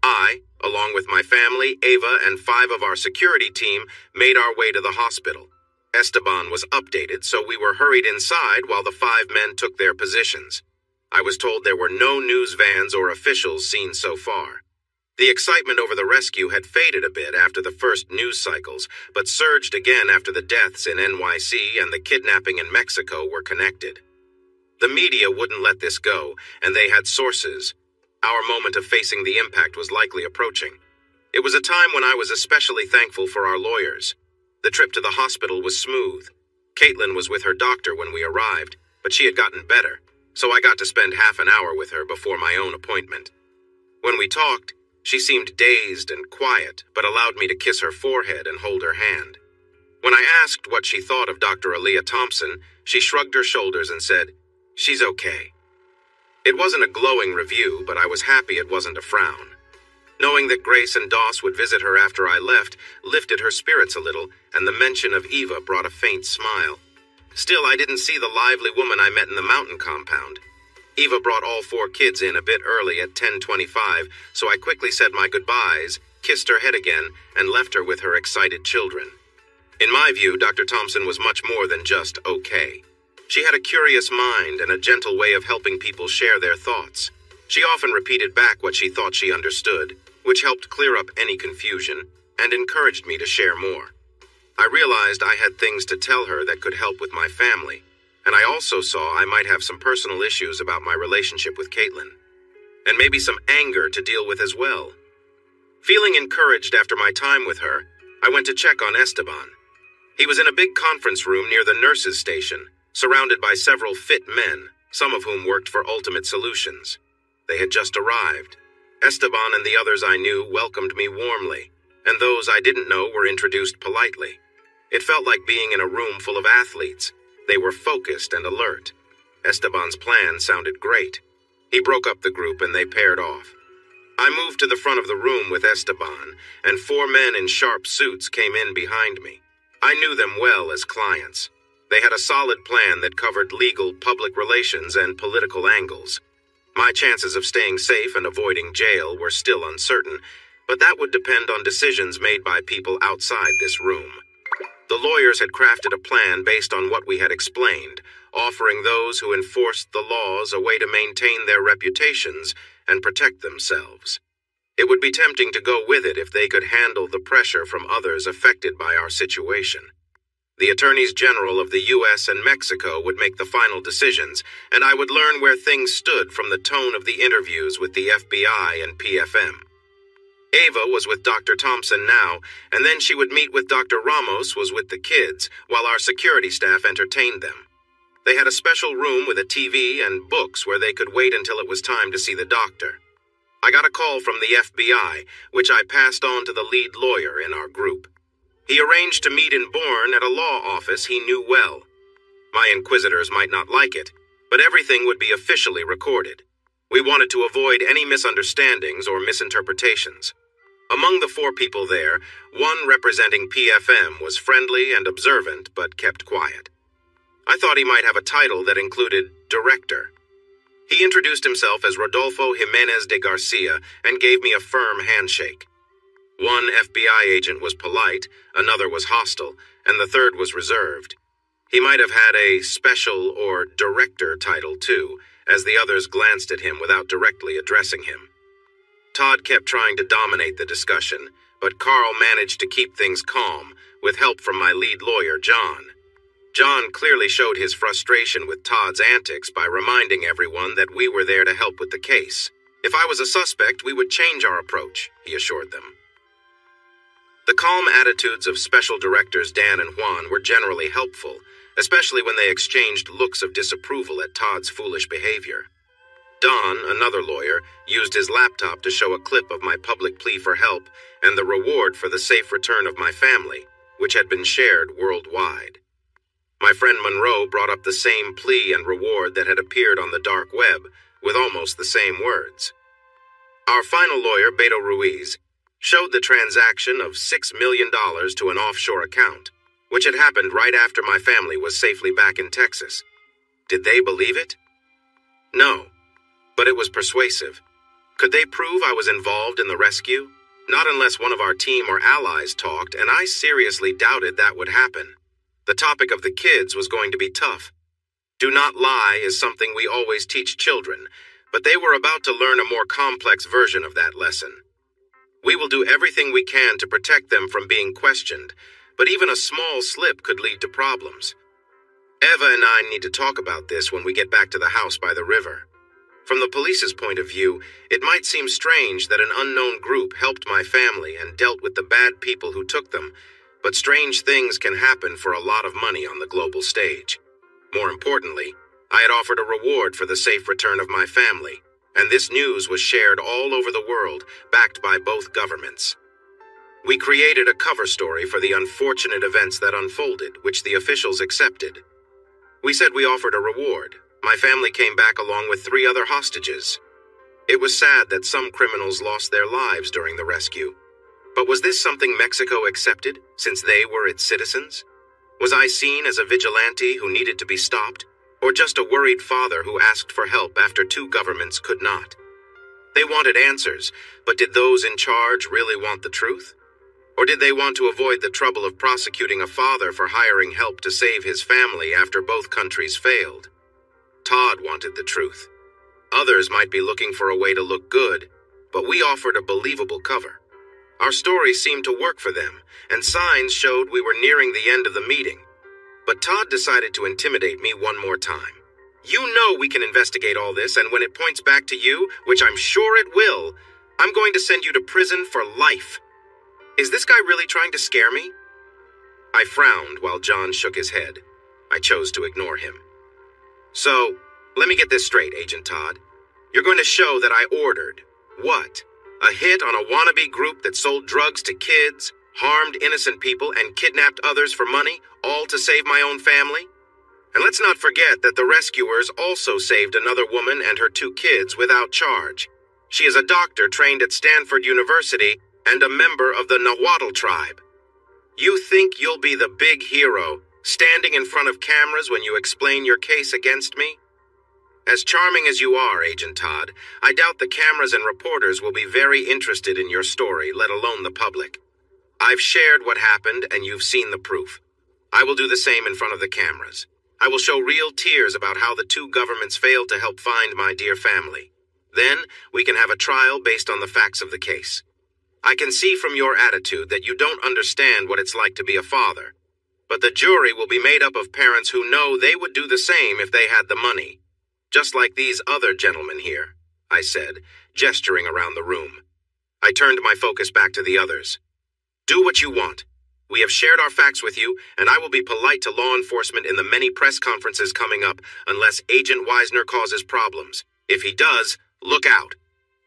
I, along with my family, Ava, and 5 of our security team, made our way to the hospital. Esteban was updated, so we were hurried inside while the 5 men took their positions. I was told there were no news vans or officials seen so far. The excitement over the rescue had faded a bit after the first news cycles, but surged again after the deaths in NYC and the kidnapping in Mexico were connected. The media wouldn't let this go, and they had sources. Our moment of facing the impact was likely approaching. It was a time when I was especially thankful for our lawyers. The trip to the hospital was smooth. Caitlin was with her doctor when we arrived, but she had gotten better, so I got to spend half an hour with her before my own appointment. When we talked, she seemed dazed and quiet, but allowed me to kiss her forehead and hold her hand. When I asked what she thought of Dr. Aaliyah Thompson, she shrugged her shoulders and said, "She's okay." It wasn't a glowing review, but I was happy it wasn't a frown. Knowing that Grace and Doss would visit her after I left lifted her spirits a little, and the mention of Eva brought a faint smile. Still, I didn't see the lively woman I met in the mountain compound. Eva brought all 4 kids in a bit early at 10:25, so I quickly said my goodbyes, kissed her head again, and left her with her excited children. In my view, Dr. Thompson was much more than just okay. She had a curious mind and a gentle way of helping people share their thoughts. She often repeated back what she thought she understood, which helped clear up any confusion, and encouraged me to share more. I realized I had things to tell her that could help with my family, and I also saw I might have some personal issues about my relationship with Caitlin, and maybe some anger to deal with as well. Feeling encouraged after my time with her, I went to check on Esteban. He was in a big conference room near the nurses' station, surrounded by several fit men, some of whom worked for Ultimate Solutions. They had just arrived. Esteban and the others I knew welcomed me warmly, and those I didn't know were introduced politely. It felt like being in a room full of athletes. They were focused and alert. Esteban's plan sounded great. He broke up the group and they paired off. I moved to the front of the room with Esteban, and 4 men in sharp suits came in behind me. I knew them well as clients. They had a solid plan that covered legal, public relations, and political angles. My chances of staying safe and avoiding jail were still uncertain, but that would depend on decisions made by people outside this room. The lawyers had crafted a plan based on what we had explained, offering those who enforced the laws a way to maintain their reputations and protect themselves. It would be tempting to go with it if they could handle the pressure from others affected by our situation. The attorneys general of the U.S. and Mexico would make the final decisions, and I would learn where things stood from the tone of the interviews with the FBI and PFM. Ava was with Dr. Thompson now, and then she would meet with Dr. Ramos was with the kids, while our security staff entertained them. They had a special room with a TV and books where they could wait until it was time to see the doctor. I got a call from the FBI, which I passed on to the lead lawyer in our group. He arranged to meet in Bourne at a law office he knew well. My inquisitors might not like it, but everything would be officially recorded. We wanted to avoid any misunderstandings or misinterpretations. Among the 4 people there, one representing PFM was friendly and observant but kept quiet. I thought he might have a title that included Director. He introduced himself as Rodolfo Jimenez de Garcia and gave me a firm handshake. One FBI agent was polite, another was hostile, and the third was reserved. He might have had a special or director title too, as the others glanced at him without directly addressing him. Todd kept trying to dominate the discussion, but Carl managed to keep things calm, with help from my lead lawyer, John. John clearly showed his frustration with Todd's antics by reminding everyone that we were there to help with the case. If I was a suspect, we would change our approach, he assured them. The calm attitudes of Special Directors Dan and Juan were generally helpful, especially when they exchanged looks of disapproval at Todd's foolish behavior. Don, another lawyer, used his laptop to show a clip of my public plea for help and the reward for the safe return of my family, which had been shared worldwide. My friend Monroe brought up the same plea and reward that had appeared on the dark web, with almost the same words. Our final lawyer, Beto Ruiz, showed the transaction of $6 million to an offshore account, which had happened right after my family was safely back in Texas. Did they believe it? No, but it was persuasive. Could they prove I was involved in the rescue? Not unless one of our team or allies talked, and I seriously doubted that would happen. The topic of the kids was going to be tough. Do not lie is something we always teach children, but they were about to learn a more complex version of that lesson. We will do everything we can to protect them from being questioned, but even a small slip could lead to problems. Eva and I need to talk about this when we get back to the house by the river. From the police's point of view, it might seem strange that an unknown group helped my family and dealt with the bad people who took them, but strange things can happen for a lot of money on the global stage. More importantly, I had offered a reward for the safe return of my family, and this news was shared all over the world, backed by both governments. We created a cover story for the unfortunate events that unfolded, which the officials accepted. We said we offered a reward. My family came back along with 3 other hostages. It was sad that some criminals lost their lives during the rescue. But was this something Mexico accepted, since they were its citizens? Was I seen as a vigilante who needed to be stopped? Or just a worried father who asked for help after 2 governments could not? They wanted answers, but did those in charge really want the truth? Or did they want to avoid the trouble of prosecuting a father for hiring help to save his family after both countries failed? Todd wanted the truth. Others might be looking for a way to look good, but we offered a believable cover. Our story seemed to work for them, and signs showed we were nearing the end of the meeting. But Todd decided to intimidate me one more time. You know we can investigate all this, and when it points back to you, which I'm sure it will, I'm going to send you to prison for life. Is this guy really trying to scare me? I frowned while John shook his head. I chose to ignore him. So, let me get this straight, Agent Todd. You're going to show that I ordered what? A hit on a wannabe group that sold drugs to kids, harmed innocent people, and kidnapped others for money, all to save my own family? And let's not forget that the rescuers also saved another woman and her 2 kids without charge. She is a doctor trained at Stanford University and a member of the Nahuatl tribe. You think you'll be the big hero, standing in front of cameras when you explain your case against me? As charming as you are, Agent Todd, I doubt the cameras and reporters will be very interested in your story, let alone the public. I've shared what happened, and you've seen the proof. I will do the same in front of the cameras. I will show real tears about how the two governments failed to help find my dear family. Then we can have a trial based on the facts of the case. I can see from your attitude that you don't understand what it's like to be a father. But the jury will be made up of parents who know they would do the same if they had the money. Just like these other gentlemen here, I said, gesturing around the room. I turned my focus back to the others. Do what you want. We have shared our facts with you, and I will be polite to law enforcement in the many press conferences coming up unless Agent Wisner causes problems. If he does, look out.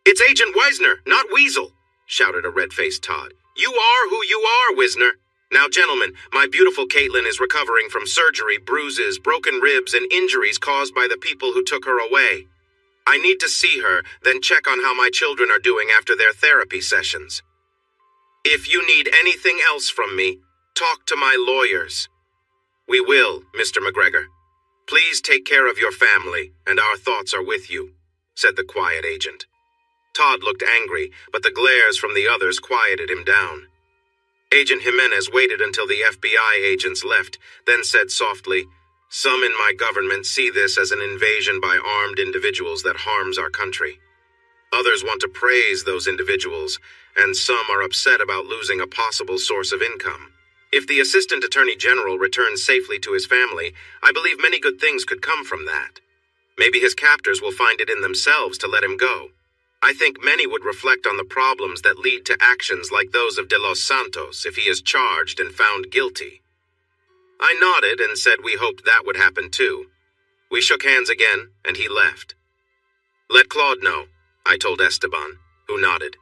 It's Agent Wisner, not Weasel, shouted a red-faced Todd. You are who you are, Wisner. Now, gentlemen, my beautiful Caitlin is recovering from surgery, bruises, broken ribs, and injuries caused by the people who took her away. I need to see her, then check on how my children are doing after their therapy sessions. If you need anything else from me, talk to my lawyers. We will, Mr. McGregor. Please take care of your family, and our thoughts are with you, said the quiet agent. Todd looked angry, but the glares from the others quieted him down. Agent Jimenez waited until the FBI agents left, then said softly, Some in my government see this as an invasion by armed individuals that harms our country. Others want to praise those individuals, and some are upset about losing a possible source of income. If the Assistant Attorney General returns safely to his family, I believe many good things could come from that. Maybe his captors will find it in themselves to let him go. I think many would reflect on the problems that lead to actions like those of De Los Santos if he is charged and found guilty. I nodded and said we hoped that would happen too. We shook hands again, and he left. Let Claude know, I told Esteban, who nodded.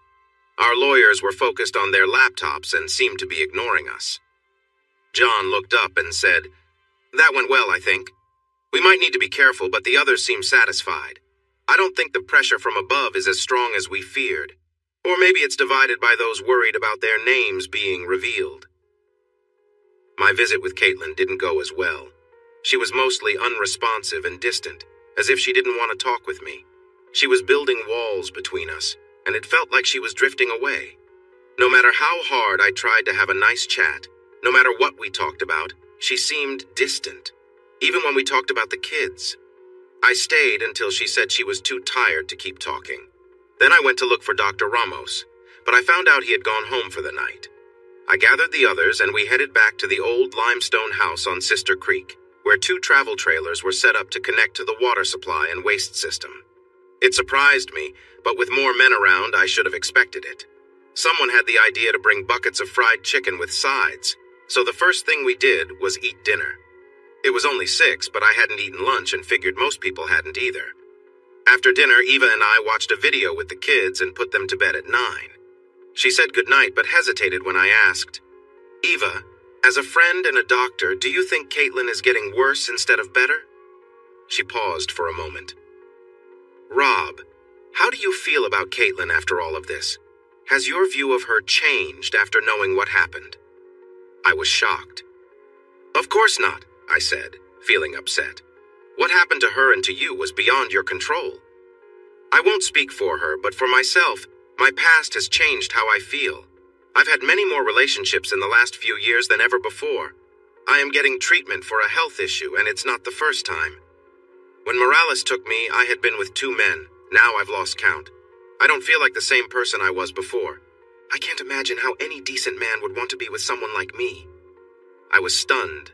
Our lawyers were focused on their laptops and seemed to be ignoring us. John looked up and said, That went well, I think. We might need to be careful, but the others seem satisfied. I don't think the pressure from above is as strong as we feared. Or maybe it's divided by those worried about their names being revealed. My visit with Caitlin didn't go as well. She was mostly unresponsive and distant, as if she didn't want to talk with me. She was building walls between us, and it felt like she was drifting away. No matter how hard I tried to have a nice chat, no matter what we talked about, she seemed distant, even when we talked about the kids. I stayed until she said she was too tired to keep talking. Then I went to look for Dr. Ramos, but I found out he had gone home for the night. I gathered the others and we headed back to the old limestone house on Sister Creek, where 2 travel trailers were set up to connect to the water supply and waste system. It surprised me, but with more men around, I should have expected it. Someone had the idea to bring buckets of fried chicken with sides, so the first thing we did was eat dinner. It was only 6, but I hadn't eaten lunch and figured most people hadn't either. After dinner, Eva and I watched a video with the kids and put them to bed at 9. She said goodnight, but hesitated when I asked, Eva, as a friend and a doctor, do you think Caitlin is getting worse instead of better? She paused for a moment. Rob, how do you feel about Caitlin after all of this? Has your view of her changed after knowing what happened? I was shocked. Of course not, I said, feeling upset. What happened to her and to you was beyond your control. I won't speak for her, but for myself, my past has changed how I feel. I've had many more relationships in the last few years than ever before. I am getting treatment for a health issue, and it's not the first time. When Morales took me, I had been with 2 men. Now I've lost count. I don't feel like the same person I was before. I can't imagine how any decent man would want to be with someone like me. I was stunned.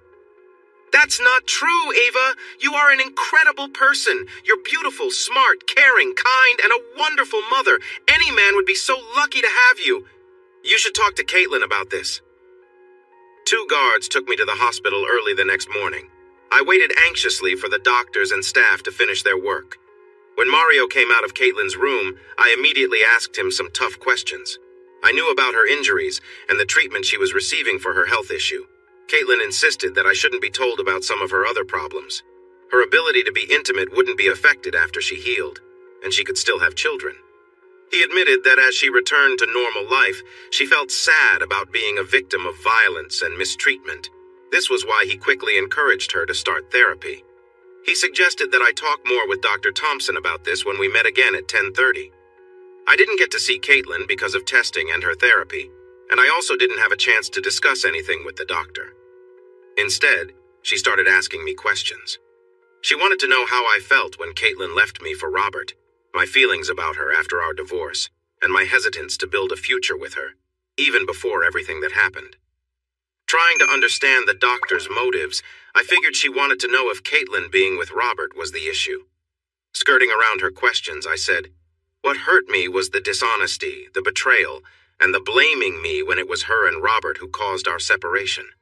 That's not true, Ava. You are an incredible person. You're beautiful, smart, caring, kind, and a wonderful mother. Any man would be so lucky to have you. You should talk to Caitlin about this. 2 guards took me to the hospital early the next morning. I waited anxiously for the doctors and staff to finish their work. When Mario came out of Caitlin's room, I immediately asked him some tough questions. I knew about her injuries and the treatment she was receiving for her health issue. Caitlin insisted that I shouldn't be told about some of her other problems. Her ability to be intimate wouldn't be affected after she healed, and she could still have children. He admitted that as she returned to normal life, she felt sad about being a victim of violence and mistreatment. This was why he quickly encouraged her to start therapy. He suggested that I talk more with Dr. Thompson about this when we met again at 10:30. I didn't get to see Caitlin because of testing and her therapy, and I also didn't have a chance to discuss anything with the doctor. Instead, She started asking me questions. She wanted to know how I felt when Caitlin left me for Robert, my feelings about her after our divorce, and my hesitance to build a future with her, even before everything that happened. Trying to understand the doctor's motives, I figured she wanted to know if Caitlin being with Robert was the issue. Skirting around her questions, I said, "What hurt me was the dishonesty, the betrayal, and the blaming me when it was her and Robert who caused our separation."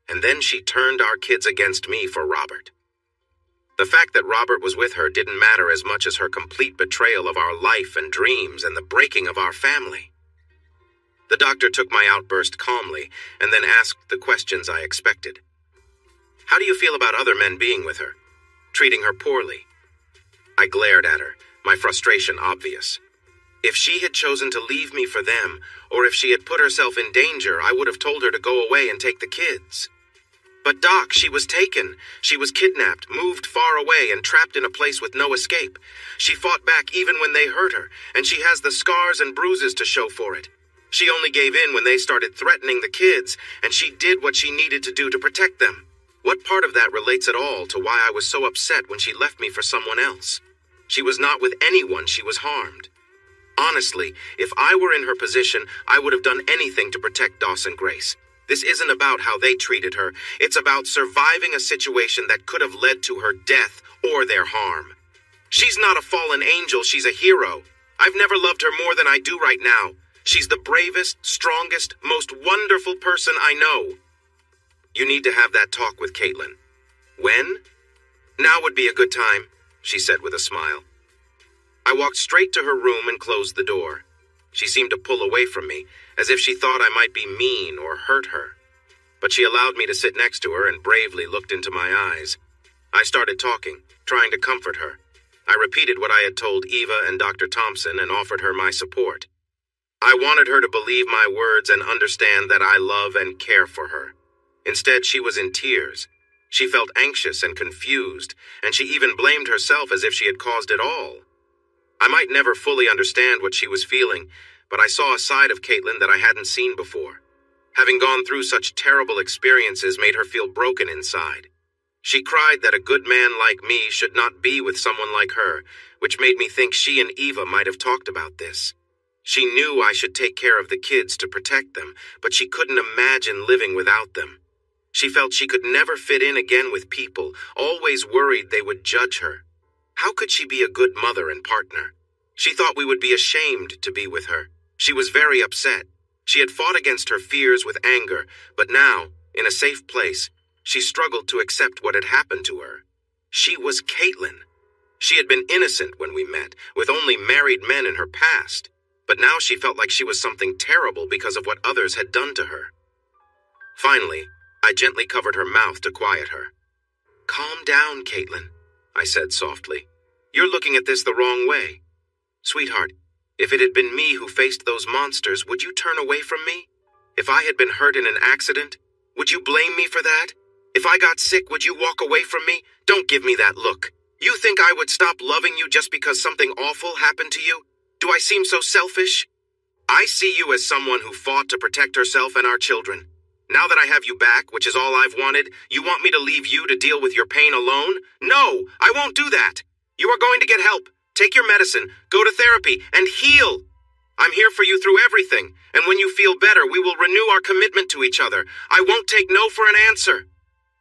And then she turned our kids against me for Robert. The fact that Robert was with her didn't matter as much as her complete betrayal of our life and dreams and the breaking of our family. The doctor took my outburst calmly and then asked the questions I expected. "How do you feel about other men being with her, treating her poorly?" I glared at her, my frustration obvious. If she had chosen to leave me for them, or if she had put herself in danger, I would have told her to go away and take the kids. "But Doc, she was taken. She was kidnapped, moved far away, and trapped in a place with no escape. She fought back even when they hurt her, and she has the scars and bruises to show for it. She only gave in when they started threatening the kids, and she did what she needed to do to protect them. What part of that relates at all to why I was so upset when she left me for someone else? She was not with anyone she was harmed. Honestly, if I were in her position, I would have done anything to protect Dawson Grace. This isn't about how they treated her. It's about surviving a situation that could have led to her death or their harm. She's not a fallen angel, she's a hero. I've never loved her more than I do right now. She's the bravest, strongest, most wonderful person I know. You need to have that talk with Caitlin." "When?" "Now would be a good time," she said with a smile. I walked straight to her room and closed the door. She seemed to pull away from me, as if she thought I might be mean or hurt her. But she allowed me to sit next to her and bravely looked into my eyes. I started talking, trying to comfort her. I repeated what I had told Eva and Dr. Thompson and offered her my support. I wanted her to believe my words and understand that I love and care for her. Instead, she was in tears. She felt anxious and confused, and she even blamed herself as if she had caused it all. I might never fully understand what she was feeling, but I saw a side of Caitlin that I hadn't seen before. Having gone through such terrible experiences made her feel broken inside. She cried that a good man like me should not be with someone like her, which made me think she and Eva might have talked about this. She knew I should take care of the kids to protect them, but she couldn't imagine living without them. She felt she could never fit in again with people, always worried they would judge her. How could she be a good mother and partner? She thought we would be ashamed to be with her. She was very upset. She had fought against her fears with anger, but now, in a safe place, she struggled to accept what had happened to her. She was Caitlin. She had been innocent when we met, with only married men in her past. But now she felt like she was something terrible because of what others had done to her. Finally, I gently covered her mouth to quiet her. "Calm down, Caitlin," I said softly. "You're looking at this the wrong way. Sweetheart, if it had been me who faced those monsters, would you turn away from me? If I had been hurt in an accident, would you blame me for that? If I got sick, would you walk away from me? Don't give me that look. You think I would stop loving you just because something awful happened to you? Do I seem so selfish? I see you as someone who fought to protect herself and our children. Now that I have you back, which is all I've wanted, you want me to leave you to deal with your pain alone? No, I won't do that. You are going to get help. Take your medicine, go to therapy, and heal. I'm here for you through everything, and when you feel better, we will renew our commitment to each other. I won't take no for an answer."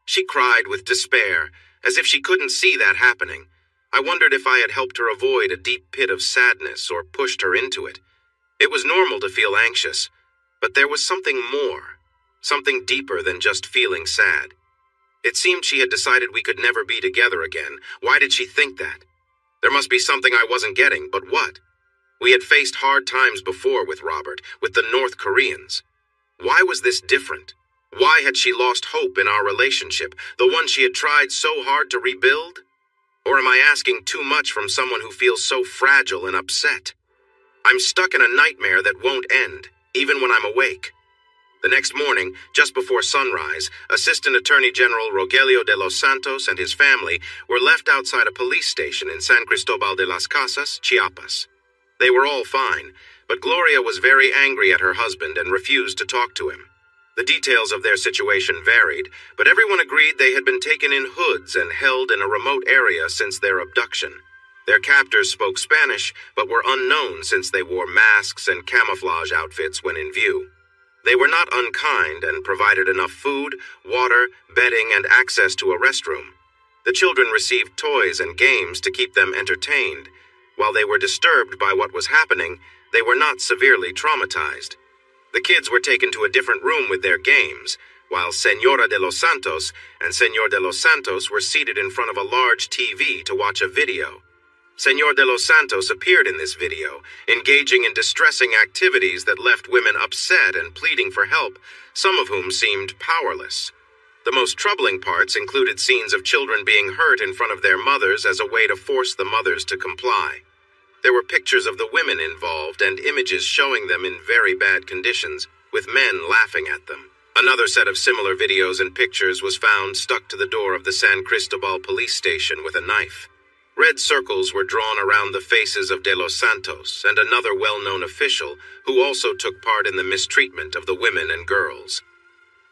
She cried with despair, as if she couldn't see that happening. I wondered if I had helped her avoid a deep pit of sadness or pushed her into it. It was normal to feel anxious, but there was something more, something deeper than just feeling sad. It seemed she had decided we could never be together again. Why did she think that? There must be something I wasn't getting, but what? We had faced hard times before with Robert, with the North Koreans. Why was this different? Why had she lost hope in our relationship, the one she had tried so hard to rebuild? Or am I asking too much from someone who feels so fragile and upset? I'm stuck in a nightmare that won't end, even when I'm awake. The next morning, just before sunrise, Assistant Attorney General Rogelio de los Santos and his family were left outside a police station in San Cristobal de las Casas, Chiapas. They were all fine, but Gloria was very angry at her husband and refused to talk to him. The details of their situation varied, but everyone agreed they had been taken in hoods and held in a remote area since their abduction. Their captors spoke Spanish, but were unknown since they wore masks and camouflage outfits when in view. They were not unkind and provided enough food, water, bedding, and access to a restroom. The children received toys and games to keep them entertained. While they were disturbed by what was happening, they were not severely traumatized. The kids were taken to a different room with their games, while Señora de los Santos and Señor de los Santos were seated in front of a large TV to watch a video. Señor de los Santos appeared in this video, engaging in distressing activities that left women upset and pleading for help, some of whom seemed powerless. The most troubling parts included scenes of children being hurt in front of their mothers as a way to force the mothers to comply. There were pictures of the women involved and images showing them in very bad conditions, with men laughing at them. Another set of similar videos and pictures was found stuck to the door of the San Cristobal police station with a knife. Red circles were drawn around the faces of De Los Santos and another well-known official who also took part in the mistreatment of the women and girls.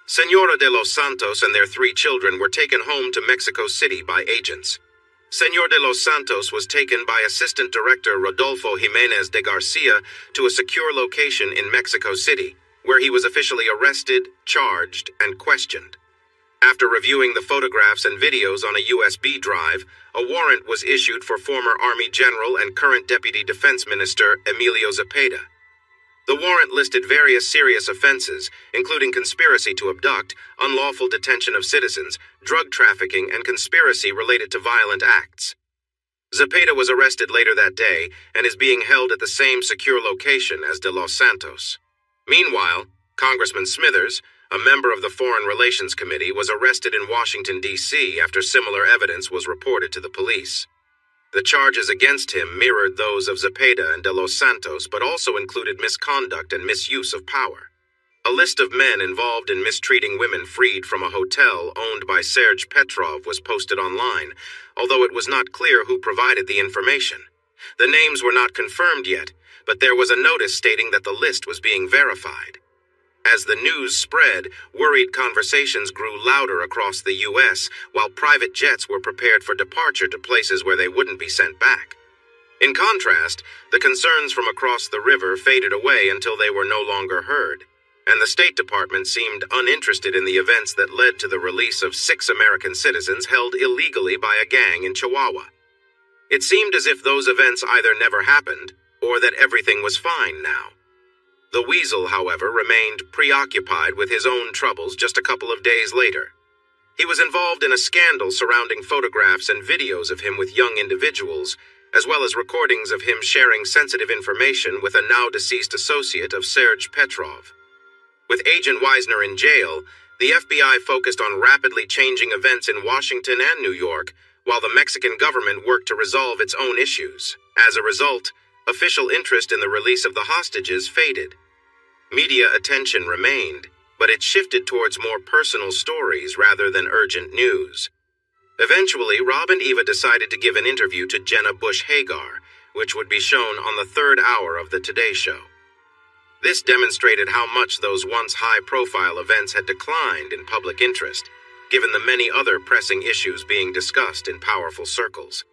Señora de los Santos and their 3 children were taken home to Mexico City by agents. Señor de los Santos was taken by Assistant Director Rodolfo Jimenez de Garcia to a secure location in Mexico City, where he was officially arrested, charged, and questioned. After reviewing the photographs and videos on a USB drive, a warrant was issued for former Army General and current Deputy Defense Minister Emilio Zepeda. The warrant listed various serious offenses, including conspiracy to abduct, unlawful detention of citizens, drug trafficking, and conspiracy related to violent acts. Zepeda was arrested later that day and is being held at the same secure location as De Los Santos. Meanwhile, Congressman Smithers, a member of the Foreign Relations Committee, was arrested in Washington, D.C. after similar evidence was reported to the police. The charges against him mirrored those of Zepeda and De Los Santos, but also included misconduct and misuse of power. A list of men involved in mistreating women freed from a hotel owned by Serge Petrov was posted online, although it was not clear who provided the information. The names were not confirmed yet, but there was a notice stating that the list was being verified. As the news spread, worried conversations grew louder across the U.S., while private jets were prepared for departure to places where they wouldn't be sent back. In contrast, the concerns from across the river faded away until they were no longer heard, and the State Department seemed uninterested in the events that led to the release of 6 American citizens held illegally by a gang in Chihuahua. It seemed as if those events either never happened, or that everything was fine now. The Weasel, however, remained preoccupied with his own troubles just a couple of days later. He was involved in a scandal surrounding photographs and videos of him with young individuals, as well as recordings of him sharing sensitive information with a now-deceased associate of Serge Petrov. With Agent Wisner in jail, the FBI focused on rapidly changing events in Washington and New York, while the Mexican government worked to resolve its own issues. As a result, official interest in the release of the hostages faded. Media attention remained, but it shifted towards more personal stories rather than urgent news. Eventually, Rob and Eva decided to give an interview to Jenna Bush Hagar, which would be shown on the 3rd hour of the Today Show. This demonstrated how much those once high-profile events had declined in public interest, given the many other pressing issues being discussed in powerful circles.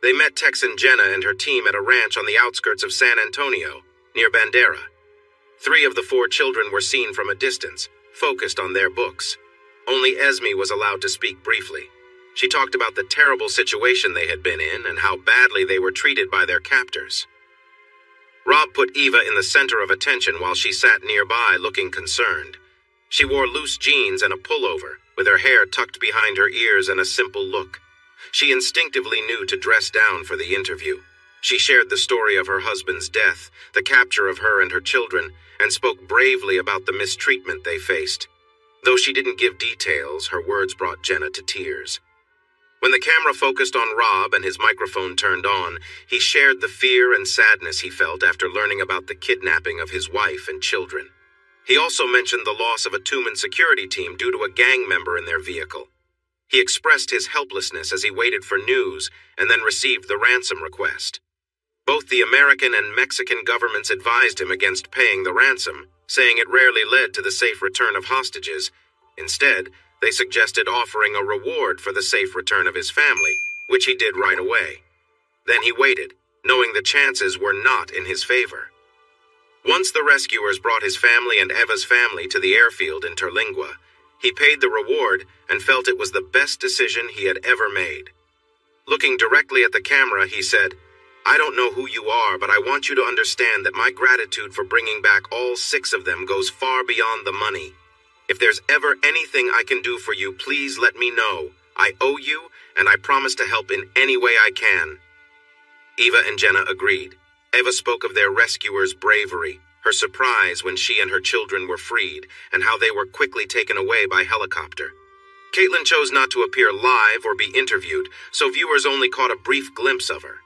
They met Texan Jenna and her team at a ranch on the outskirts of San Antonio, near Bandera. 3 of the 4 children were seen from a distance, focused on their books. Only Esme was allowed to speak briefly. She talked about the terrible situation they had been in and how badly they were treated by their captors. Rob put Eva in the center of attention while she sat nearby looking concerned. She wore loose jeans and a pullover, with her hair tucked behind her ears and a simple look. She instinctively knew to dress down for the interview. She shared the story of her husband's death, the capture of her and her children, and spoke bravely about the mistreatment they faced. Though she didn't give details, her words brought Jenna to tears. When the camera focused on Rob and his microphone turned on, he shared the fear and sadness he felt after learning about the kidnapping of his wife and children. He also mentioned the loss of a 2-man security team due to a gang member in their vehicle. He expressed his helplessness as he waited for news and then received the ransom request. Both the American and Mexican governments advised him against paying the ransom, saying it rarely led to the safe return of hostages. Instead, they suggested offering a reward for the safe return of his family, which he did right away. Then he waited, knowing the chances were not in his favor. Once the rescuers brought his family and Eva's family to the airfield in Terlingua, he paid the reward and felt it was the best decision he had ever made. Looking directly at the camera, he said, "I don't know who you are, but I want you to understand that my gratitude for bringing back all 6 of them goes far beyond the money. If there's ever anything I can do for you, please let me know. I owe you, and I promise to help in any way I can." Eva and Jenna agreed. Eva spoke of their rescuers' bravery, her surprise when she and her children were freed, and how they were quickly taken away by helicopter. Caitlin chose not to appear live or be interviewed, so viewers only caught a brief glimpse of her.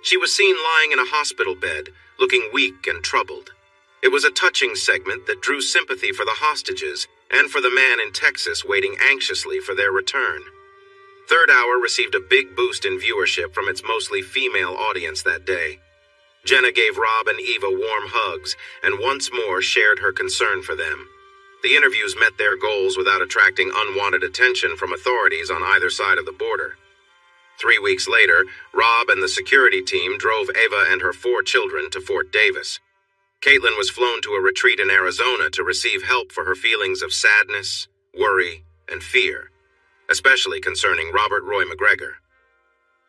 She was seen lying in a hospital bed, looking weak and troubled. It was a touching segment that drew sympathy for the hostages and for the man in Texas waiting anxiously for their return. Third Hour received a big boost in viewership from its mostly female audience that day. Jenna gave Rob and Eva warm hugs and once more shared her concern for them. The interviews met their goals without attracting unwanted attention from authorities on either side of the border. 3 weeks later, Rob and the security team drove Eva and her 4 children to Fort Davis. Caitlin was flown to a retreat in Arizona to receive help for her feelings of sadness, worry, and fear, especially concerning Robert Roy McGregor.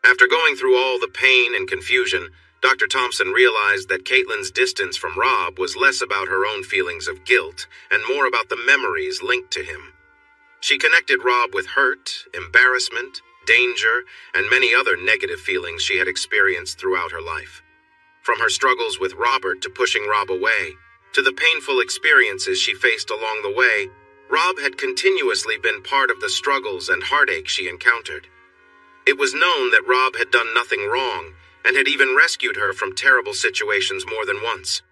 After going through all the pain and confusion, Dr. Thompson realized that Caitlin's distance from Rob was less about her own feelings of guilt and more about the memories linked to him. She connected Rob with hurt, embarrassment, danger, and many other negative feelings she had experienced throughout her life. From her struggles with Robert to pushing Rob away, to the painful experiences she faced along the way, Rob had continuously been part of the struggles and heartache she encountered. It was known that Rob had done nothing wrong and had even rescued her from terrible situations more than once.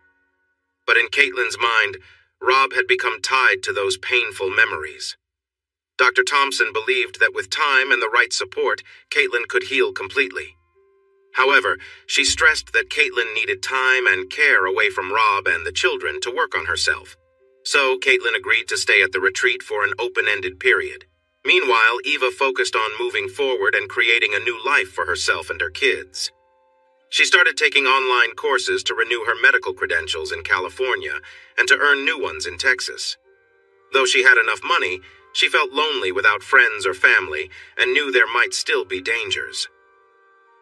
But in Caitlin's mind, Rob had become tied to those painful memories. Dr. Thompson believed that with time and the right support, Caitlin could heal completely. However, she stressed that Caitlin needed time and care away from Rob and the children to work on herself. So Caitlin agreed to stay at the retreat for an open-ended period. Meanwhile, Eva focused on moving forward and creating a new life for herself and her kids. She started taking online courses to renew her medical credentials in California and to earn new ones in Texas. Though she had enough money, she felt lonely without friends or family and knew there might still be dangers.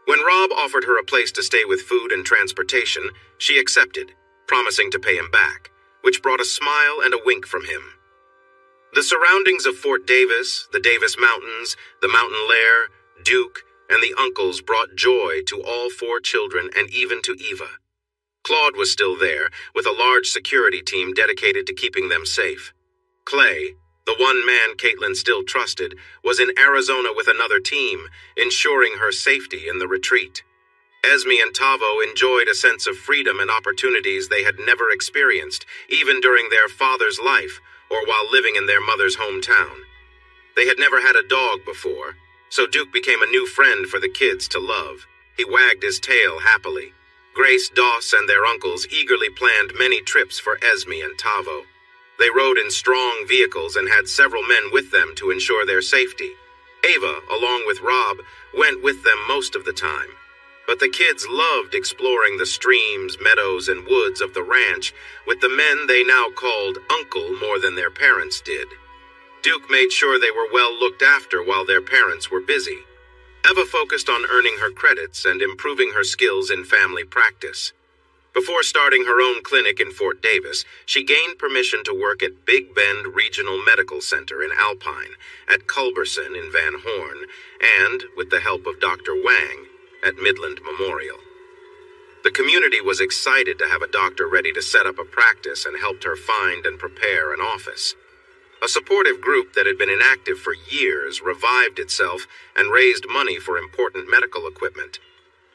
When Rob offered her a place to stay with food and transportation, she accepted, promising to pay him back, which brought a smile and a wink from him. The surroundings of Fort Davis, the Davis Mountains, the Mountain Lair, Duke, and the uncles brought joy to all 4 children and even to Eva. Claude was still there, with a large security team dedicated to keeping them safe. Clay, the one man Caitlin still trusted, was in Arizona with another team, ensuring her safety in the retreat. Esme and Tavo enjoyed a sense of freedom and opportunities they had never experienced, even during their father's life or while living in their mother's hometown. They had never had a dog before, so Duke became a new friend for the kids to love. He wagged his tail happily. Grace, Doss, and their uncles eagerly planned many trips for Esme and Tavo. They rode in strong vehicles and had several men with them to ensure their safety. Ava, along with Rob, went with them most of the time. But the kids loved exploring the streams, meadows, and woods of the ranch with the men they now called Uncle more than their parents did. Duke made sure they were well looked after while their parents were busy. Eva focused on earning her credits and improving her skills in family practice. Before starting her own clinic in Fort Davis, she gained permission to work at Big Bend Regional Medical Center in Alpine, at Culberson in Van Horn, and, with the help of Dr. Wang, at Midland Memorial. The community was excited to have a doctor ready to set up a practice and helped her find and prepare an office. A supportive group that had been inactive for years revived itself and raised money for important medical equipment.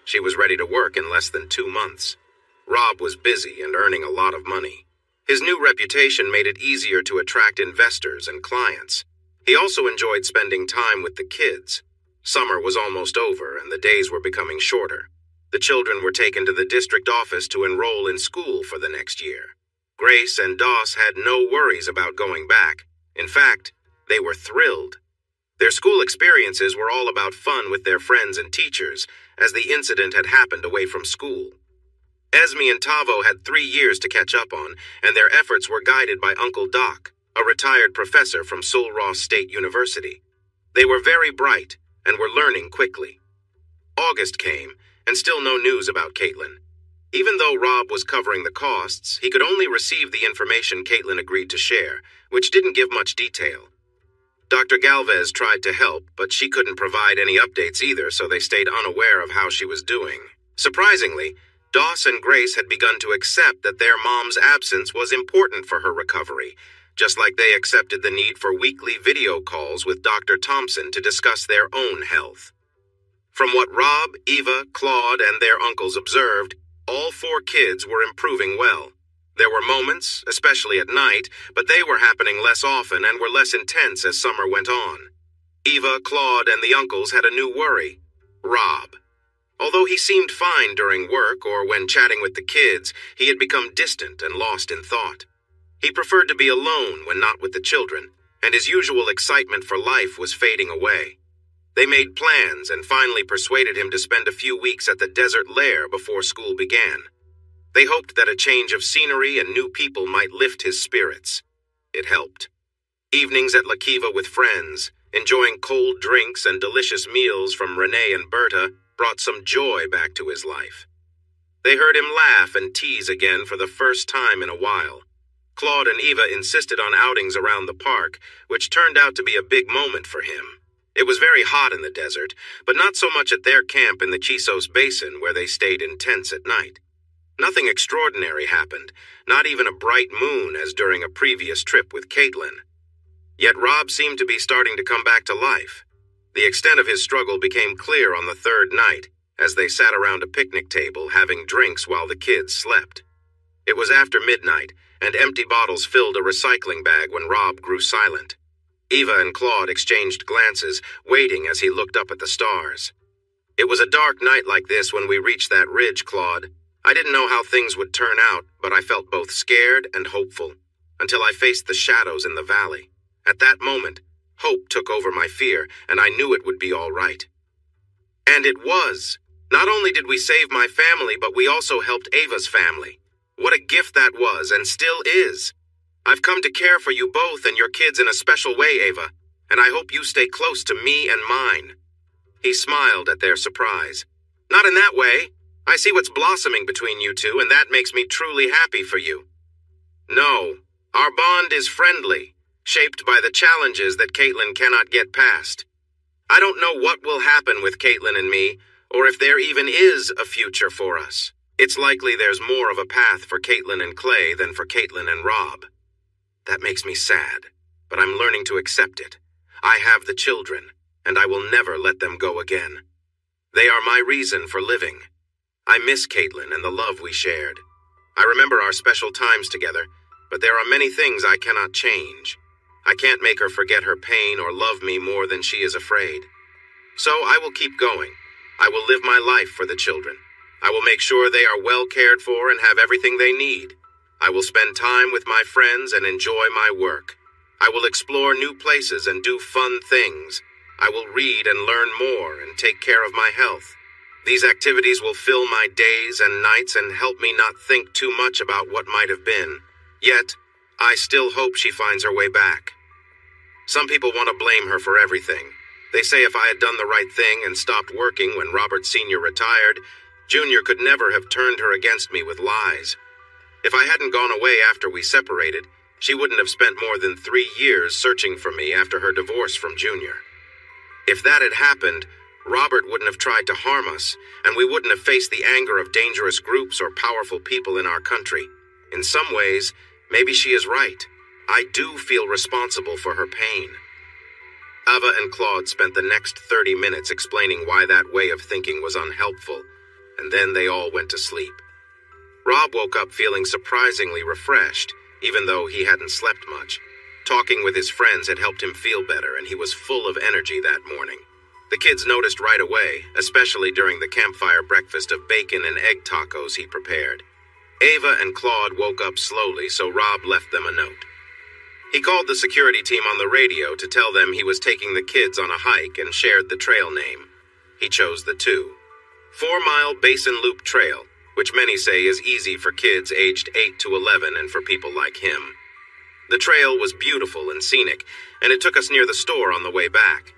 She was ready to work in less than 2 months. Rob was busy and earning a lot of money. His new reputation made it easier to attract investors and clients. He also enjoyed spending time with the kids. Summer was almost over and the days were becoming shorter. The The children were taken to the district office to enroll in school for the next year. Grace and Doss had no worries about going back. In fact, they were thrilled. Their school experiences were all about fun with their friends and teachers, as the incident had happened away from school. Esme and Tavo had 3 years to catch up on, and their efforts were guided by Uncle Doc, a retired professor from Sul Ross State University. They were very bright and were learning quickly. August came, and still no news about Caitlin. Even though Rob was covering the costs, he could only receive the information Caitlin agreed to share, which didn't give much detail. Dr. Galvez tried to help, but she couldn't provide any updates either, so they stayed unaware of how she was doing. Surprisingly, Doss and Grace had begun to accept that their mom's absence was important for her recovery, just like they accepted the need for weekly video calls with Dr. Thompson to discuss their own health. From what Rob, Eva, Claude, and their uncles observed, all 4 kids were improving well. There were moments, especially at night, but they were happening less often and were less intense as summer went on. Eva, Claude, and the uncles had a new worry: Rob. Although he seemed fine during work or when chatting with the kids, he had become distant and lost in thought. He preferred to be alone when not with the children, and his usual excitement for life was fading away. They made plans and finally persuaded him to spend a few weeks at the desert lair before school began. They hoped that a change of scenery and new people might lift his spirits. It helped. Evenings at La Kiva with friends, enjoying cold drinks and delicious meals from Renee and Berta, brought some joy back to his life. They heard him laugh and tease again for the first time in a while. Claude and Eva insisted on outings around the park, which turned out to be a big moment for him. It was very hot in the desert, but not so much at their camp in the Chisos Basin, where they stayed in tents at night. Nothing extraordinary happened, not even a bright moon as during a previous trip with Caitlin. Yet Rob seemed to be starting to come back to life. The extent of his struggle became clear on the 3rd night, as they sat around a picnic table having drinks while the kids slept. It was after midnight, and empty bottles filled a recycling bag when Rob grew silent. Eva and Claude exchanged glances, waiting as he looked up at the stars. "It was a dark night like this when we reached that ridge, Claude. I didn't know how things would turn out, but I felt both scared and hopeful, until I faced the shadows in the valley. At that moment, hope took over my fear, and I knew it would be all right." And it was. Not only did we save my family, but we also helped Ava's family. What a gift that was, and still is. I've come to care for you both and your kids in a special way, Ava, and I hope you stay close to me and mine. He smiled at their surprise. "Not in that way. I see what's blossoming between you two, and that makes me truly happy for you." "No, our bond is friendly, shaped by the challenges that Caitlin cannot get past. I don't know what will happen with Caitlin and me, or if there even is a future for us. It's likely there's more of a path for Caitlin and Clay than for Caitlin and Rob. That makes me sad, but I'm learning to accept it. I have the children, and I will never let them go again. They are my reason for living. I miss Caitlin and the love we shared. I remember our special times together, but there are many things I cannot change. I can't make her forget her pain or love me more than she is afraid. So I will keep going. I will live my life for the children. I will make sure they are well cared for and have everything they need. I will spend time with my friends and enjoy my work. I will explore new places and do fun things. I will read and learn more and take care of my health. These activities will fill my days and nights and help me not think too much about what might have been. Yet, I still hope she finds her way back." Some people want to blame her for everything. They say if I had done the right thing and stopped working when Robert Sr. retired, Junior could never have turned her against me with lies. If I hadn't gone away after we separated, she wouldn't have spent more than 3 years searching for me after her divorce from Junior. If that had happened, Robert wouldn't have tried to harm us, and we wouldn't have faced the anger of dangerous groups or powerful people in our country. In some ways, maybe she is right. I do feel responsible for her pain. Ava and Claude spent the next 30 minutes explaining why that way of thinking was unhelpful, and then they all went to sleep. Rob woke up feeling surprisingly refreshed, even though he hadn't slept much. Talking with his friends had helped him feel better, and he was full of energy that morning. The kids noticed right away, especially during the campfire breakfast of bacon and egg tacos he prepared. Ava and Claude woke up slowly, so Rob left them a note. He called the security team on the radio to tell them he was taking the kids on a hike and shared the trail name. He chose the 4-mile Basin Loop Trail, which many say is easy for kids aged 8 to 11 and for people like him. The trail was beautiful and scenic, and it took us near the store on the way back.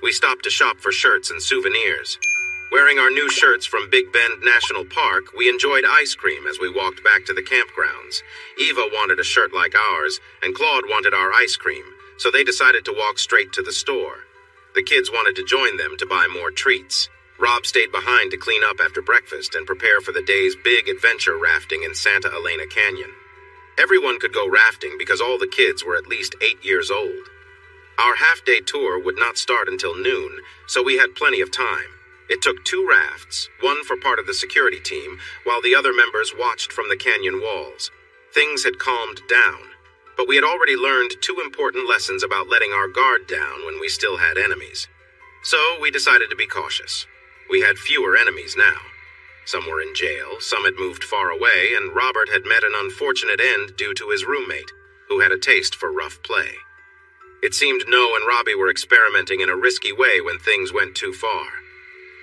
We stopped to shop for shirts and souvenirs. Wearing our new shirts from Big Bend National Park, we enjoyed ice cream as we walked back to the campgrounds. Eva wanted a shirt like ours, and Claude wanted our ice cream, so they decided to walk straight to the store. The kids wanted to join them to buy more treats. Rob stayed behind to clean up after breakfast and prepare for the day's big adventure rafting in Santa Elena Canyon. Everyone could go rafting because all the kids were at least 8 years old. Our half-day tour would not start until noon, so we had plenty of time. It took 2 rafts, one for part of the security team, while the other members watched from the canyon walls. Things had calmed down, but we had already learned 2 important lessons about letting our guard down when we still had enemies. So we decided to be cautious. We had fewer enemies now. Some were in jail, some had moved far away, and Robert had met an unfortunate end due to his roommate, who had a taste for rough play. It seemed No and Robbie were experimenting in a risky way when things went too far.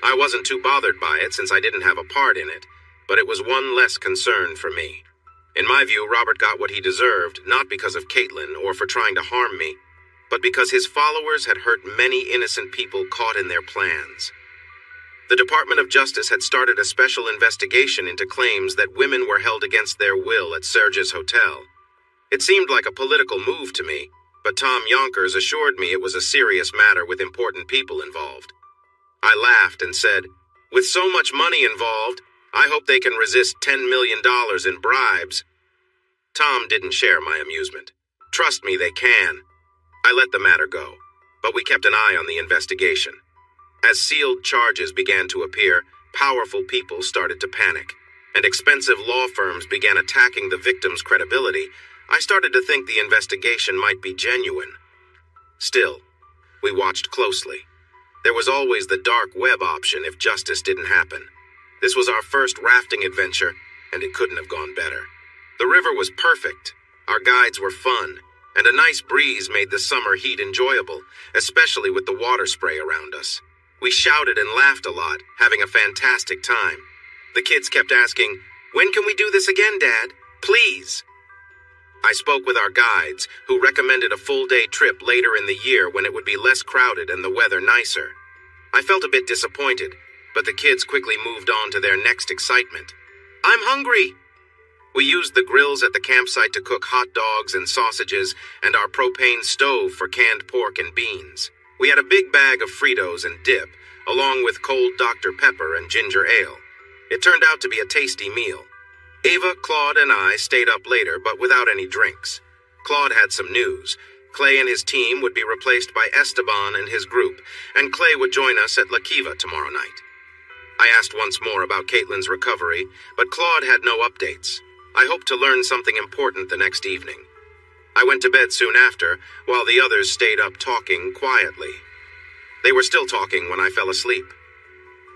I wasn't too bothered by it since I didn't have a part in it, but it was one less concern for me. In my view, Robert got what he deserved, not because of Caitlin or for trying to harm me, but because his followers had hurt many innocent people caught in their plans. The Department of Justice had started a special investigation into claims that women were held against their will at Serge's Hotel. It seemed like a political move to me, but Tom Yonkers assured me it was a serious matter with important people involved. I laughed and said, "With so much money involved, I hope they can resist $10 million in bribes." Tom didn't share my amusement. Trust me, they can. I let the matter go, but we kept an eye on the investigation. As sealed charges began to appear, powerful people started to panic, and expensive law firms began attacking the victim's credibility. I started to think the investigation might be genuine. Still, we watched closely. There was always the dark web option if justice didn't happen. This was our first rafting adventure, and it couldn't have gone better. The river was perfect, our guides were fun, and a nice breeze made the summer heat enjoyable, especially with the water spray around us. We shouted and laughed a lot, having a fantastic time. The kids kept asking, "When can we do this again, Dad? Please." I spoke with our guides, who recommended a full-day trip later in the year when it would be less crowded and the weather nicer. I felt a bit disappointed, but the kids quickly moved on to their next excitement. "I'm hungry!" We used the grills at the campsite to cook hot dogs and sausages and our propane stove for canned pork and beans. We had a big bag of Fritos and dip, along with cold Dr. Pepper and ginger ale. It turned out to be a tasty meal. Ava, Claude, and I stayed up later, but without any drinks. Claude had some news. Clay and his team would be replaced by Esteban and his group, and Clay would join us at La Kiva tomorrow night. I asked once more about Caitlin's recovery, but Claude had no updates. I hoped to learn something important the next evening. I went to bed soon after, while the others stayed up talking quietly. They were still talking when I fell asleep.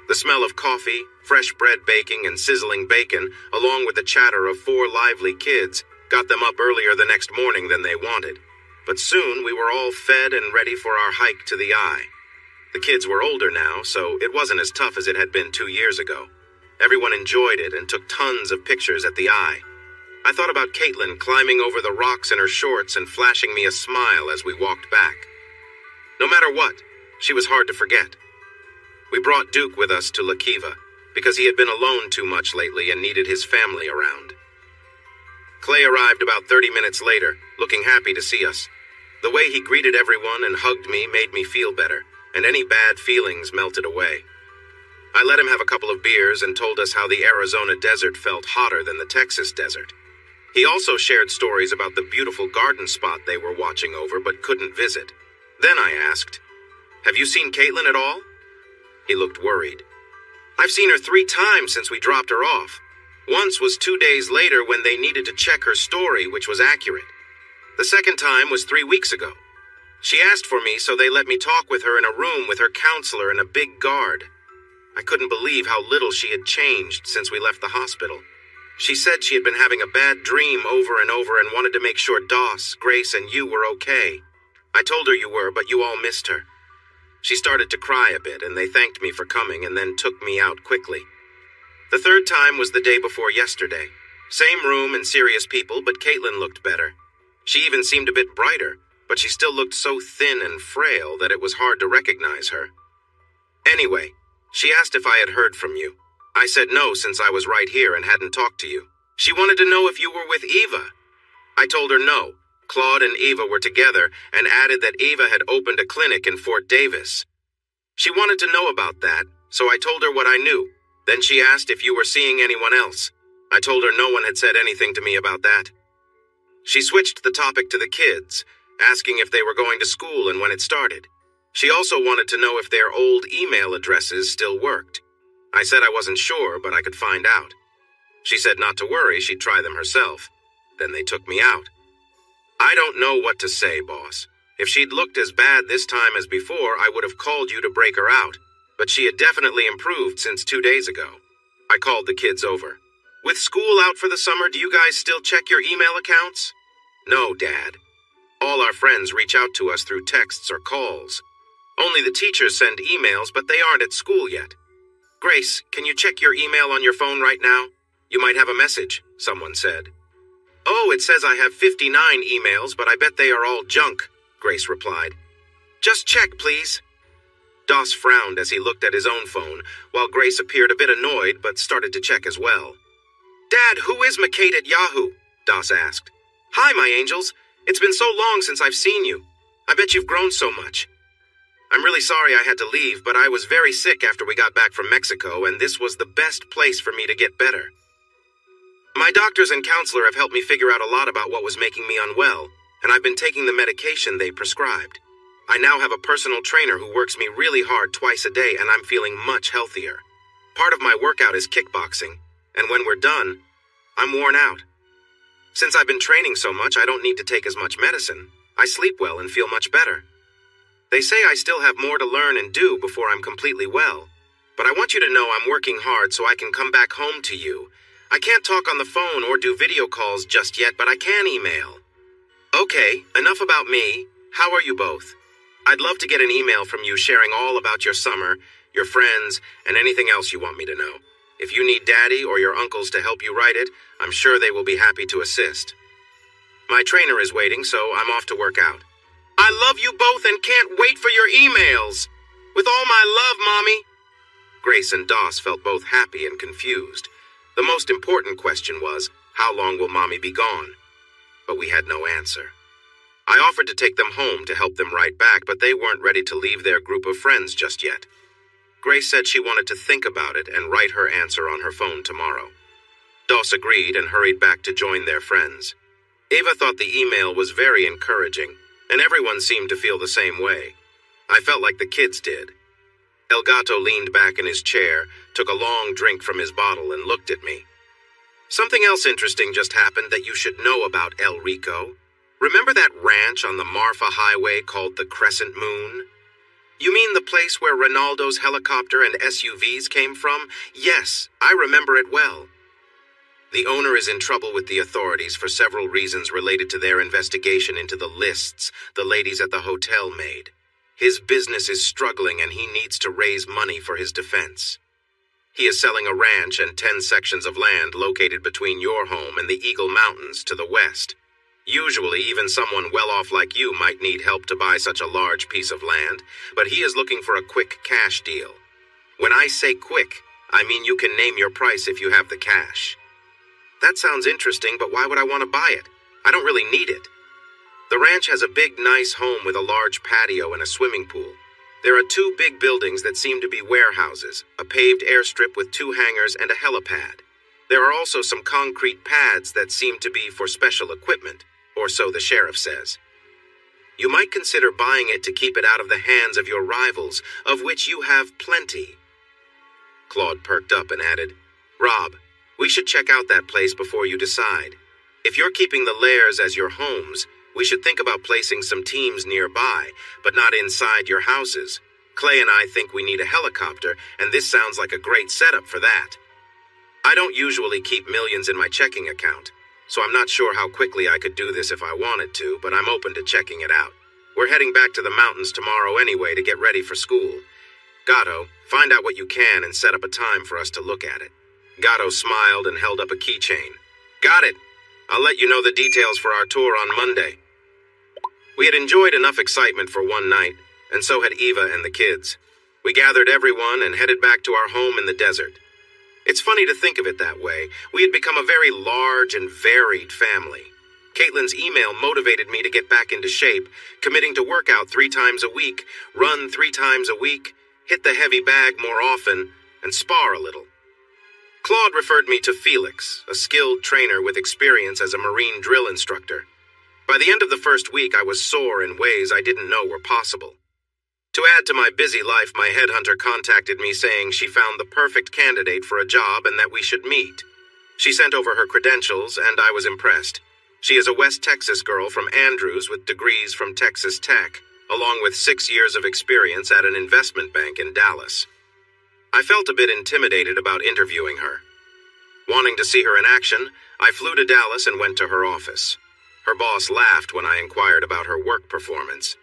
The smell of coffee, fresh bread baking, and sizzling bacon, along with the chatter of 4 lively kids, got them up earlier the next morning than they wanted. But soon we were all fed and ready for our hike to the Eye. The kids were older now, so it wasn't as tough as it had been 2 years ago. Everyone enjoyed it and took tons of pictures at the Eye. I thought about Caitlin climbing over the rocks in her shorts and flashing me a smile as we walked back. No matter what, she was hard to forget. We brought Duke with us to La Kiva, because he had been alone too much lately and needed his family around. Clay arrived about 30 minutes later, looking happy to see us. The way he greeted everyone and hugged me made me feel better, and any bad feelings melted away. I let him have a couple of beers and told us how the Arizona desert felt hotter than the Texas desert. He also shared stories about the beautiful garden spot they were watching over but couldn't visit. Then I asked, "Have you seen Caitlin at all?" He looked worried. "I've seen her 3 times since we dropped her off. Once was 2 days later when they needed to check her story, which was accurate. The second time was 3 weeks ago. She asked for me, so they let me talk with her in a room with her counselor and a big guard. I couldn't believe how little she had changed since we left the hospital. She said she had been having a bad dream over and over and wanted to make sure Doss, Grace, and you were okay. I told her you were, but you all missed her. She started to cry a bit, and they thanked me for coming and then took me out quickly. The third time was the day before yesterday. Same room and serious people, but Caitlin looked better. She even seemed a bit brighter, but she still looked so thin and frail that it was hard to recognize her. Anyway, she asked if I had heard from you. I said no, since I was right here and hadn't talked to you. She wanted to know if you were with Eva. I told her no. Claude and Eva were together, and added that Eva had opened a clinic in Fort Davis. She wanted to know about that, so I told her what I knew. Then she asked if you were seeing anyone else. I told her no one had said anything to me about that. She switched the topic to the kids, asking if they were going to school and when it started. She also wanted to know if their old email addresses still worked. I said I wasn't sure, but I could find out. She said not to worry, she'd try them herself. Then they took me out. I don't know what to say, boss. If she'd looked as bad this time as before, I would have called you to break her out. But she had definitely improved since 2 days ago. I called the kids over. With school out for the summer, do you guys still check your email accounts? No, Dad. All our friends reach out to us through texts or calls. Only the teachers send emails, but they aren't at school yet. Grace, can you check your email on your phone right now? You might have a message, someone said. Oh, it says I have 59 emails, but I bet they are all junk, Grace replied. Just check, please. Doss frowned as he looked at his own phone, while Grace appeared a bit annoyed but started to check as well. Dad, who is McKade at Yahoo? Doss asked. Hi, my angels. It's been so long since I've seen you. I bet you've grown so much. I'm really sorry I had to leave, but I was very sick after we got back from Mexico, and this was the best place for me to get better. My doctors and counselor have helped me figure out a lot about what was making me unwell, and I've been taking the medication they prescribed. I now have a personal trainer who works me really hard twice a day, and I'm feeling much healthier. Part of my workout is kickboxing, and when we're done, I'm worn out. Since I've been training so much, I don't need to take as much medicine. I sleep well and feel much better. They say I still have more to learn and do before I'm completely well, but I want you to know I'm working hard so I can come back home to you. I can't talk on the phone or do video calls just yet, but I can email. Okay, enough about me. How are you both? I'd love to get an email from you sharing all about your summer, your friends, and anything else you want me to know. If you need Daddy or your uncles to help you write it, I'm sure they will be happy to assist. My trainer is waiting, so I'm off to work out. I love you both and can't wait for your emails. With all my love, Mommy. Grace and Doss felt both happy and confused. The most important question was, how long will Mommy be gone? But we had no answer. I offered to take them home to help them write back, but they weren't ready to leave their group of friends just yet. Grace said she wanted to think about it and write her answer on her phone tomorrow. Doss agreed and hurried back to join their friends. Eva thought the email was very encouraging, and everyone seemed to feel the same way. I felt like the kids did. El Gato leaned back in his chair, took a long drink from his bottle, and looked at me. Something else interesting just happened that you should know about El Rico. Remember that ranch on the Marfa Highway called the Crescent Moon? You mean the place where Ronaldo's helicopter and SUVs came from? Yes, I remember it well. The owner is in trouble with the authorities for several reasons related to their investigation into the lists the ladies at the hotel made. His business is struggling and he needs to raise money for his defense. He is selling a ranch and 10 sections of land located between your home and the Eagle Mountains to the west. Usually, even someone well-off like you might need help to buy such a large piece of land, but he is looking for a quick cash deal. When I say quick, I mean you can name your price if you have the cash. That sounds interesting, but why would I want to buy it? I don't really need it. The ranch has a big, nice home with a large patio and a swimming pool. There are 2 big buildings that seem to be warehouses, a paved airstrip with 2 hangars and a helipad. There are also some concrete pads that seem to be for special equipment, or so the sheriff says. You might consider buying it to keep it out of the hands of your rivals, of which you have plenty. Claude perked up and added, Rob, we should check out that place before you decide. If you're keeping the Lairs as your homes, We should think about placing some teams nearby, but not inside your houses. Clay and I think we need a helicopter, and this sounds like a great setup for that. I don't usually keep millions in my checking account, so I'm not sure how quickly I could do this if I wanted to, but I'm open to checking it out. We're heading back to the mountains tomorrow anyway to get ready for school. Gatto, find out what you can and set up a time for us to look at it. Gatto smiled and held up a keychain. Got it. I'll let you know the details for our tour on Monday. We had enjoyed enough excitement for one night, and so had Eva and the kids. We gathered everyone and headed back to our home in the desert. It's funny to think of it that way. We had become a very large and varied family. Caitlin's email motivated me to get back into shape, committing to work out 3 times a week, run 3 times a week, hit the heavy bag more often, and spar a little. Claude referred me to Felix, a skilled trainer with experience as a Marine drill instructor. By the end of the first week, I was sore in ways I didn't know were possible. To add to my busy life, my headhunter contacted me saying she found the perfect candidate for a job and that we should meet. She sent over her credentials, and I was impressed. She is a West Texas girl from Andrews with degrees from Texas Tech, along with 6 years of experience at an investment bank in Dallas. I felt a bit intimidated about interviewing her. Wanting to see her in action, I flew to Dallas and went to her office. Her boss laughed when I inquired about her work performance.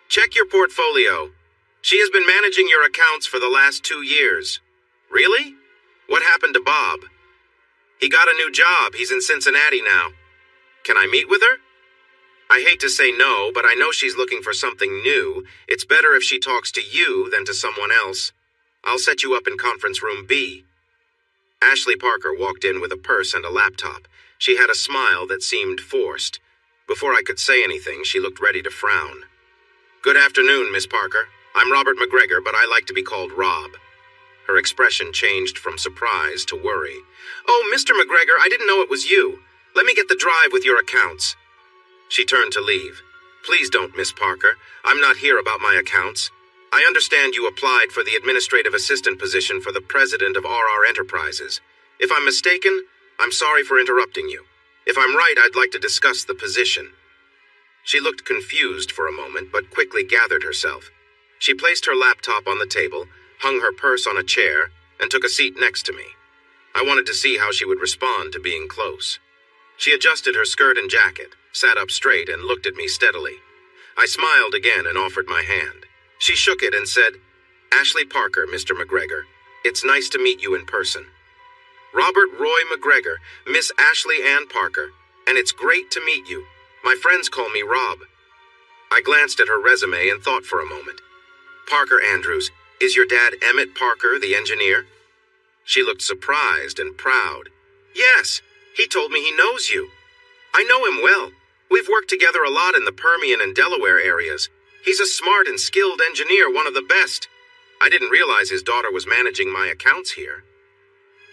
Check your portfolio. She has been managing your accounts for the last 2 years. Really? What happened to Bob? He got a new job. He's in Cincinnati now. Can I meet with her? I hate to say no, but I know she's looking for something new. It's better if she talks to you than to someone else. I'll set you up in conference room B. Ashley Parker walked in with a purse and a laptop. She had a smile that seemed forced. Before I could say anything, she looked ready to frown. Good afternoon, Miss Parker. I'm Robert McGregor, but I like to be called Rob. Her expression changed from surprise to worry. Oh, Mr. McGregor, I didn't know it was you. Let me get the drive with your accounts. She turned to leave. Please don't, Miss Parker. I'm not here about my accounts. I understand you applied for the administrative assistant position for the president of RR Enterprises. If I'm mistaken, I'm sorry for interrupting you. If I'm right, I'd like to discuss the position. She looked confused for a moment, but quickly gathered herself. She placed her laptop on the table, hung her purse on a chair, and took a seat next to me. I wanted to see how she would respond to being close. She adjusted her skirt and jacket, sat up straight, and looked at me steadily. I smiled again and offered my hand. She shook it and said, Ashley Parker, Mr. McGregor. It's nice to meet you in person. Robert Roy McGregor, Miss Ashley Ann Parker, and it's great to meet you. My friends call me Rob. I glanced at her resume and thought for a moment. Parker Andrews, is your dad Emmett Parker, the engineer? She looked surprised and proud. Yes, he told me he knows you. I know him well. We've worked together a lot in the Permian and Delaware areas. He's a smart and skilled engineer, one of the best. I didn't realize his daughter was managing my accounts here.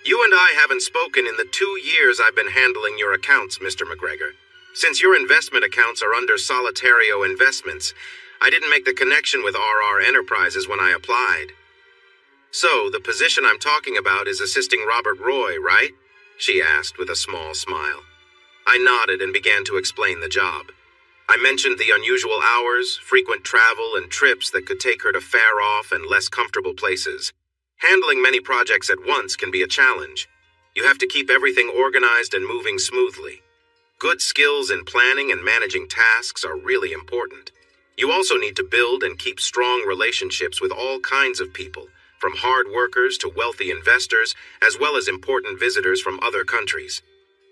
You and I haven't spoken in the 2 years I've been handling your accounts, Mr. McGregor. Since your investment accounts are under Solitario Investments, I didn't make the connection with RR Enterprises when I applied. So, the position I'm talking about is assisting Robert Roy, right? She asked with a small smile. I nodded and began to explain the job. I mentioned the unusual hours, frequent travel, and trips that could take her to far-off and less comfortable places. Handling many projects at once can be a challenge. You have to keep everything organized and moving smoothly. Good skills in planning and managing tasks are really important. You also need to build and keep strong relationships with all kinds of people, from hard workers to wealthy investors, as well as important visitors from other countries.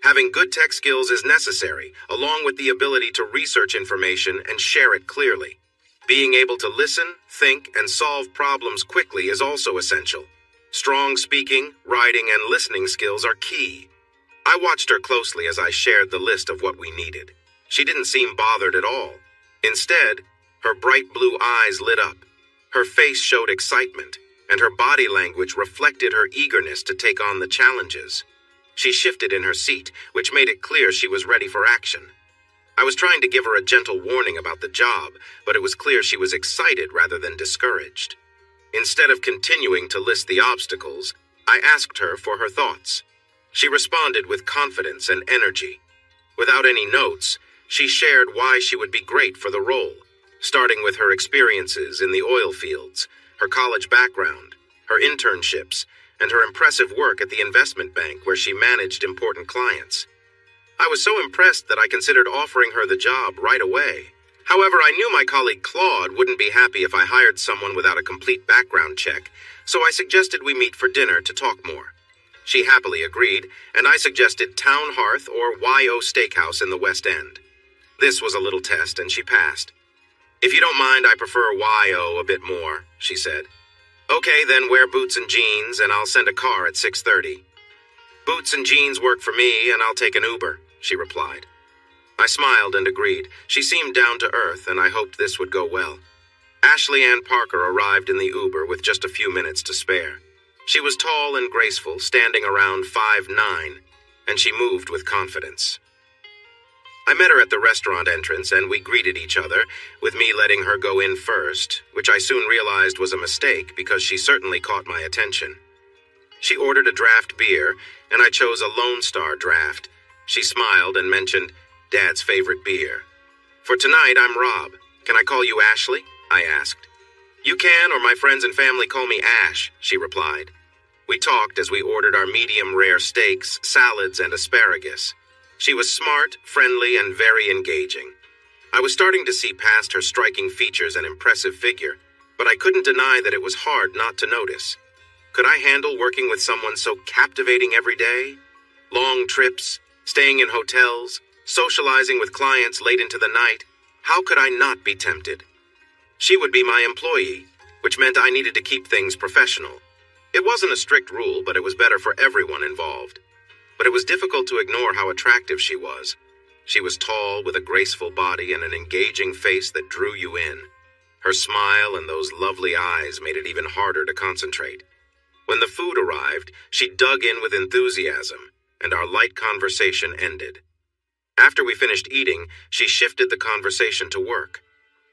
Having good tech skills is necessary, along with the ability to research information and share it clearly. Being able to listen, think, and solve problems quickly is also essential. Strong speaking, writing, and listening skills are key. I watched her closely as I shared the list of what we needed. She didn't seem bothered at all. Instead, her bright blue eyes lit up. Her face showed excitement, and her body language reflected her eagerness to take on the challenges. She shifted in her seat, which made it clear she was ready for action. I was trying to give her a gentle warning about the job, but it was clear she was excited rather than discouraged. Instead of continuing to list the obstacles, I asked her for her thoughts. She responded with confidence and energy. Without any notes, She shared why she would be great for the role, starting with her experiences in the oil fields, her college background, her internships, and her impressive work at the investment bank where she managed important clients. I was so impressed that I considered offering her the job right away. However, I knew my colleague Claude wouldn't be happy if I hired someone without a complete background check, so I suggested we meet for dinner to talk more. She happily agreed, and I suggested Town Hearth or YO Steakhouse in the West End. This was a little test, and she passed. "If you don't mind, I prefer YO a bit more," she said. "Okay, then wear boots and jeans, and I'll send a car at 6:30. "Boots and jeans work for me, and I'll take an Uber," she replied. I smiled and agreed. She seemed down to earth, and I hoped this would go well. Ashley Ann Parker arrived in the Uber with just a few minutes to spare. She was tall and graceful, standing around 5'9", and she moved with confidence. I met her at the restaurant entrance, and we greeted each other, with me letting her go in first, which I soon realized was a mistake because she certainly caught my attention. She ordered a draft beer, and I chose a Lone Star draft. She smiled and mentioned Dad's favorite beer. "For tonight, I'm Rob. Can I call you Ashley?" I asked. "You can, or my friends and family call me Ash," she replied. We talked as we ordered our medium-rare steaks, salads, and asparagus. She was smart, friendly, and very engaging. I was starting to see past her striking features and impressive figure, but I couldn't deny that it was hard not to notice. Could I handle working with someone so captivating every day? Long trips, staying in hotels, socializing with clients late into the night. How could I not be tempted? She would be my employee, which meant I needed to keep things professional. It wasn't a strict rule, but it was better for everyone involved. But it was difficult to ignore how attractive she was. She was tall, with a graceful body and an engaging face that drew you in. Her smile and those lovely eyes made it even harder to concentrate. When the food arrived, she dug in with enthusiasm, and our light conversation ended. After we finished eating, she shifted the conversation to work.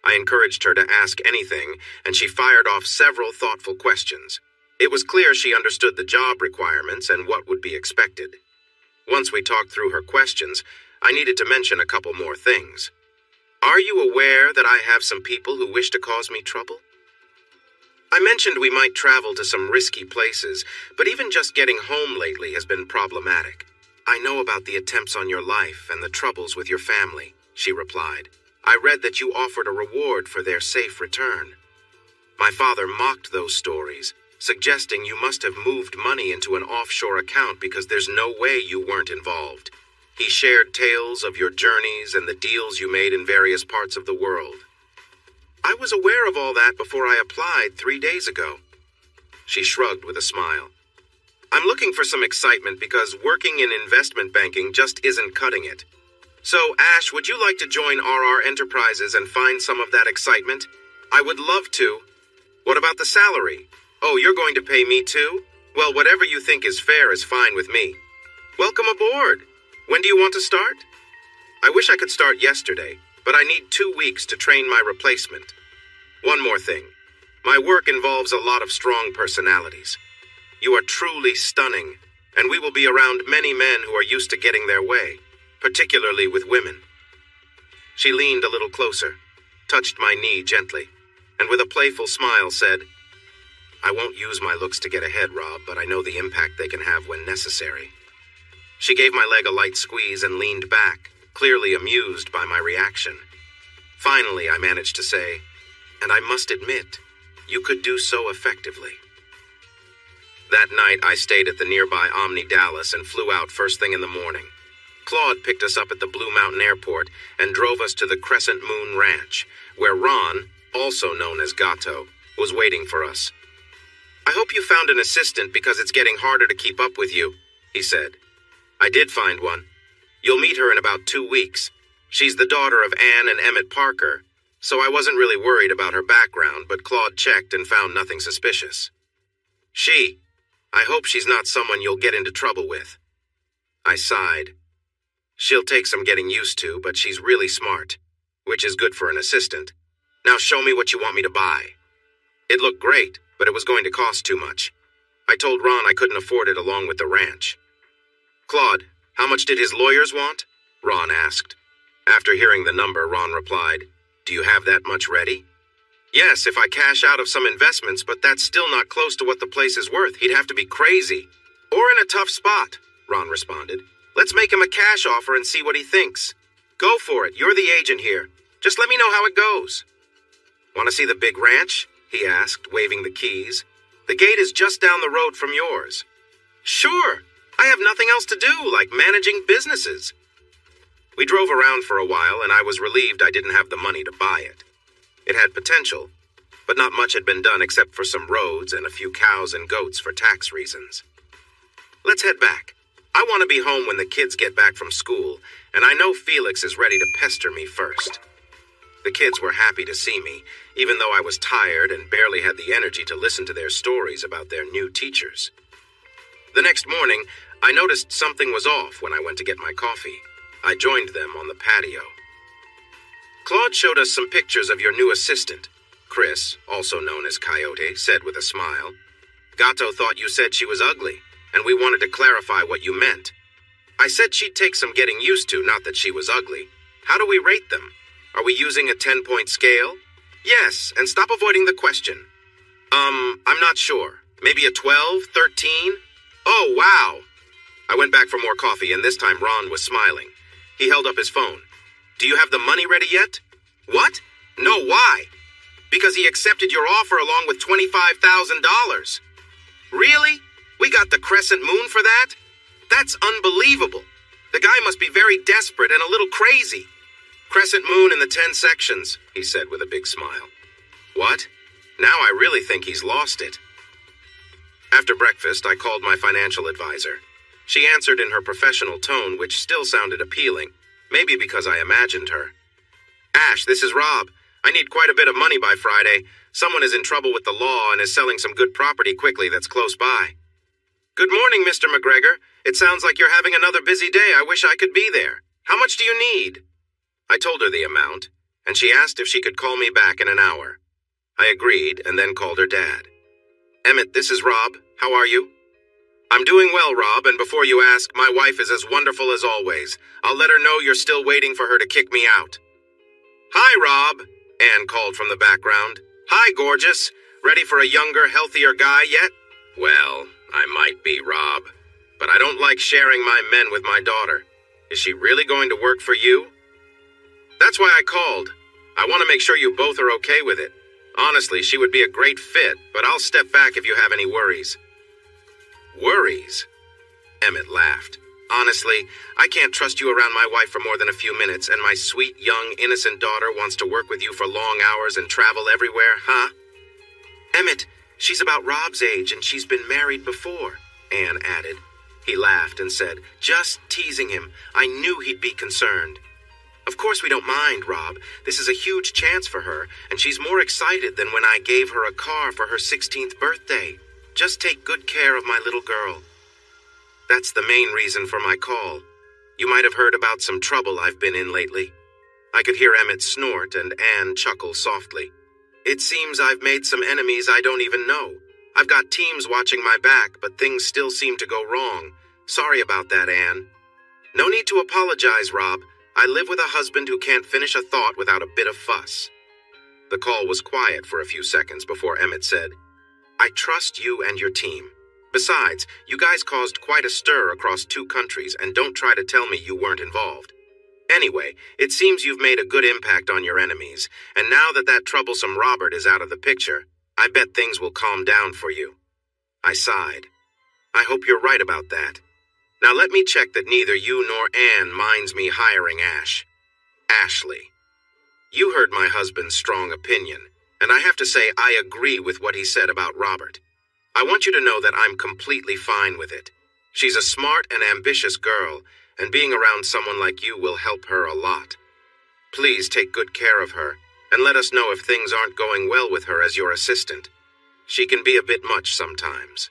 I encouraged her to ask anything, and she fired off several thoughtful questions. It was clear she understood the job requirements and what would be expected. Once we talked through her questions, I needed to mention a couple more things. "Are you aware that I have some people who wish to cause me trouble?" I mentioned we might travel to some risky places, but even just getting home lately has been problematic. "I know about the attempts on your life and the troubles with your family," she replied. "I read that you offered a reward for their safe return." My father mocked those stories, suggesting you must have moved money into an offshore account because there's no way you weren't involved. He shared tales of your journeys and the deals you made in various parts of the world. "I was aware of all that before I applied 3 days ago." She shrugged with a smile. "I'm looking for some excitement because working in investment banking just isn't cutting it. So, Ash, would you like to join RR Enterprises and find some of that excitement?" "I would love to." "What about the salary?" "Oh, you're going to pay me too? Well, whatever you think is fair is fine with me." "Welcome aboard. When do you want to start?" "I wish I could start yesterday, but I need 2 weeks to train my replacement." "One more thing. My work involves a lot of strong personalities. You are truly stunning, and we will be around many men who are used to getting their way, particularly with women." She leaned a little closer, touched my knee gently, and with a playful smile said, "I won't use my looks to get ahead, Rob, but I know the impact they can have when necessary." She gave my leg a light squeeze and leaned back, clearly amused by my reaction. Finally, I managed to say, "And I must admit, you could do so effectively." That night, I stayed at the nearby Omni Dallas and flew out first thing in the morning. Claude picked us up at the Blue Mountain Airport and drove us to the Crescent Moon Ranch, where Ron, also known as Gato, was waiting for us. "I hope you found an assistant because it's getting harder to keep up with you," he said. "I did find one. You'll meet her in about 2 weeks. She's the daughter of Ann and Emmett Parker, so I wasn't really worried about her background, but Claude checked and found nothing suspicious." I hope she's not someone you'll get into trouble with." I sighed. "She'll take some getting used to, but she's really smart, which is good for an assistant. Now show me what you want me to buy." It looked great, but it was going to cost too much. I told Ron I couldn't afford it along with the ranch. "Claude, how much did his lawyers want?" Ron asked. After hearing the number, Ron replied, "Do you have that much ready?" "Yes, if I cash out of some investments, but that's still not close to what the place is worth. He'd have to be crazy." "Or in a tough spot," Ron responded. "Let's make him a cash offer and see what he thinks." "Go for it. You're the agent here. Just let me know how it goes." "Want to see the big ranch?" he asked, waving the keys. "The gate is just down the road from yours." "Sure. I have nothing else to do, like managing businesses." We drove around for a while, and I was relieved I didn't have the money to buy it. It had potential, but not much had been done except for some roads and a few cows and goats for tax reasons. "Let's head back. I want to be home when the kids get back from school, and I know Felix is ready to pester me first." The kids were happy to see me, even though I was tired and barely had the energy to listen to their stories about their new teachers. The next morning, I noticed something was off when I went to get my coffee. I joined them on the patio. "Claude showed us some pictures of your new assistant," Chris, also known as Coyote, said with a smile. "Gato thought you said she was ugly, and we wanted to clarify what you meant. I said she'd take some getting used to, not that she was ugly. How do we rate them? Are we using a 10-point scale?" "Yes, and stop avoiding the question." I'm not sure. Maybe a 12, 13? "Oh, wow." I went back for more coffee, and this time Ron was smiling. He held up his phone. "Do you have the money ready yet?" "What? No, why?" "Because he accepted your offer along with $25,000. "Really? We got the Crescent Moon for that? That's unbelievable. The guy must be very desperate and a little crazy." "Crescent Moon in the 10 sections," he said with a big smile. "What? Now I really think he's lost it." After breakfast, I called my financial advisor. She answered in her professional tone, which still sounded appealing, maybe because I imagined her. "Ash, this is Rob. I need quite a bit of money by Friday. Someone is in trouble with the law and is selling some good property quickly that's close by." "Good morning, Mr. McGregor. It sounds like you're having another busy day. I wish I could be there. How much do you need?" I told her the amount, and she asked if she could call me back in an hour. I agreed and then called her dad. "Emmett, this is Rob. How are you?" "I'm doing well, Rob, and before you ask, my wife is as wonderful as always. I'll let her know you're still waiting for her to kick me out." "Hi, Rob," Ann called from the background. "Hi, gorgeous. Ready for a younger, healthier guy yet?" "Well, I might be, Rob, but I don't like sharing my men with my daughter. Is she really going to work for you?" "That's why I called. I want to make sure you both are okay with it. Honestly, she would be a great fit, but I'll step back if you have any worries." "Worries?" Emmett laughed. "Honestly, I can't trust you around my wife for more than a few minutes, and my sweet, young, innocent daughter wants to work with you for long hours and travel everywhere, huh?" "Emmett, she's about Rob's age, and she's been married before," Ann added. He laughed and said, "Just teasing him. I knew he'd be concerned." "Of course we don't mind, Rob. This is a huge chance for her, and she's more excited than when I gave her a car for her 16th birthday. Just take good care of my little girl." "That's the main reason for my call. You might have heard about some trouble I've been in lately." I could hear Emmett snort and Ann chuckle softly. "It seems I've made some enemies I don't even know. I've got teams watching my back, but things still seem to go wrong. Sorry about that, Ann." "No need to apologize, Rob. I live with a husband who can't finish a thought without a bit of fuss." The call was quiet for a few seconds before Emmett said, "I trust you and your team. Besides, you guys caused quite a stir across 2 countries, and don't try to tell me you weren't involved. Anyway, it seems you've made a good impact on your enemies, and now that that troublesome Robert is out of the picture, I bet things will calm down for you." I sighed. "I hope you're right about that. Now let me check that neither you nor Ann minds me hiring Ash. Ashley. You heard my husband's strong opinion, and I have to say I agree with what he said about Robert. I want you to know that I'm completely fine with it. She's a smart and ambitious girl, and being around someone like you will help her a lot. Please take good care of her, and let us know if things aren't going well with her as your assistant. She can be a bit much sometimes."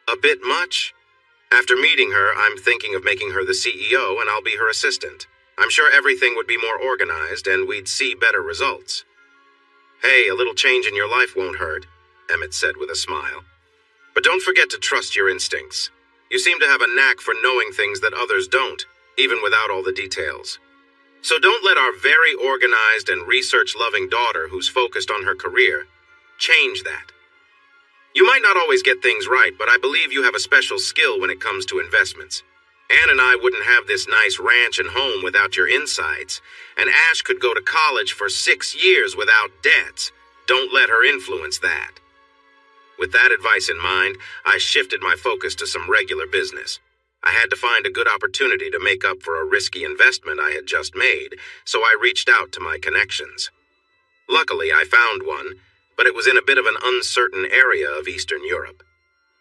"A bit much?" "After meeting her, I'm thinking of making her the CEO, and I'll be her assistant. I'm sure everything would be more organized, and we'd see better results." "Hey, a little change in your life won't hurt," Emmett said with a smile. "But don't forget to trust your instincts. You seem to have a knack for knowing things that others don't, even without all the details." So don't let our very organized and research-loving daughter who's focused on her career change that. You might not always get things right, but I believe you have a special skill when it comes to investments. Anne and I wouldn't have this nice ranch and home without your insights, and Ash could go to college for 6 years without debts. Don't let her influence that. With that advice in mind, I shifted my focus to some regular business. I had to find a good opportunity to make up for a risky investment I had just made, so I reached out to my connections. Luckily, I found one, but it was in a bit of an uncertain area of Eastern Europe.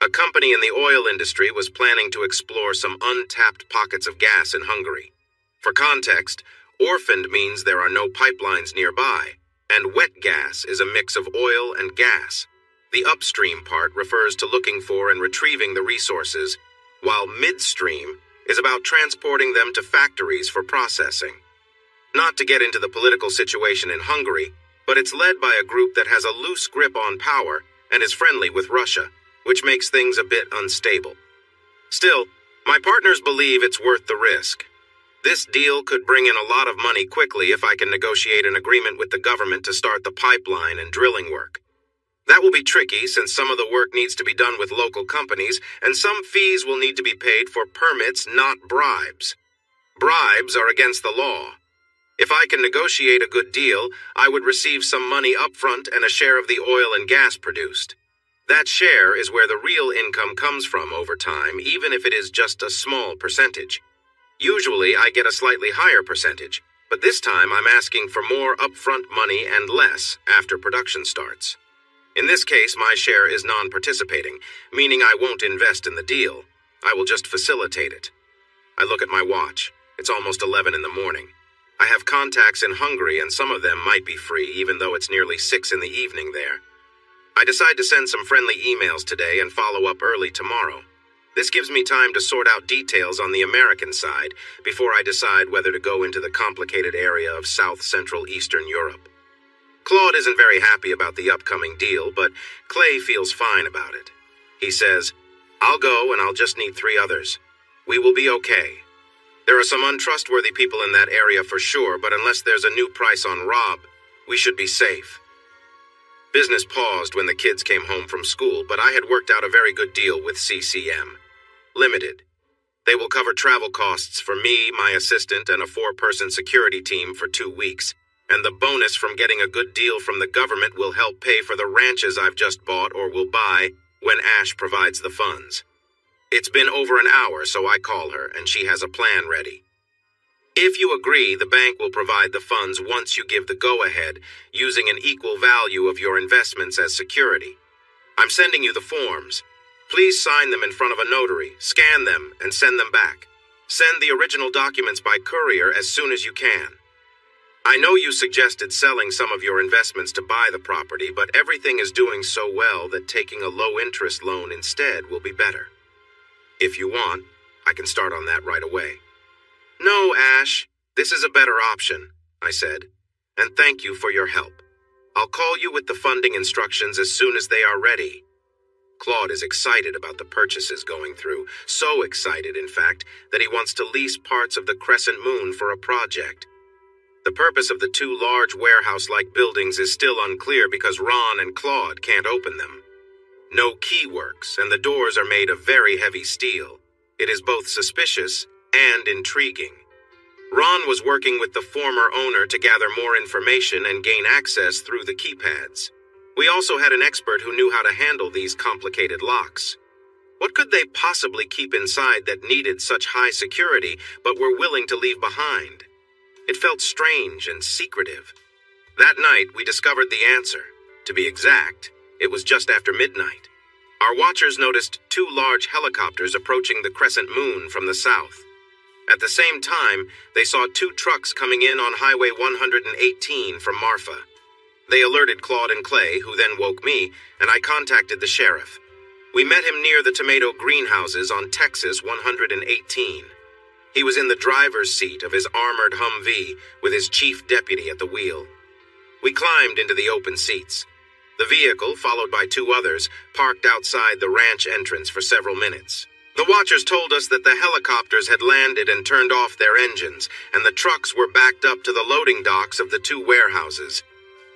A company in the oil industry was planning to explore some untapped pockets of gas in Hungary. For context, orphaned means there are no pipelines nearby, and wet gas is a mix of oil and gas. The upstream part refers to looking for and retrieving the resources, while midstream is about transporting them to factories for processing. Not to get into the political situation in Hungary, but it's led by a group that has a loose grip on power and is friendly with Russia, which makes things a bit unstable. Still, my partners believe it's worth the risk. This deal could bring in a lot of money quickly if I can negotiate an agreement with the government to start the pipeline and drilling work. That will be tricky since some of the work needs to be done with local companies, and some fees will need to be paid for permits, not bribes. Bribes are against the law. If I can negotiate a good deal, I would receive some money upfront and a share of the oil and gas produced. That share is where the real income comes from over time, even if it is just a small percentage. Usually, I get a slightly higher percentage, but this time I'm asking for more upfront money and less after production starts. In this case, my share is non-participating, meaning I won't invest in the deal. I will just facilitate it. I look at my watch. It's almost 11 in the morning. I have contacts in Hungary, and some of them might be free, even though it's nearly 6 in the evening there. I decide to send some friendly emails today and follow up early tomorrow. This gives me time to sort out details on the American side before I decide whether to go into the complicated area of South-Central Eastern Europe. Claude isn't very happy about the upcoming deal, but Clay feels fine about it. He says, "I'll go and I'll just need 3 others. We will be okay. There are some untrustworthy people in that area for sure, but unless there's a new price on Rob, we should be safe." Business paused when the kids came home from school, but I had worked out a very good deal with CCM. Limited. They will cover travel costs for me, my assistant, and a 4-person security team for 2 weeks. And the bonus from getting a good deal from the government will help pay for the ranches I've just bought or will buy when Ash provides the funds. It's been over an hour, so I call her, and she has a plan ready. If you agree, the bank will provide the funds once you give the go-ahead, using an equal value of your investments as security. I'm sending you the forms. Please sign them in front of a notary, scan them, and send them back. Send the original documents by courier as soon as you can. I know you suggested selling some of your investments to buy the property, but everything is doing so well that taking a low-interest loan instead will be better. If you want, I can start on that right away. "No, Ash, this is a better option," I said, "and thank you for your help. I'll call you with the funding instructions as soon as they are ready." Claude is excited about the purchases going through, so excited, in fact, that he wants to lease parts of the Crescent Moon for a project. The purpose of the 2 large warehouse-like buildings is still unclear because Ron and Claude can't open them. No key works, and the doors are made of very heavy steel. It is both suspicious and intriguing. Ron was working with the former owner to gather more information and gain access through the keypads. We also had an expert who knew how to handle these complicated locks. What could they possibly keep inside that needed such high security but were willing to leave behind? It felt strange and secretive. That night, we discovered the answer. To be exact, it was just after midnight. Our watchers noticed 2 large helicopters approaching the Crescent Moon from the south. At the same time, they saw 2 trucks coming in on Highway 118 from Marfa. They alerted Claude and Clay, who then woke me, and I contacted the sheriff. We met him near the tomato greenhouses on Texas 118. He was in the driver's seat of his armored Humvee with his chief deputy at the wheel. We climbed into the open seats. The vehicle, followed by 2 others, parked outside the ranch entrance for several minutes. The watchers told us that the helicopters had landed and turned off their engines, and the trucks were backed up to the loading docks of the 2 warehouses.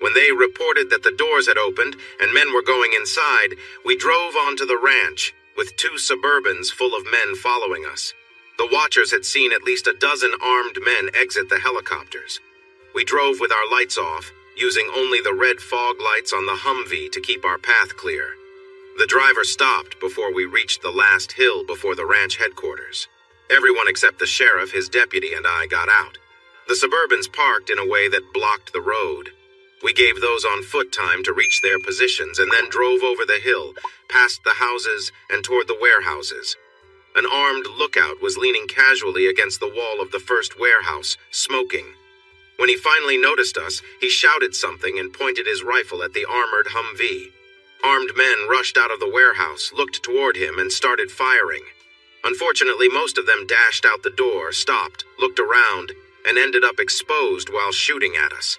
When they reported that the doors had opened and men were going inside, we drove onto the ranch, with 2 Suburbans full of men following us. The watchers had seen at least a dozen armed men exit the helicopters. We drove with our lights off, using only the red fog lights on the Humvee to keep our path clear. The driver stopped before we reached the last hill before the ranch headquarters. Everyone except the sheriff, his deputy, and I got out. The Suburbans parked in a way that blocked the road. We gave those on foot time to reach their positions and then drove over the hill, past the houses, and toward the warehouses. An armed lookout was leaning casually against the wall of the first warehouse, smoking. When he finally noticed us, he shouted something and pointed his rifle at the armored Humvee. Armed men rushed out of the warehouse, looked toward him, and started firing. Unfortunately, most of them dashed out the door, stopped, looked around, and ended up exposed while shooting at us.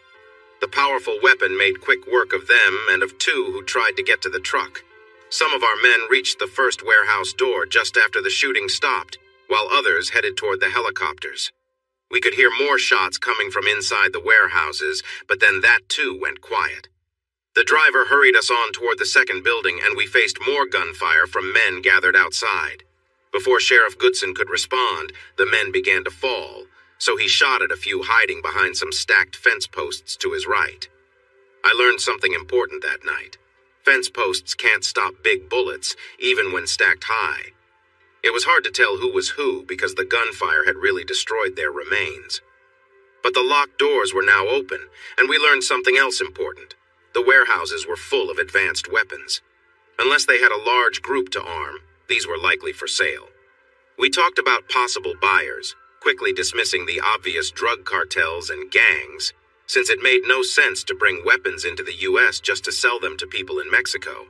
The powerful weapon made quick work of them and of 2 who tried to get to the truck. Some of our men reached the first warehouse door just after the shooting stopped, while others headed toward the helicopters. We could hear more shots coming from inside the warehouses, but then that too went quiet. The driver hurried us on toward the second building, and we faced more gunfire from men gathered outside. Before Sheriff Goodson could respond, the men began to fall, so he shot at a few hiding behind some stacked fence posts to his right. I learned something important that night. Fence posts can't stop big bullets, even when stacked high. It was hard to tell who was who because the gunfire had really destroyed their remains. But the locked doors were now open, and we learned something else important. The warehouses were full of advanced weapons. Unless they had a large group to arm, these were likely for sale. We talked about possible buyers, quickly dismissing the obvious drug cartels and gangs, since it made no sense to bring weapons into the U.S. just to sell them to people in Mexico.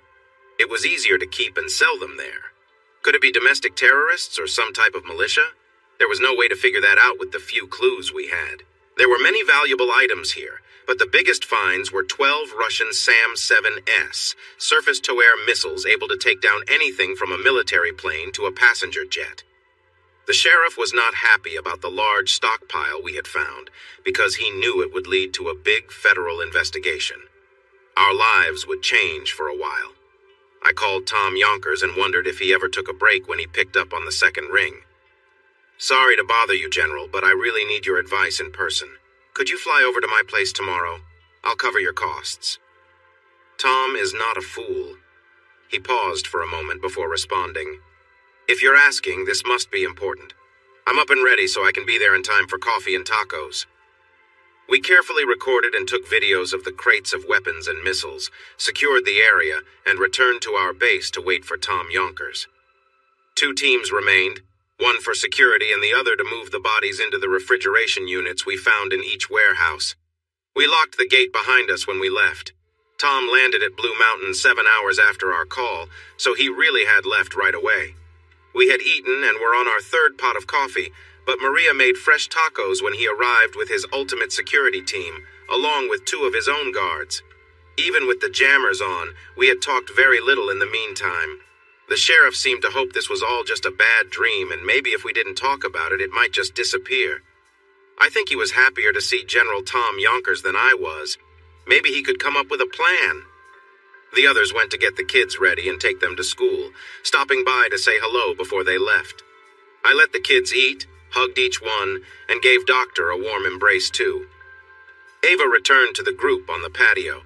It was easier to keep and sell them there. Could it be domestic terrorists or some type of militia? There was no way to figure that out with the few clues we had. There were many valuable items here, but the biggest finds were 12 Russian SAM-7S, surface-to-air missiles able to take down anything from a military plane to a passenger jet. The sheriff was not happy about the large stockpile we had found, because he knew it would lead to a big federal investigation. Our lives would change for a while. I called Tom Yonkers and wondered if he ever took a break when he picked up on the second ring. "Sorry to bother you, General, but I really need your advice in person. Could you fly over to my place tomorrow? I'll cover your costs." Tom is not a fool. He paused for a moment before responding. "If you're asking, this must be important. I'm up and ready so I can be there in time for coffee and tacos." We carefully recorded and took videos of the crates of weapons and missiles, secured the area, and returned to our base to wait for Tom Yonkers. 2 teams remained, one for security and the other to move the bodies into the refrigeration units we found in each warehouse. We locked the gate behind us when we left. Tom landed at Blue Mountain 7 hours after our call, so he really had left right away. We had eaten and were on our 3rd pot of coffee, but Maria made fresh tacos when he arrived with his ultimate security team, along with 2 of his own guards. Even with the jammers on, we had talked very little in the meantime. The sheriff seemed to hope this was all just a bad dream, and maybe if we didn't talk about it, it might just disappear. I think he was happier to see General Tom Yonkers than I was. Maybe he could come up with a plan. The others went to get the kids ready and take them to school, stopping by to say hello before they left. I let the kids eat, hugged each one, and gave Doctor a warm embrace too. Ava returned to the group on the patio.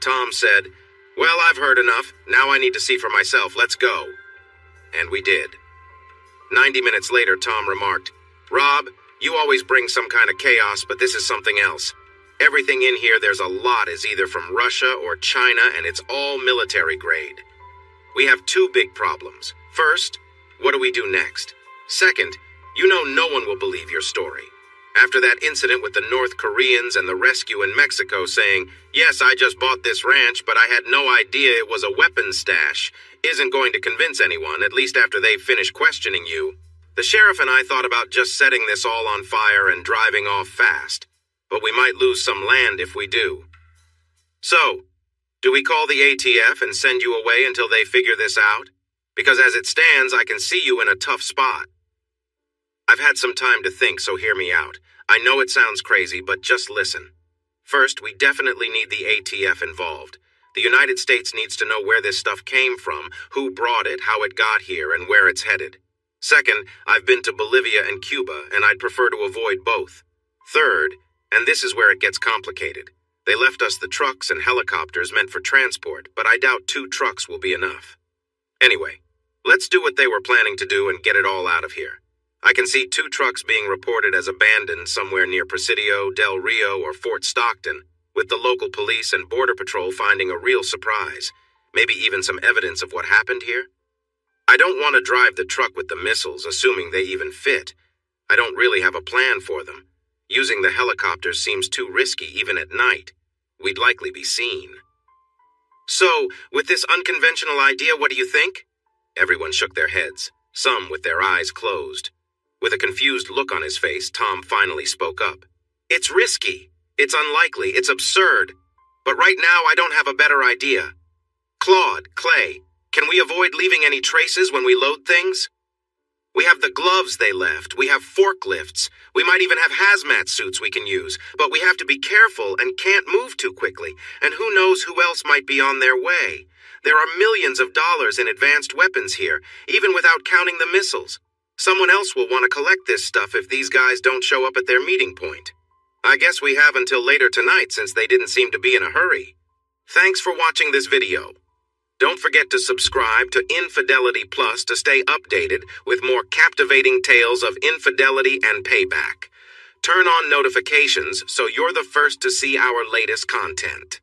Tom said, "Well, I've heard enough. Now I need to see for myself. Let's go." And we did. 90 minutes later, Tom remarked, "Rob, you always bring some kind of chaos, but this is something else. Everything in here there's a lot is either from Russia or China, and it's all military grade. We have 2 big problems. First, what do we do next? Second, you know no one will believe your story. After that incident with the North Koreans and the rescue in Mexico saying, 'Yes, I just bought this ranch, but I had no idea it was a weapons stash,' isn't going to convince anyone, at least after they've finished questioning you. The sheriff and I thought about just setting this all on fire and driving off fast, but we might lose some land if we do. So, do we call the ATF and send you away until they figure this out? Because as it stands, I can see you in a tough spot. I've had some time to think, so hear me out. I know it sounds crazy, but just listen. First, we definitely need the ATF involved. The United States needs to know where this stuff came from, who brought it, how it got here, and where it's headed. Second, I've been to Bolivia and Cuba, and I'd prefer to avoid both. Third, and this is where it gets complicated, they left us the trucks and helicopters meant for transport, but I doubt 2 trucks will be enough. Anyway, let's do what they were planning to do and get it all out of here. I can see 2 trucks being reported as abandoned somewhere near Presidio, Del Rio, or Fort Stockton, with the local police and border patrol finding a real surprise, maybe even some evidence of what happened here. I don't want to drive the truck with the missiles, assuming they even fit. I don't really have a plan for them. Using the helicopters seems too risky even at night. We'd likely be seen. So, with this unconventional idea, what do you think? Everyone shook their heads, some with their eyes closed. With a confused look on his face, Tom finally spoke up. It's risky. It's unlikely. It's absurd. But right now, I don't have a better idea. Claude, Clay, can we avoid leaving any traces when we load things? We have the gloves they left. We have forklifts. We might even have hazmat suits we can use. But we have to be careful and can't move too quickly. And who knows who else might be on their way. There are millions of dollars in advanced weapons here, even without counting the missiles. Someone else will want to collect this stuff if these guys don't show up at their meeting point. I guess we have until later tonight since they didn't seem to be in a hurry. Thanks for watching this video. Don't forget to subscribe to Infidelity Plus to stay updated with more captivating tales of infidelity and payback. Turn on notifications so you're the first to see our latest content.